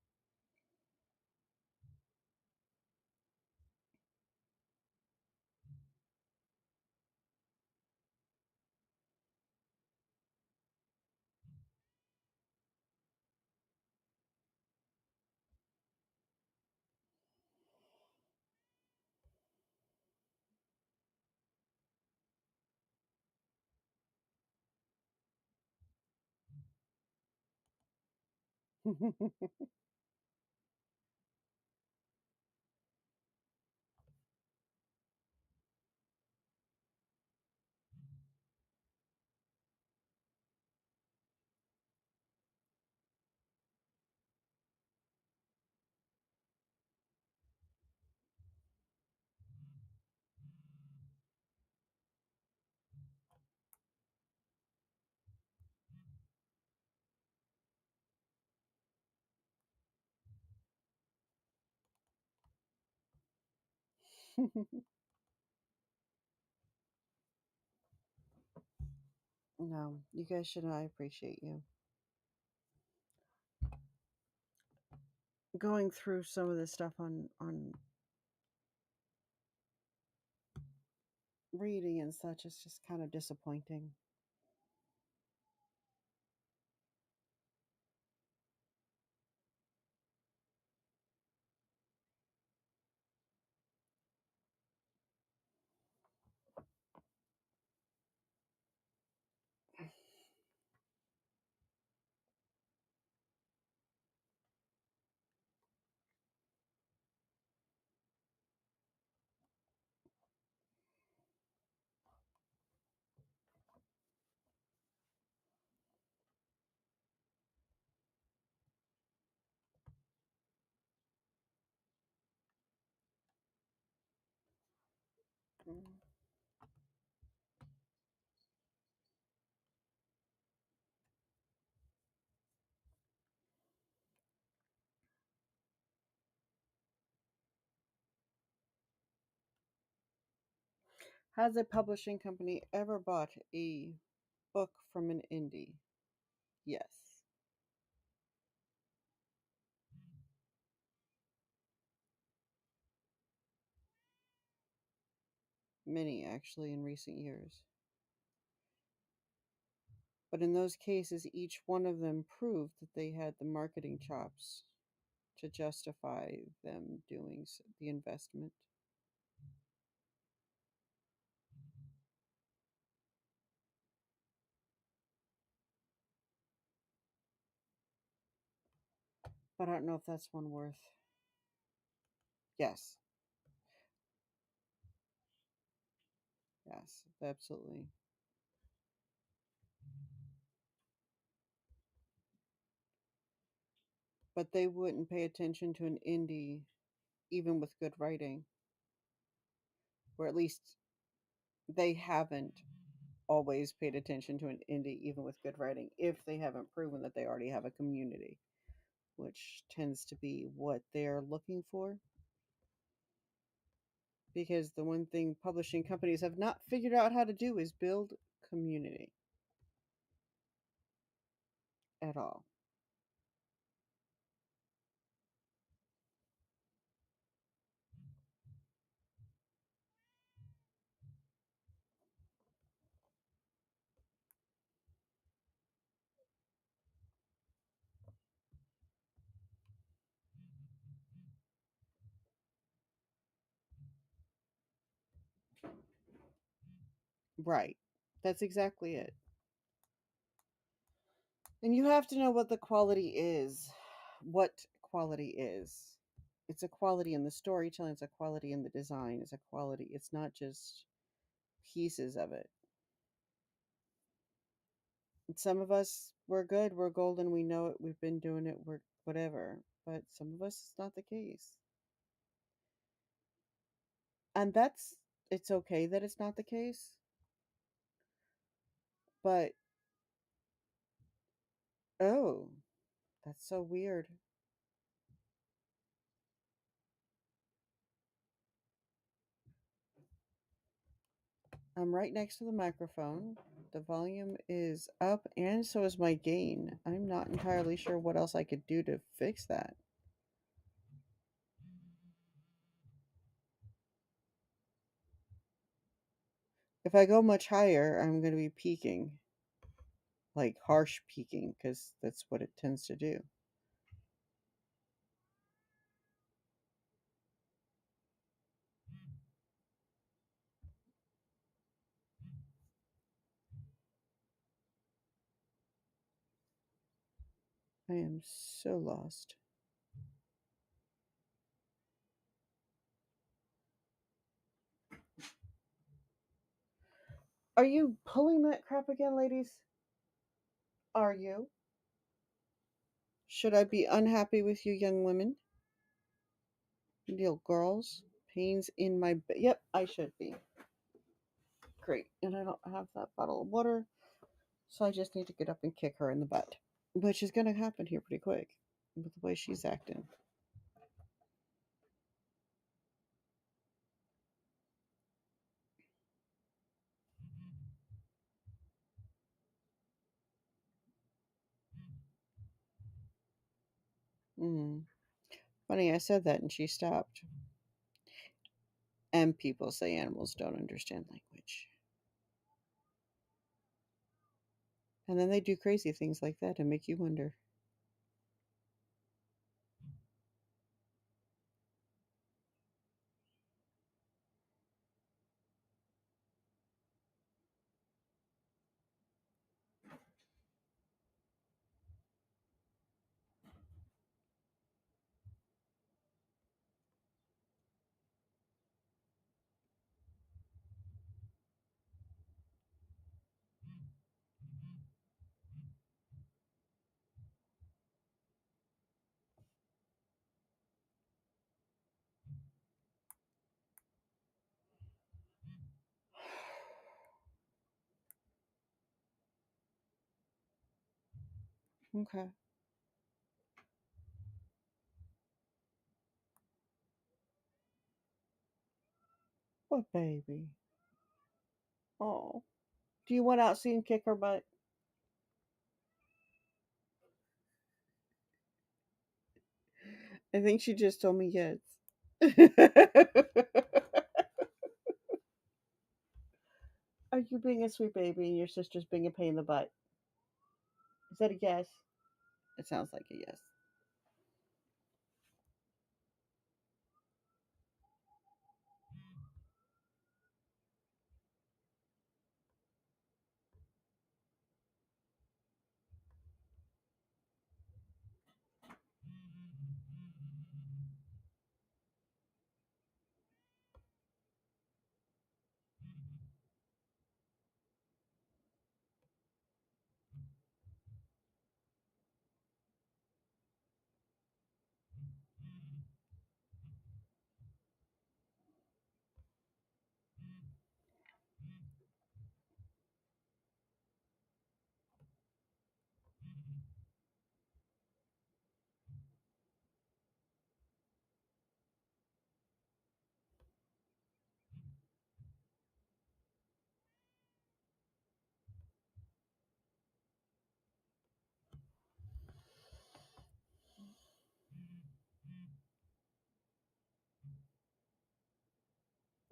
No, you guys should know I appreciate you. Going through some of this stuff on reading and such is just kind of disappointing. Mm. Has a publishing company ever bought a book from an indie? Yes. Many, actually, in recent years. But in those cases, each one of them proved that they had the marketing chops to justify them doing the investment. But I don't know if that's one worth. Yes, yes, absolutely. But they wouldn't pay attention to an indie, even with good writing, or at least they haven't always paid attention to an indie, even with good writing, if they haven't proven that they already have a community, which tends to be what they're looking for. Because the one thing publishing companies have not figured out how to do is build community at all. Right. That's exactly it. And you have to know what the quality is. What quality is. It's a quality in the storytelling, it's a quality in the design, it's a quality. It's not just pieces of it. And some of us, we're good, we're golden, we know it, we've been doing it, we're whatever. But some of us, it's not the case. And it's okay that it's not the case. But, oh, that's so weird. I'm right next to the microphone. The volume is up, and so is my gain. I'm not entirely sure what else I could do to fix that. If I go much higher, I'm going to be peaking, like harsh peaking, because that's what it tends to do. I am so lost. Are you pulling that crap again, ladies? Are you? Should I be unhappy with you, young women? Little girls? Pains in my. Yep, I should be. Great. And I don't have that bottle of water, so I just need to get up and kick her in the butt. Which is going to happen here pretty quick with the way she's acting. Mm. Funny, I said that and she stopped. And people say animals don't understand language. And then they do crazy things like that and make you wonder. Okay. What baby? Oh. Do you want out seeing kick her butt? I think she just told me yes. Are you being a sweet baby and your sister's being a pain in the butt? Is that a yes? It sounds like a yes.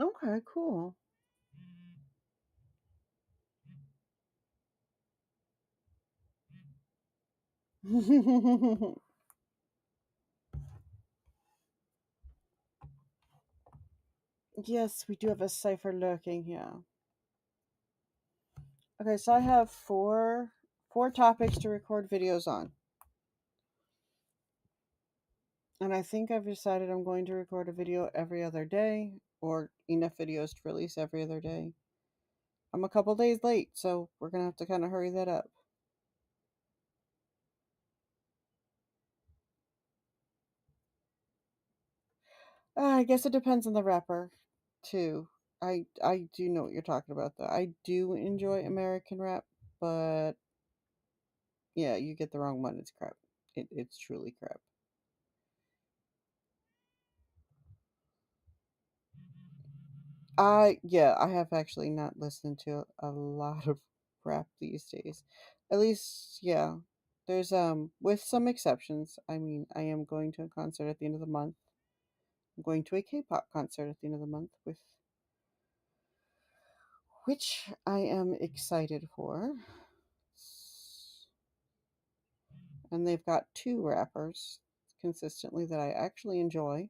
Okay, cool. Yes, we do have a cipher lurking here. Okay, so I have four topics to record videos on. And I think I've decided I'm going to record a video every other day or enough videos to release every other day. I'm a couple days late, so we're going to have to kind of hurry that up. I guess it depends on the rapper, too. I do know what you're talking about, though. I do enjoy American rap, but yeah, you get the wrong one. It's crap. It's truly crap. Yeah, I have actually not listened to a lot of rap these days. At least, yeah. There's with some exceptions. I mean, I am going to a concert at the end of the month. I'm going to a K-pop concert at the end of the month with which I am excited for. And they've got two rappers consistently that I actually enjoy.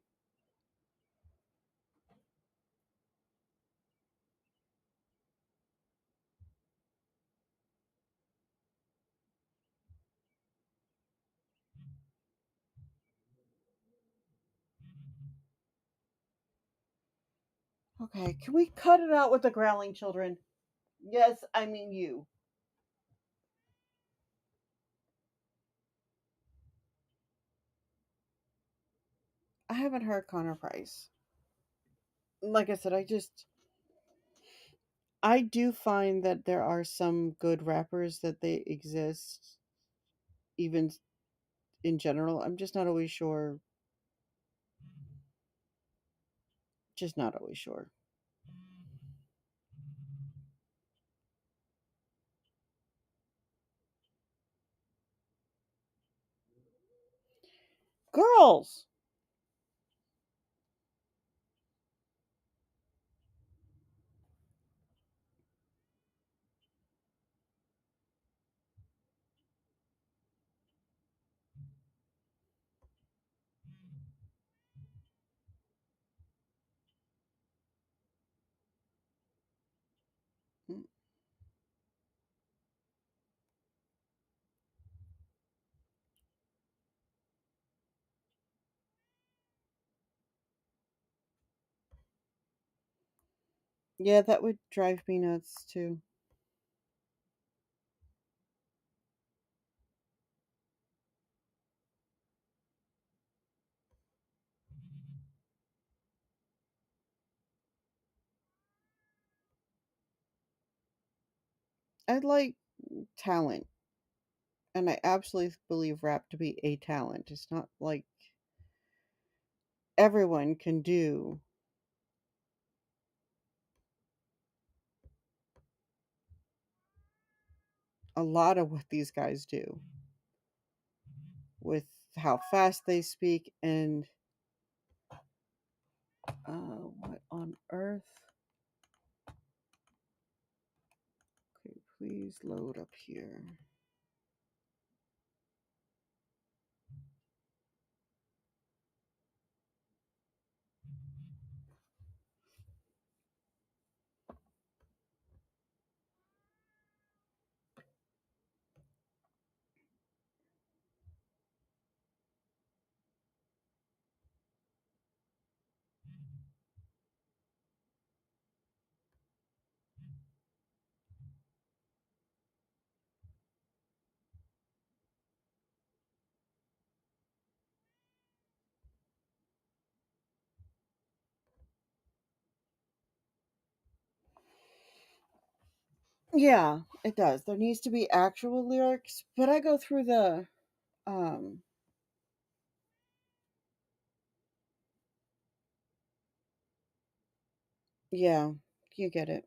Okay, can we cut it out with the growling children? Yes, I mean you. I haven't heard Connor Price. Like I said, I do find that there are some good rappers that they exist even in general. I'm just not always sure. Just not always sure. Girls. Mm. Yeah, that would drive me nuts too. I like talent, and I absolutely believe rap to be a talent. It's not like everyone can do a lot of what these guys do with how fast they speak and what on earth? Okay, please load up here. Yeah, it does. There needs to be actual lyrics, but I go through the um yeah, you get it.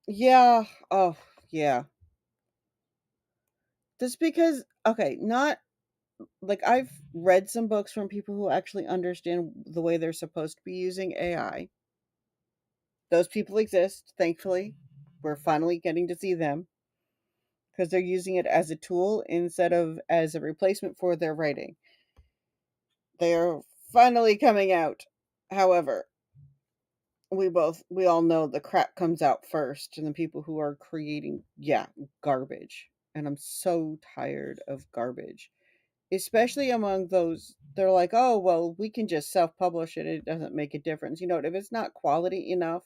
Yeah. Oh, yeah. Just because okay, not like I've read some books from people who actually understand the way they're supposed to be using AI. Those people exist, thankfully. We're finally getting to see them because they're using it as a tool instead of as a replacement for their writing. They are finally coming out. However, we all know the crap comes out first and the people who are creating garbage. And I'm so tired of garbage. Especially among those they're like, "Oh, well, we can just self-publish it. It doesn't make a difference." You know, if it's not quality enough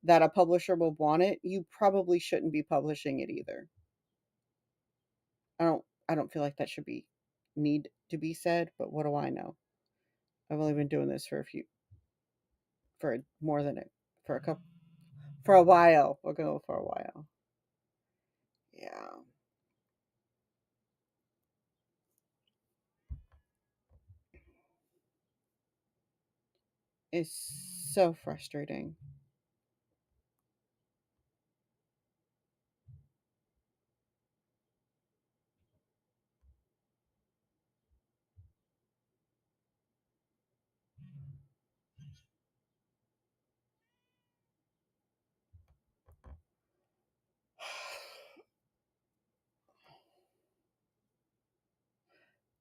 that a publisher will want it, you probably shouldn't be publishing it either. I don't feel like that should be need to be said, but what do I know? I've only been doing this for more than it for a couple for a while. We'll go for a while. Yeah. It's so frustrating.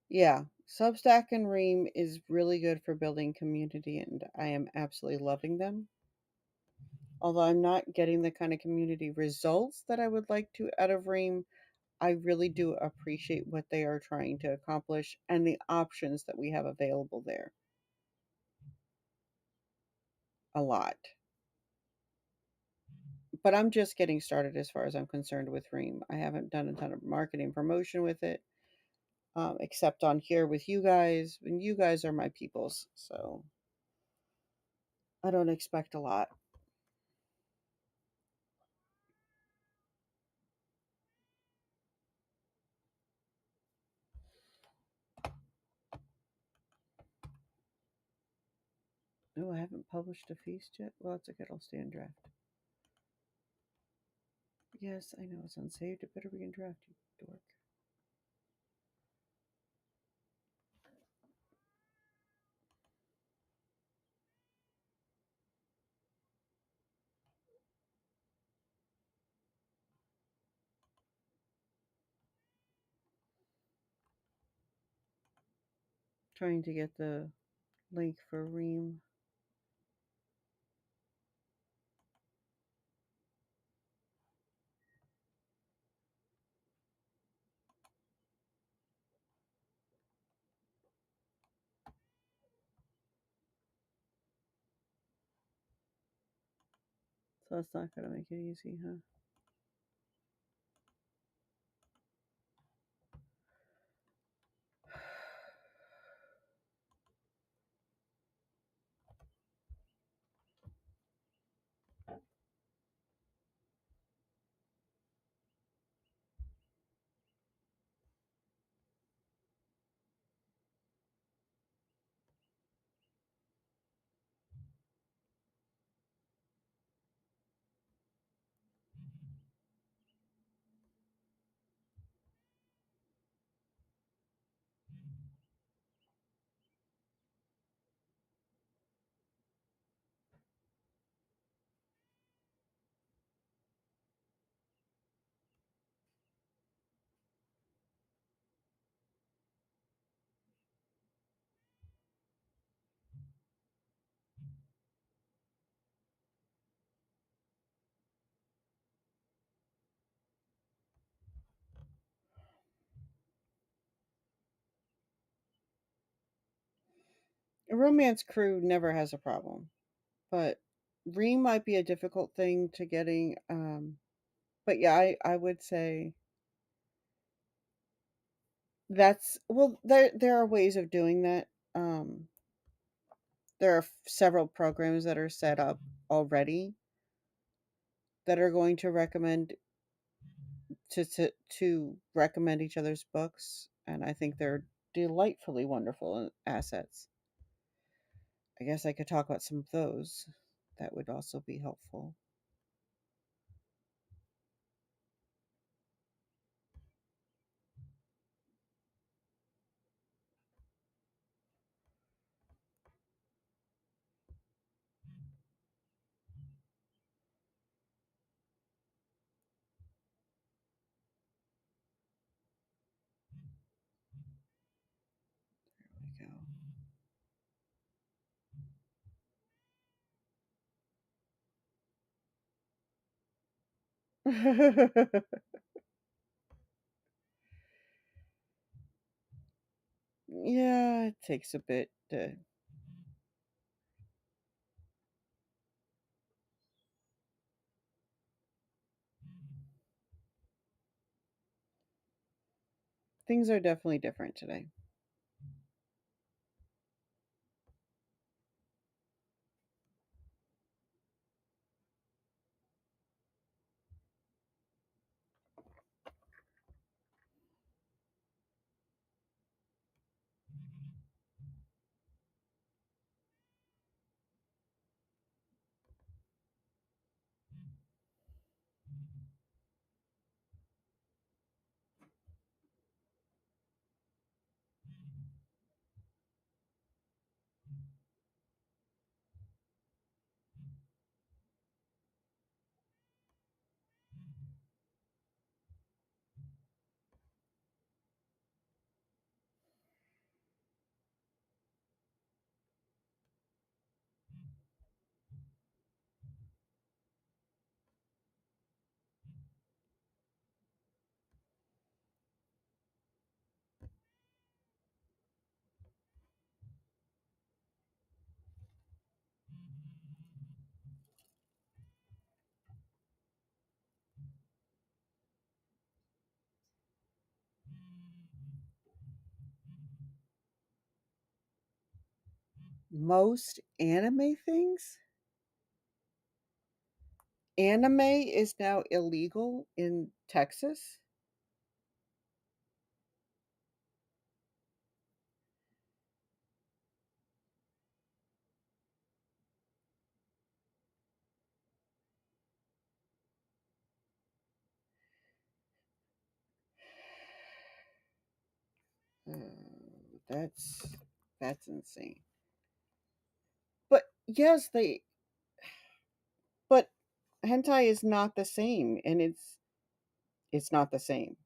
Yeah. Substack and Ream is really good for building community, and I am absolutely loving them. Although I'm not getting the kind of community results that I would like to out of Ream, I really do appreciate what they are trying to accomplish and the options that we have available there a lot. But I'm just getting started as far as I'm concerned with Ream. I haven't done a ton of marketing promotion with it. except on here with you guys, and you guys are my peoples, so I don't expect a lot. No, I haven't published a feast yet. Well, it's okay. I'll stay in draft. Yes, I know it's unsaved. It better be in draft, you dork. Trying to get the link for Ream. So that's not going to make it easy, huh? A romance crew never has a problem, but Ream might be a difficult thing to getting. But yeah, I would say that's well. There are ways of doing that. Um, there are several programs that are set up already that are going to recommend to recommend each other's books, and I think they're delightfully wonderful assets. I guess I could talk about some of those. That would also be helpful. There we go. Yeah, it takes a bit to. Things are definitely different today. Most anime things? Anime is now illegal in Texas? That's insane. But yes, they but hentai is not the same, and it's not the same.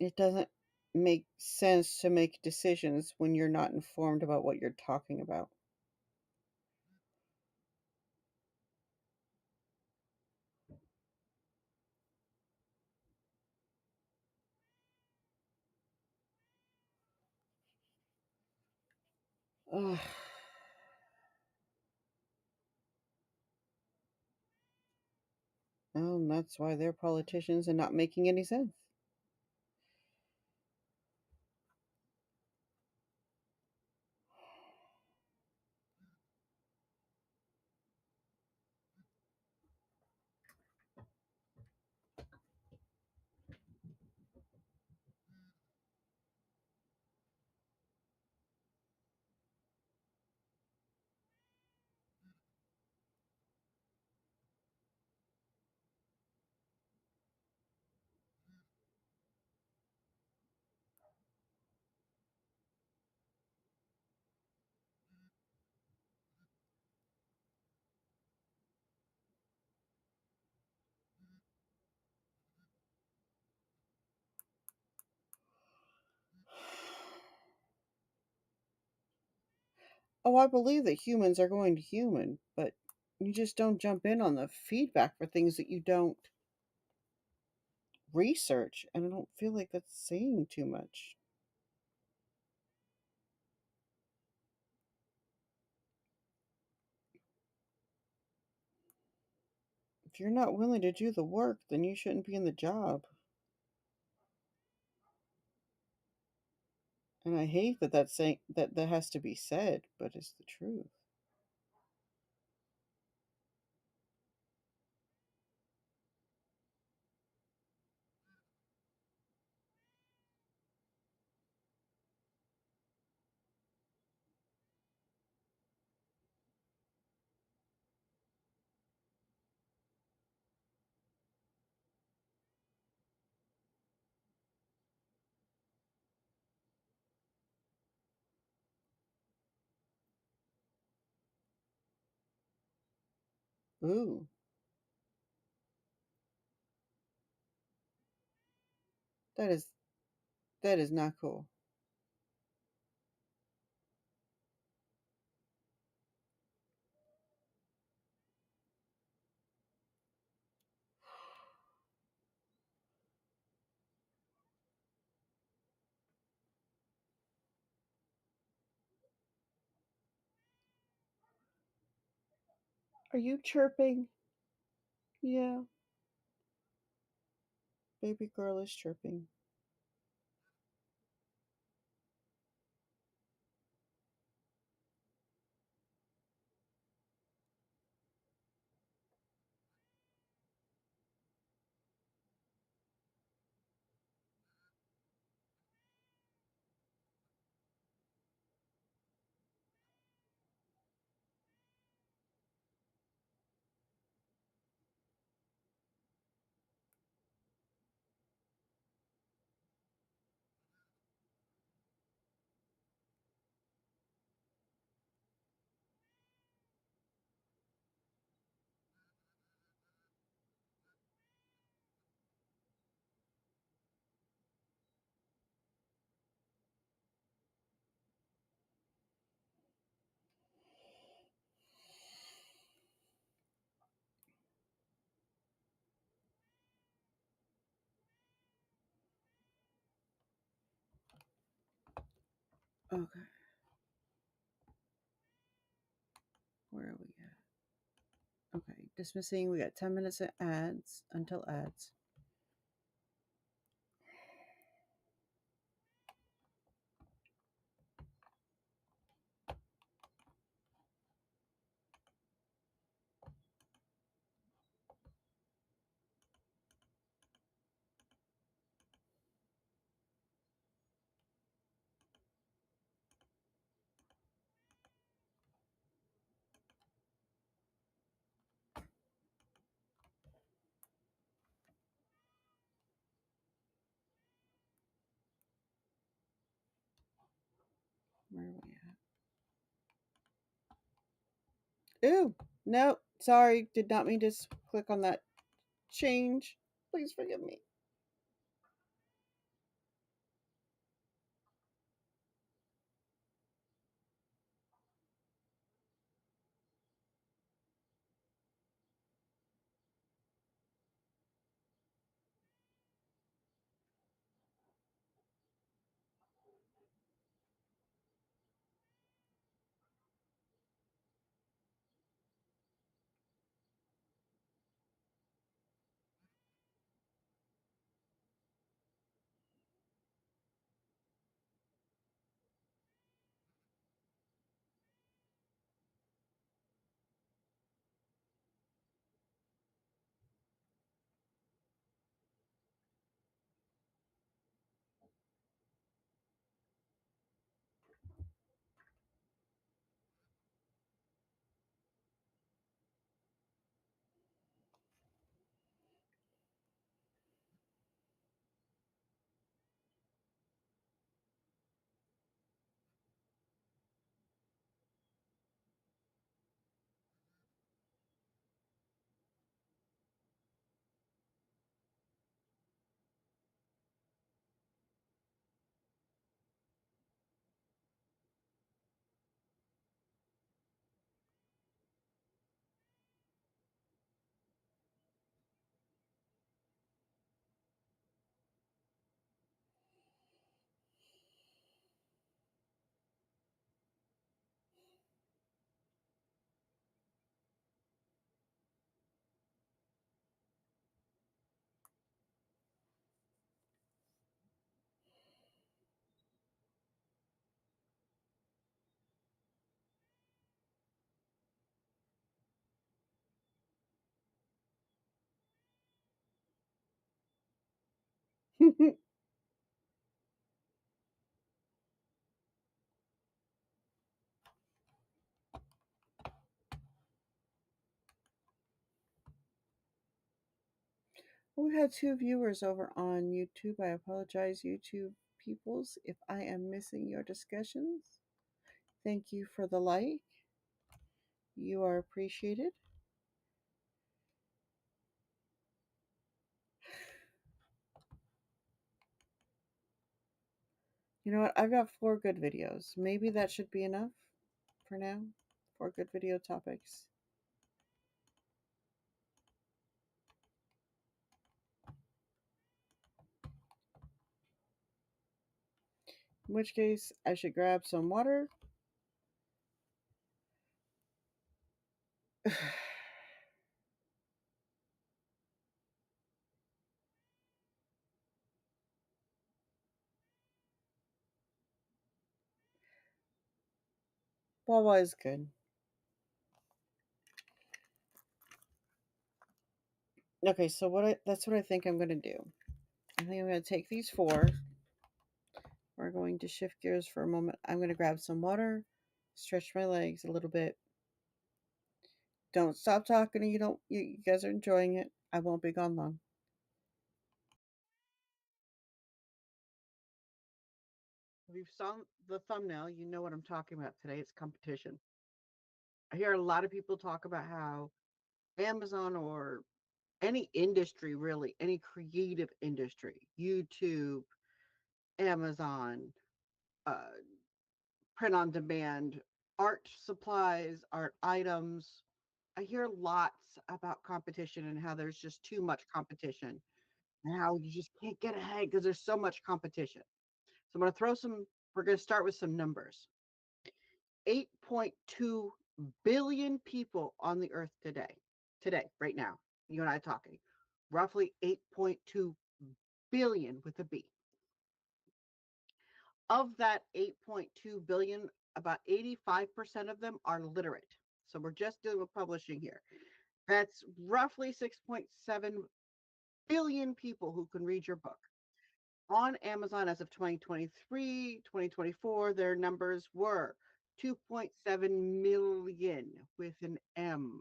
It doesn't make sense to make decisions when you're not informed about what you're talking about. Ugh. Well, and that's why they're politicians and not making any sense. Oh, I believe that humans are going to human, but you just don't jump in on the feedback for things that you don't research, and I don't feel like that's saying too much. If you're not willing to do the work, then you shouldn't be in the job. And I hate that that's saying that has to be said, but it's the truth. Ooh, that is that is not cool. Are you chirping? Yeah, baby girl is chirping. Okay, where are we at? Okay, dismissing. We got 10 minutes of ads until ads. Where are we at? Ooh, no, sorry, did not mean to click on that change. Please forgive me. We had two viewers over on YouTube. I apologize, YouTube peoples, if I am missing your discussions. Thank you for the like. You are appreciated. You know what? I've got four good videos. Maybe that should be enough for now. Four good video topics. In which case, I should grab some water. Wawa is good. Okay, so that's what I think I'm gonna do. I think I'm gonna take these four. We're going to shift gears for a moment. I'm gonna grab some water, stretch my legs a little bit. Don't stop talking. You don't. You guys are enjoying it. I won't be gone long. If you've saw the thumbnail, you know what I'm talking about today. It's competition. I hear a lot of people talk about how Amazon or any industry, really, any creative industry, YouTube, Amazon, uh, print on demand, art supplies, art items. I hear lots about competition and how there's just too much competition and how you just can't get ahead because there's so much competition. So I'm going to throw some We're going to start with some numbers. 8.2 billion people on the earth today. Today, right now, you and I talking. Roughly 8.2 billion with a B. Of that 8.2 billion, about 85% of them are literate. So we're just doing with publishing here. That's roughly 6.7 billion people who can read your book. On Amazon as of 2023, 2024, their numbers were 2.7 million with an M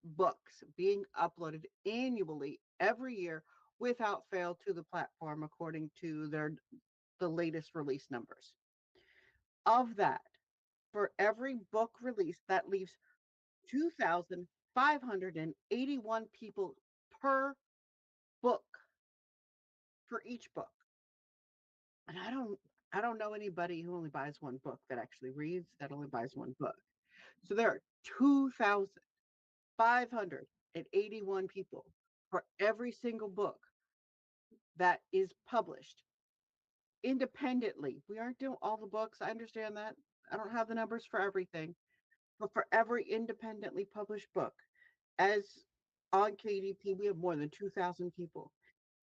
books being uploaded annually every year without fail to the platform according to the latest release numbers. Of that, for every book release, that leaves 2,581 people per book for each book. And I don't know anybody who only buys one book that actually reads, that only buys one book. So there are 2,581 people for every single book that is published independently. We aren't doing all the books. I understand that. I don't have the numbers for everything, but for every independently published book, as on KDP, we have more than 2,000 people.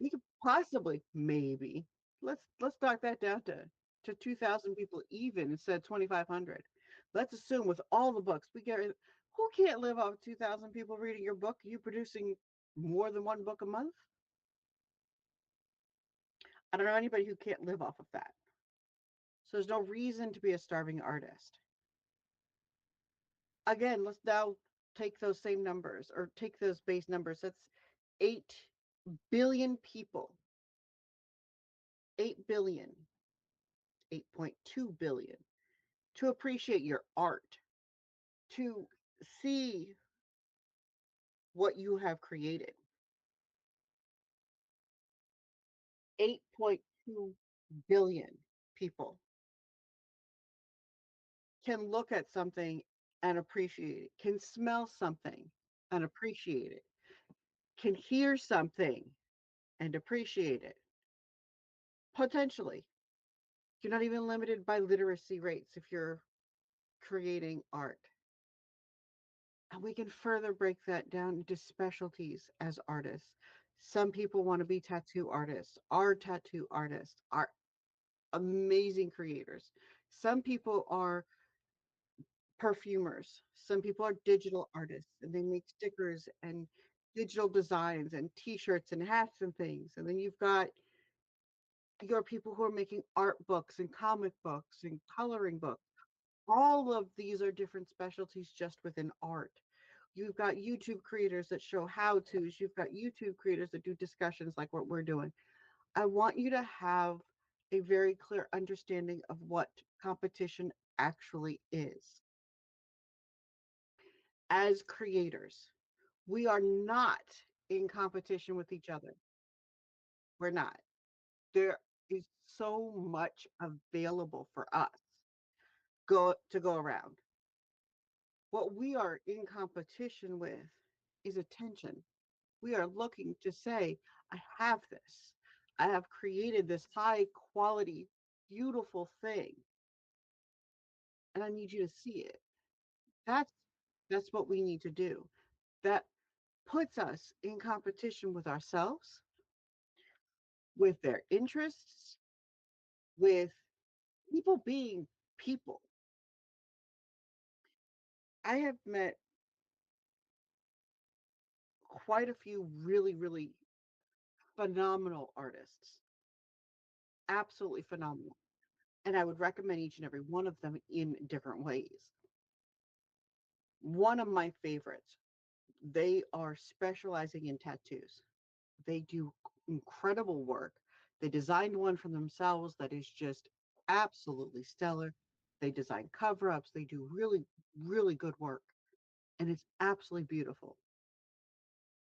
We could possibly, maybe, let's knock that down to 2,000 people even instead of 2,500. Let's assume with all the books we get, who can't live off 2,000 people reading your book? Are you producing more than one book a month? I don't know anybody who can't live off of that. So there's no reason to be a starving artist. Again, let's now take those same numbers or take those base numbers. That's 8 billion people, 8 billion, 8.2 billion to appreciate your art, to see what you have created. 8.2 billion people can look at something and appreciate it, can smell something and appreciate it, can hear something and appreciate it. Potentially, you're not even limited by literacy rates if you're creating art. And we can further break that down into specialties as artists. Some people want to be tattoo artists, are tattoo artists, are amazing creators. Some people are perfumers. Some people are digital artists and they make stickers and digital designs and t-shirts and hats and things. And then you've got your people who are making art books and comic books and coloring books. All of these are different specialties just within art. You've got YouTube creators that show how to's. You've got YouTube creators that do discussions like what we're doing. I want you to have a very clear understanding of what competition actually is. As creators, we are not in competition with each other. We're not. There is so much available for us go around. What we are in competition with is attention. We are looking to say, I have this. I have created this high quality, beautiful thing, and I need you to see it. That's that's what we need to do. That puts us in competition with ourselves, with their interests, with people being people. I have met quite a few really, really phenomenal artists, absolutely phenomenal. And I would recommend each and every one of them in different ways. One of my favorites, they are specializing in tattoos. They do incredible work. They designed one for themselves that is just absolutely stellar. They design cover ups. They do really, really good work. And it's absolutely beautiful.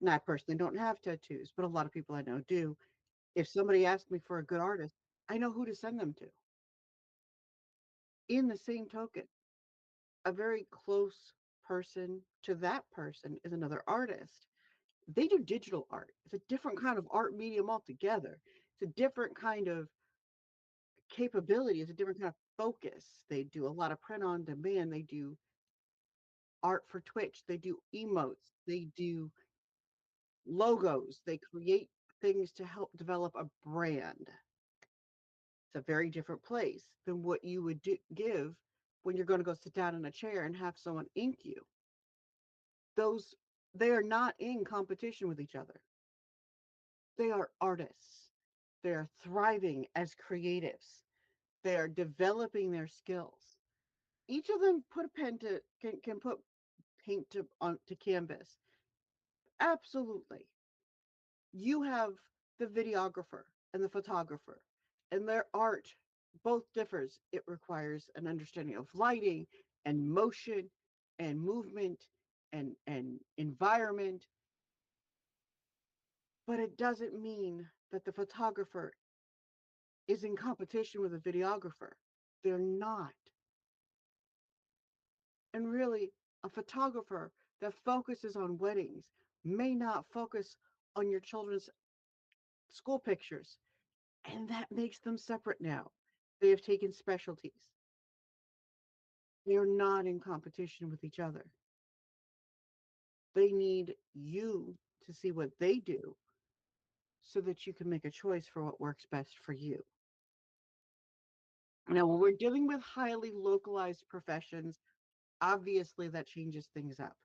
Now, I personally don't have tattoos, but a lot of people I know do. If somebody asks me for a good artist, I know who to send them to. In the same token, a very close person to that person is another artist. They do digital art. It's a different kind of art medium altogether. It's a different kind of capability. It's a different kind of focus. They do a lot of print on demand. They do art for Twitch. They do emotes. They do logos. They create things to help develop a brand. It's a very different place than what you would give when you're going to go sit down in a chair and have someone ink you. Those they are not in competition with each other. They are artists. They are thriving as creatives. They are developing their skills. Each of them put a pen to can put paint to canvas. Absolutely. You have the videographer and the photographer, and their art both differs. It requires an understanding of lighting and motion and movement and environment, but it doesn't mean that the photographer is in competition with a videographer. They're not. And really, a photographer that focuses on weddings may not focus on your children's school pictures, and that makes them separate now. They have taken specialties. They are not in competition with each other. They need you to see what they do so that you can make a choice for what works best for you. Now, when we're dealing with highly localized professions, obviously that changes things up.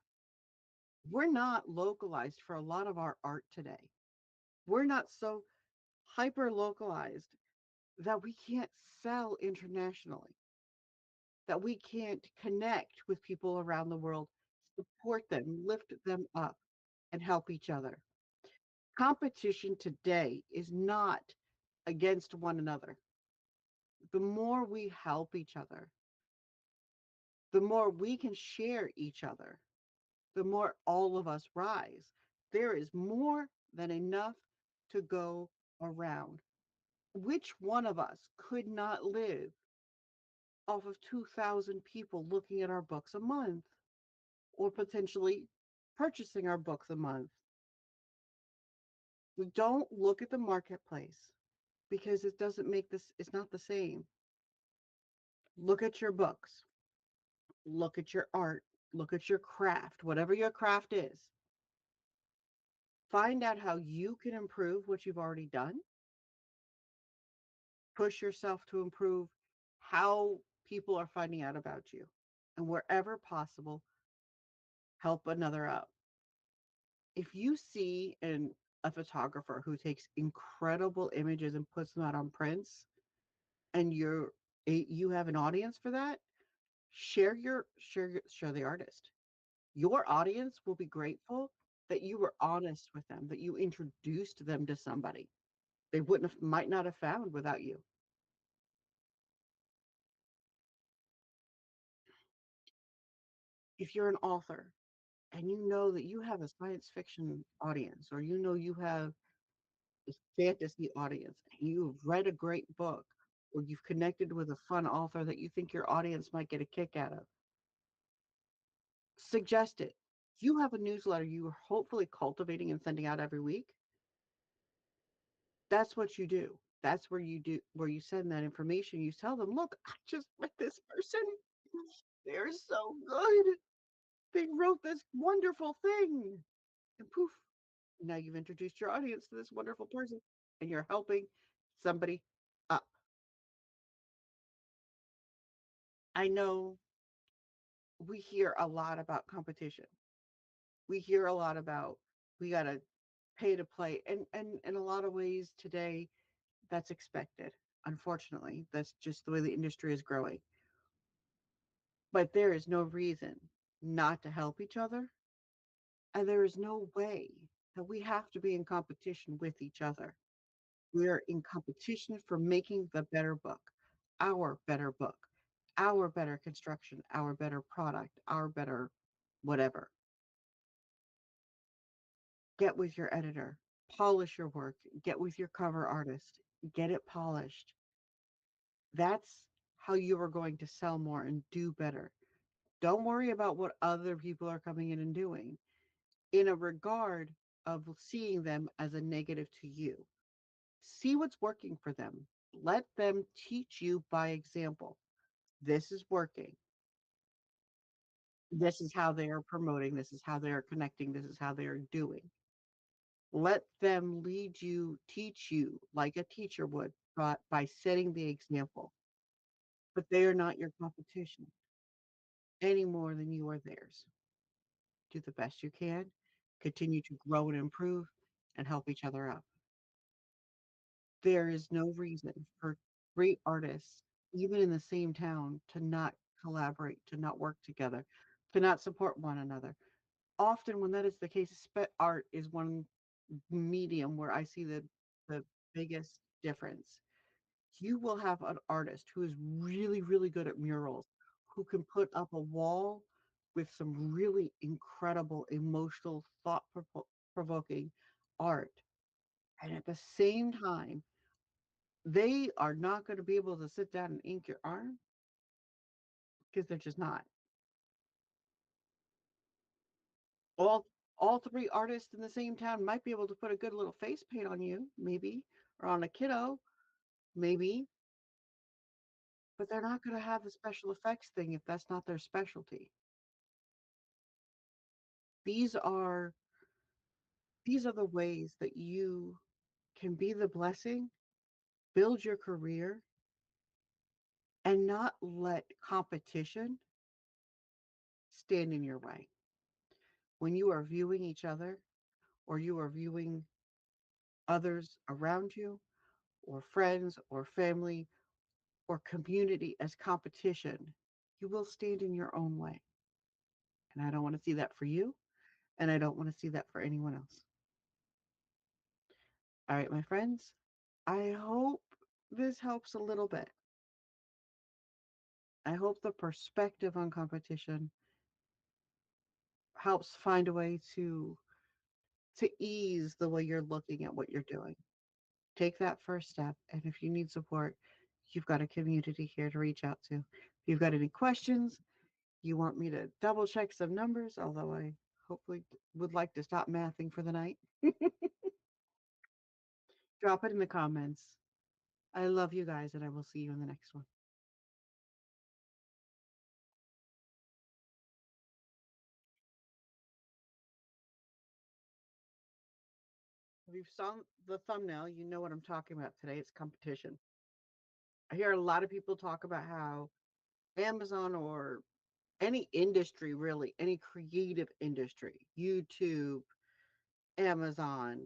We're not localized for a lot of our art today. We're not so hyper localized that we can't sell internationally, that we can't connect with people around the world, support them, lift them up, and help each other. Competition today is not against one another. The more we help each other, the more we can share each other, the more all of us rise. There is more than enough to go around. Which one of us could not live off of 2,000 people looking at our books a month or potentially purchasing our books a month? We don't look at the marketplace because it doesn't make this, it's not the same. Look at your books, look at your art, look at your craft, whatever your craft is. Find out how you can improve what you've already done. Push yourself to improve how people are finding out about you. And wherever possible, help another out. If you see a photographer who takes incredible images and puts them out on prints and you have an audience for that, share the artist. Your audience will be grateful that you were honest with them, that you introduced them to somebody they wouldn't have might not have found without you. If you're an author and you know that you have a science fiction audience, or you know you have a fantasy audience, and you've read a great book, or you've connected with a fun author that you think your audience might get a kick out of, suggest it. You have a newsletter you are hopefully cultivating and sending out every week. That's what you do. That's where you send that information. You tell them, look, I just met this person. They're so good. They wrote this wonderful thing. And poof, now you've introduced your audience to this wonderful person and you're helping somebody up. I know we hear a lot about competition. We hear a lot about we got to pay to play. And in a lot of ways today, that's expected. Unfortunately, that's just the way the industry is growing. But there is no reason not to help each other. And there is no way that we have to be in competition with each other. We're in competition for making the better book, our better book, our better construction, our better product, our better whatever. Get with your editor, polish your work, get with your cover artist, get it polished. That's how you are going to sell more and do better. Don't worry about what other people are coming in and doing in a regard of seeing them as a negative to you. See what's working for them. Let them teach you by example. This is working. This is how they are promoting. This is how they are connecting. This is how they are doing. Let them lead you, teach you like a teacher would, but by setting the example. But they are not your competition any more than you are theirs. Do the best you can, continue to grow and improve, and help each other out. There is no reason for great artists, even in the same town, to not collaborate, to not work together, to not support one another. Often, when that is the case, art is one medium where I see the biggest difference. You will have an artist who is really, really good at murals, who can put up a wall with some really incredible, emotional, provoking art. And at the same time, they are not going to be able to sit down and ink your arm because they're just not. All all three artists in the same town might be able to put a good little face paint on you, maybe, or on a kiddo, maybe, but they're not going to have the special effects thing if that's not their specialty. These are these are the ways that you can be the blessing, build your career, and not let competition stand in your way. When you are viewing each other or you are viewing others around you or friends or family or community as competition, you will stand in your own way. And I don't want to see that for you, and I don't want to see that for anyone else. All right, my friends, I hope this helps a little bit. I hope the perspective on competition helps find a way to ease the way you're looking at what you're doing. Take that first step, and if you need support, you've got a community here to reach out to. If you've got any questions, you want me to double check some numbers, although I hopefully would like to stop mathing for the night, drop it in the comments. I love you guys, and I will see you in the next one. If you've saw the thumbnail, you know what I'm talking about today. It's competition. I hear a lot of people talk about how Amazon or any industry, really, any creative industry, YouTube, Amazon,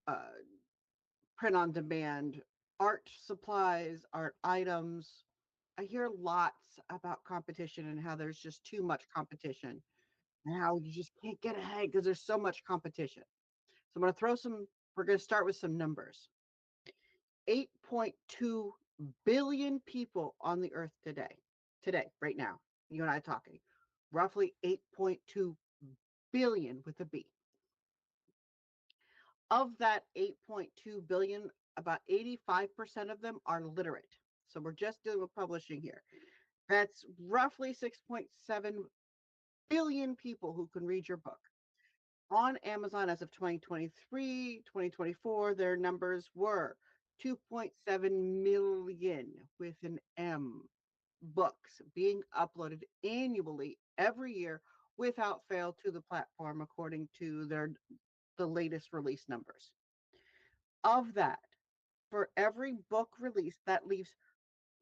uh, print on demand, art supplies, art items. I hear lots about competition and how there's just too much competition and how you just can't get ahead because there's so much competition. So I'm going to we're going to start with some numbers. 8.2 billion people on the earth today, right now, you and I talking, roughly 8.2 billion with a B. Of that 8.2 billion, about 85% of them are literate. So we're just dealing with publishing here. That's roughly 6.7 billion people who can read your book. On Amazon as of 2023, 2024, their numbers were 2.7 million with an M books being uploaded annually every year without fail to the platform according to the latest release numbers. Of that, for every book release, that leaves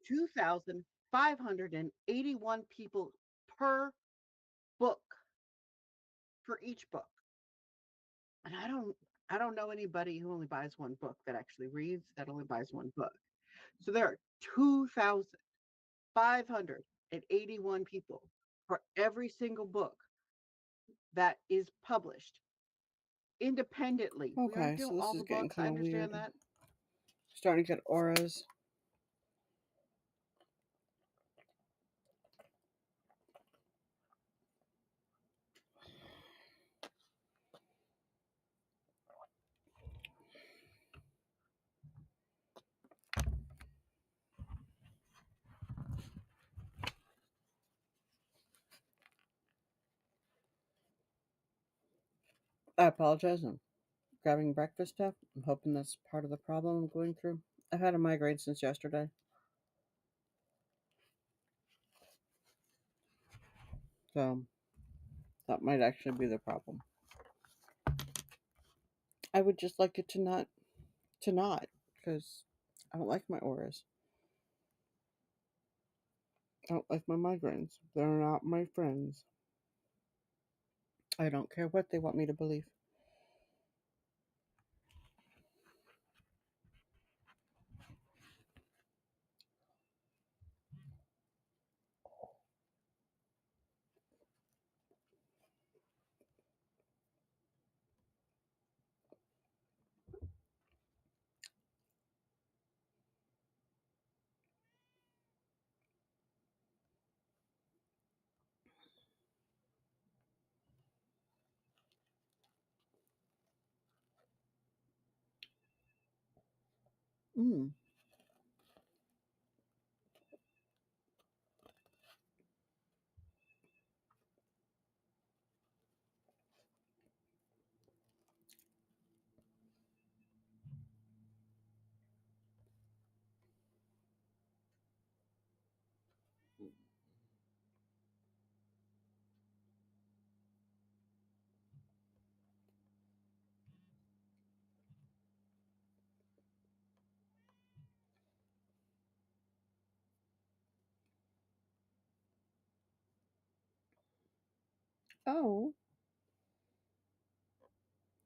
2,581 people per book for each book. And I don't know anybody who only buys one book that actually reads, that only buys one book. So there are 2,581 people for every single book that is published independently. We aren't Okay, doing so this all is the getting books. I kind of understand weird. that. Starting to get auras. I apologize. I'm grabbing breakfast stuff. I'm hoping that's part of the problem I'm going through. I've had a migraine since yesterday. So that might actually be the problem. I would just like it to not, because I don't like my auras. I don't like my migraines. They're not my friends. I don't care what they want me to believe. Mm. Oh,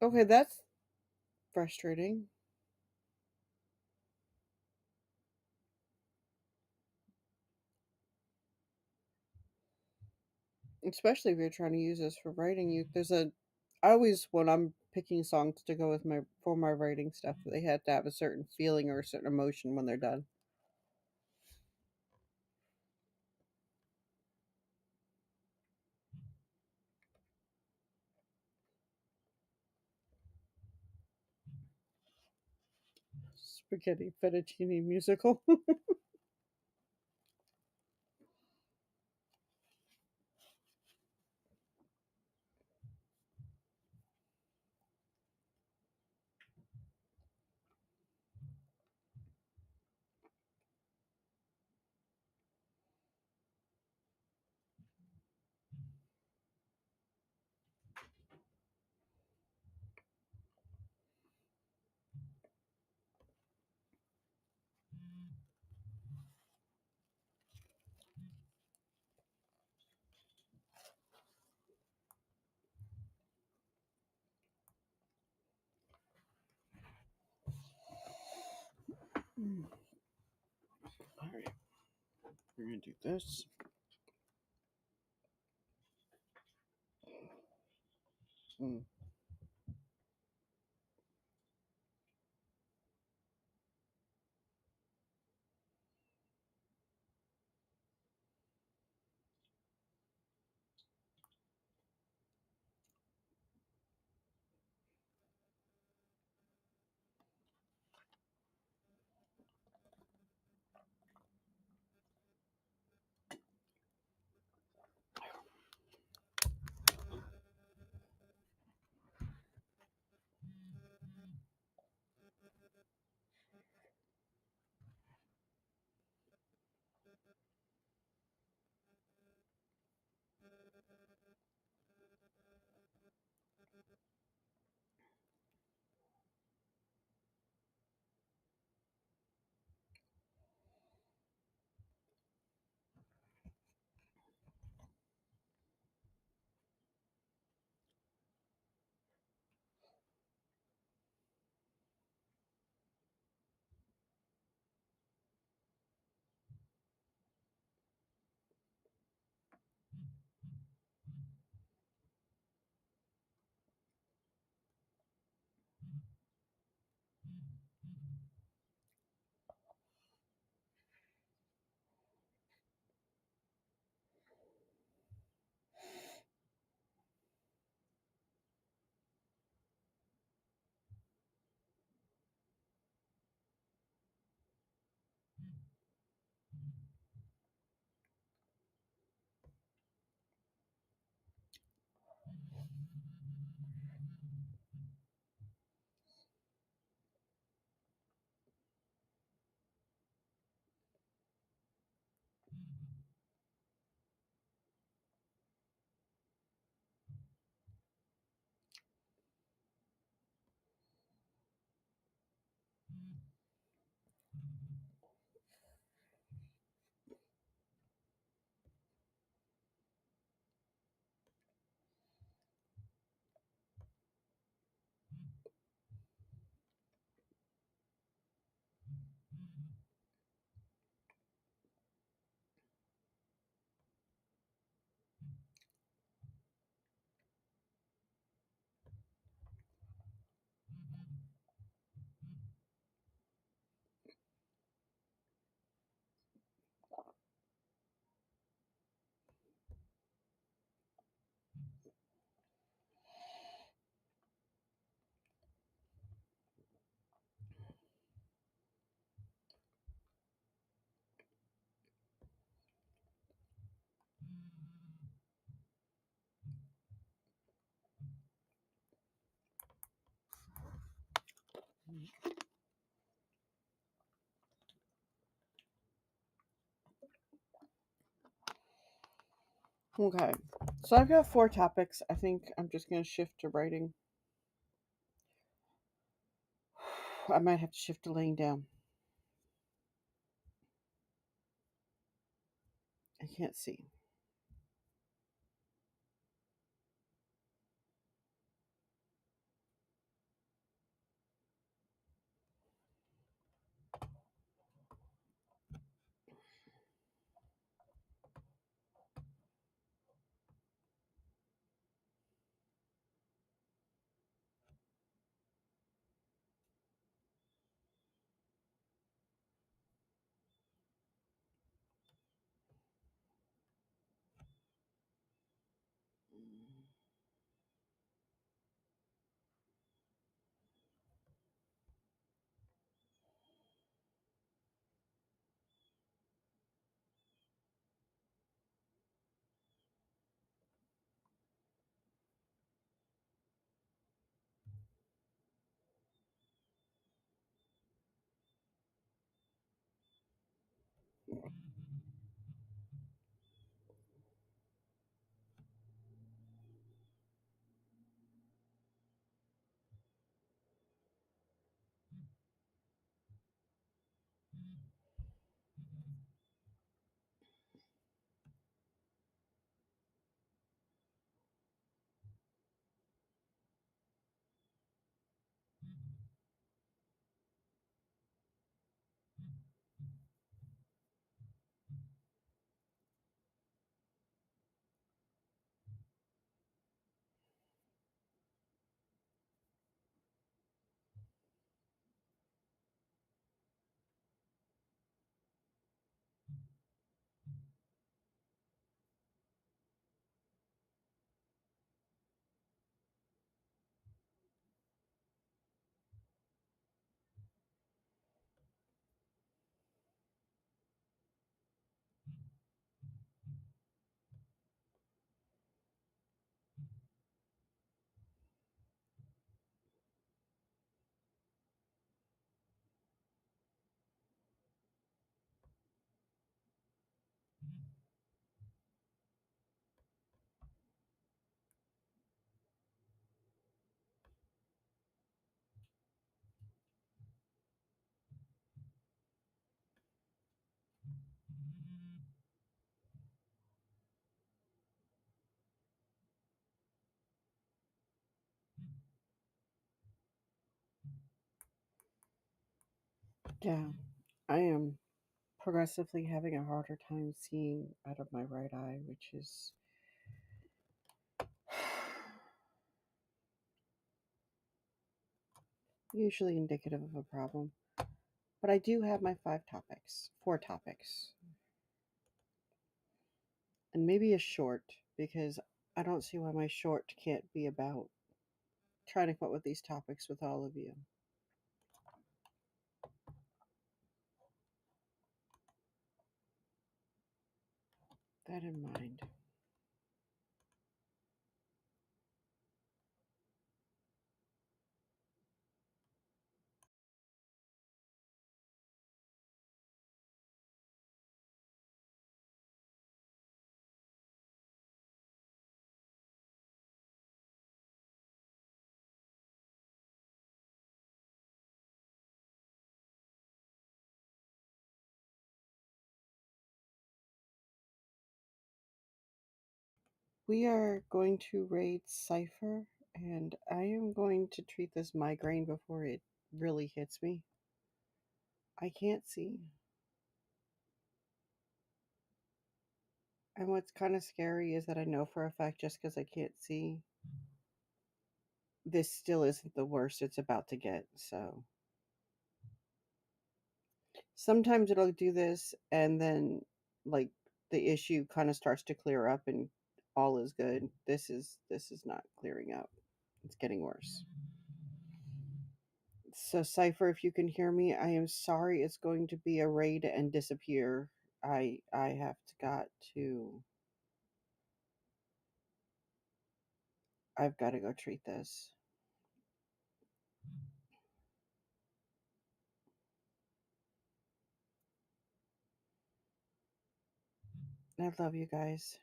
okay, that's frustrating. Especially if you're trying to use this for writing. I always, when I'm picking songs to go with my writing stuff, they have to have a certain feeling or a certain emotion when they're done. Spaghetti fettuccine musical. Mm. All right, we're gonna do this. Mm. Okay, so I've got 4 topics. I think I'm just going to shift to writing. I might have to shift to laying down. I can't see. Yeah, I am progressively having a harder time seeing out of my right eye, which is usually indicative of a problem. But I do have my 5 topics, 4 topics, and maybe a short because I don't see why my short can't be about trying to come up with these topics with all of you. That in mind. We are going to raid Cypher, and I am going to treat this migraine before it really hits me. I can't see. And what's kind of scary is that I know for a fact just because I can't see, this still isn't the worst it's about to get. So sometimes it'll do this and then like the issue kind of starts to clear up and all is good. This is not clearing up. It's getting worse. So Cypher, if you can hear me, I am sorry it's going to be a raid and disappear. I have got to I've got to go treat this. I love you guys.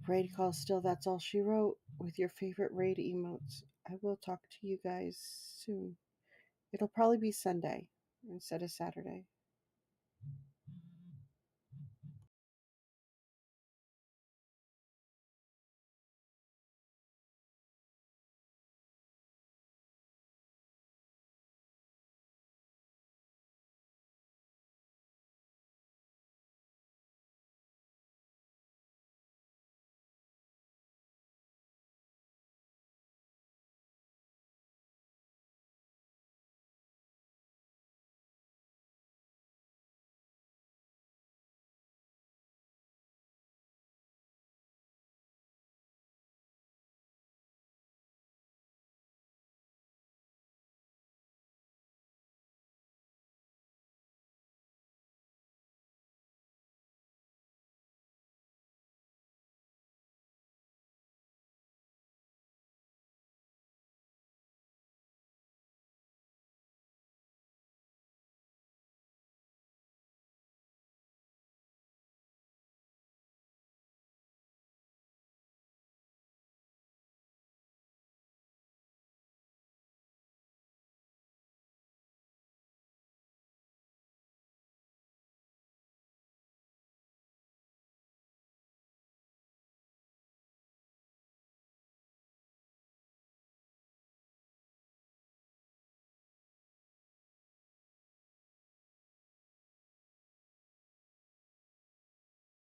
Raid call still, that's all she wrote with your favorite raid emotes. I will talk to you guys soon. It'll probably be Sunday instead of Saturday.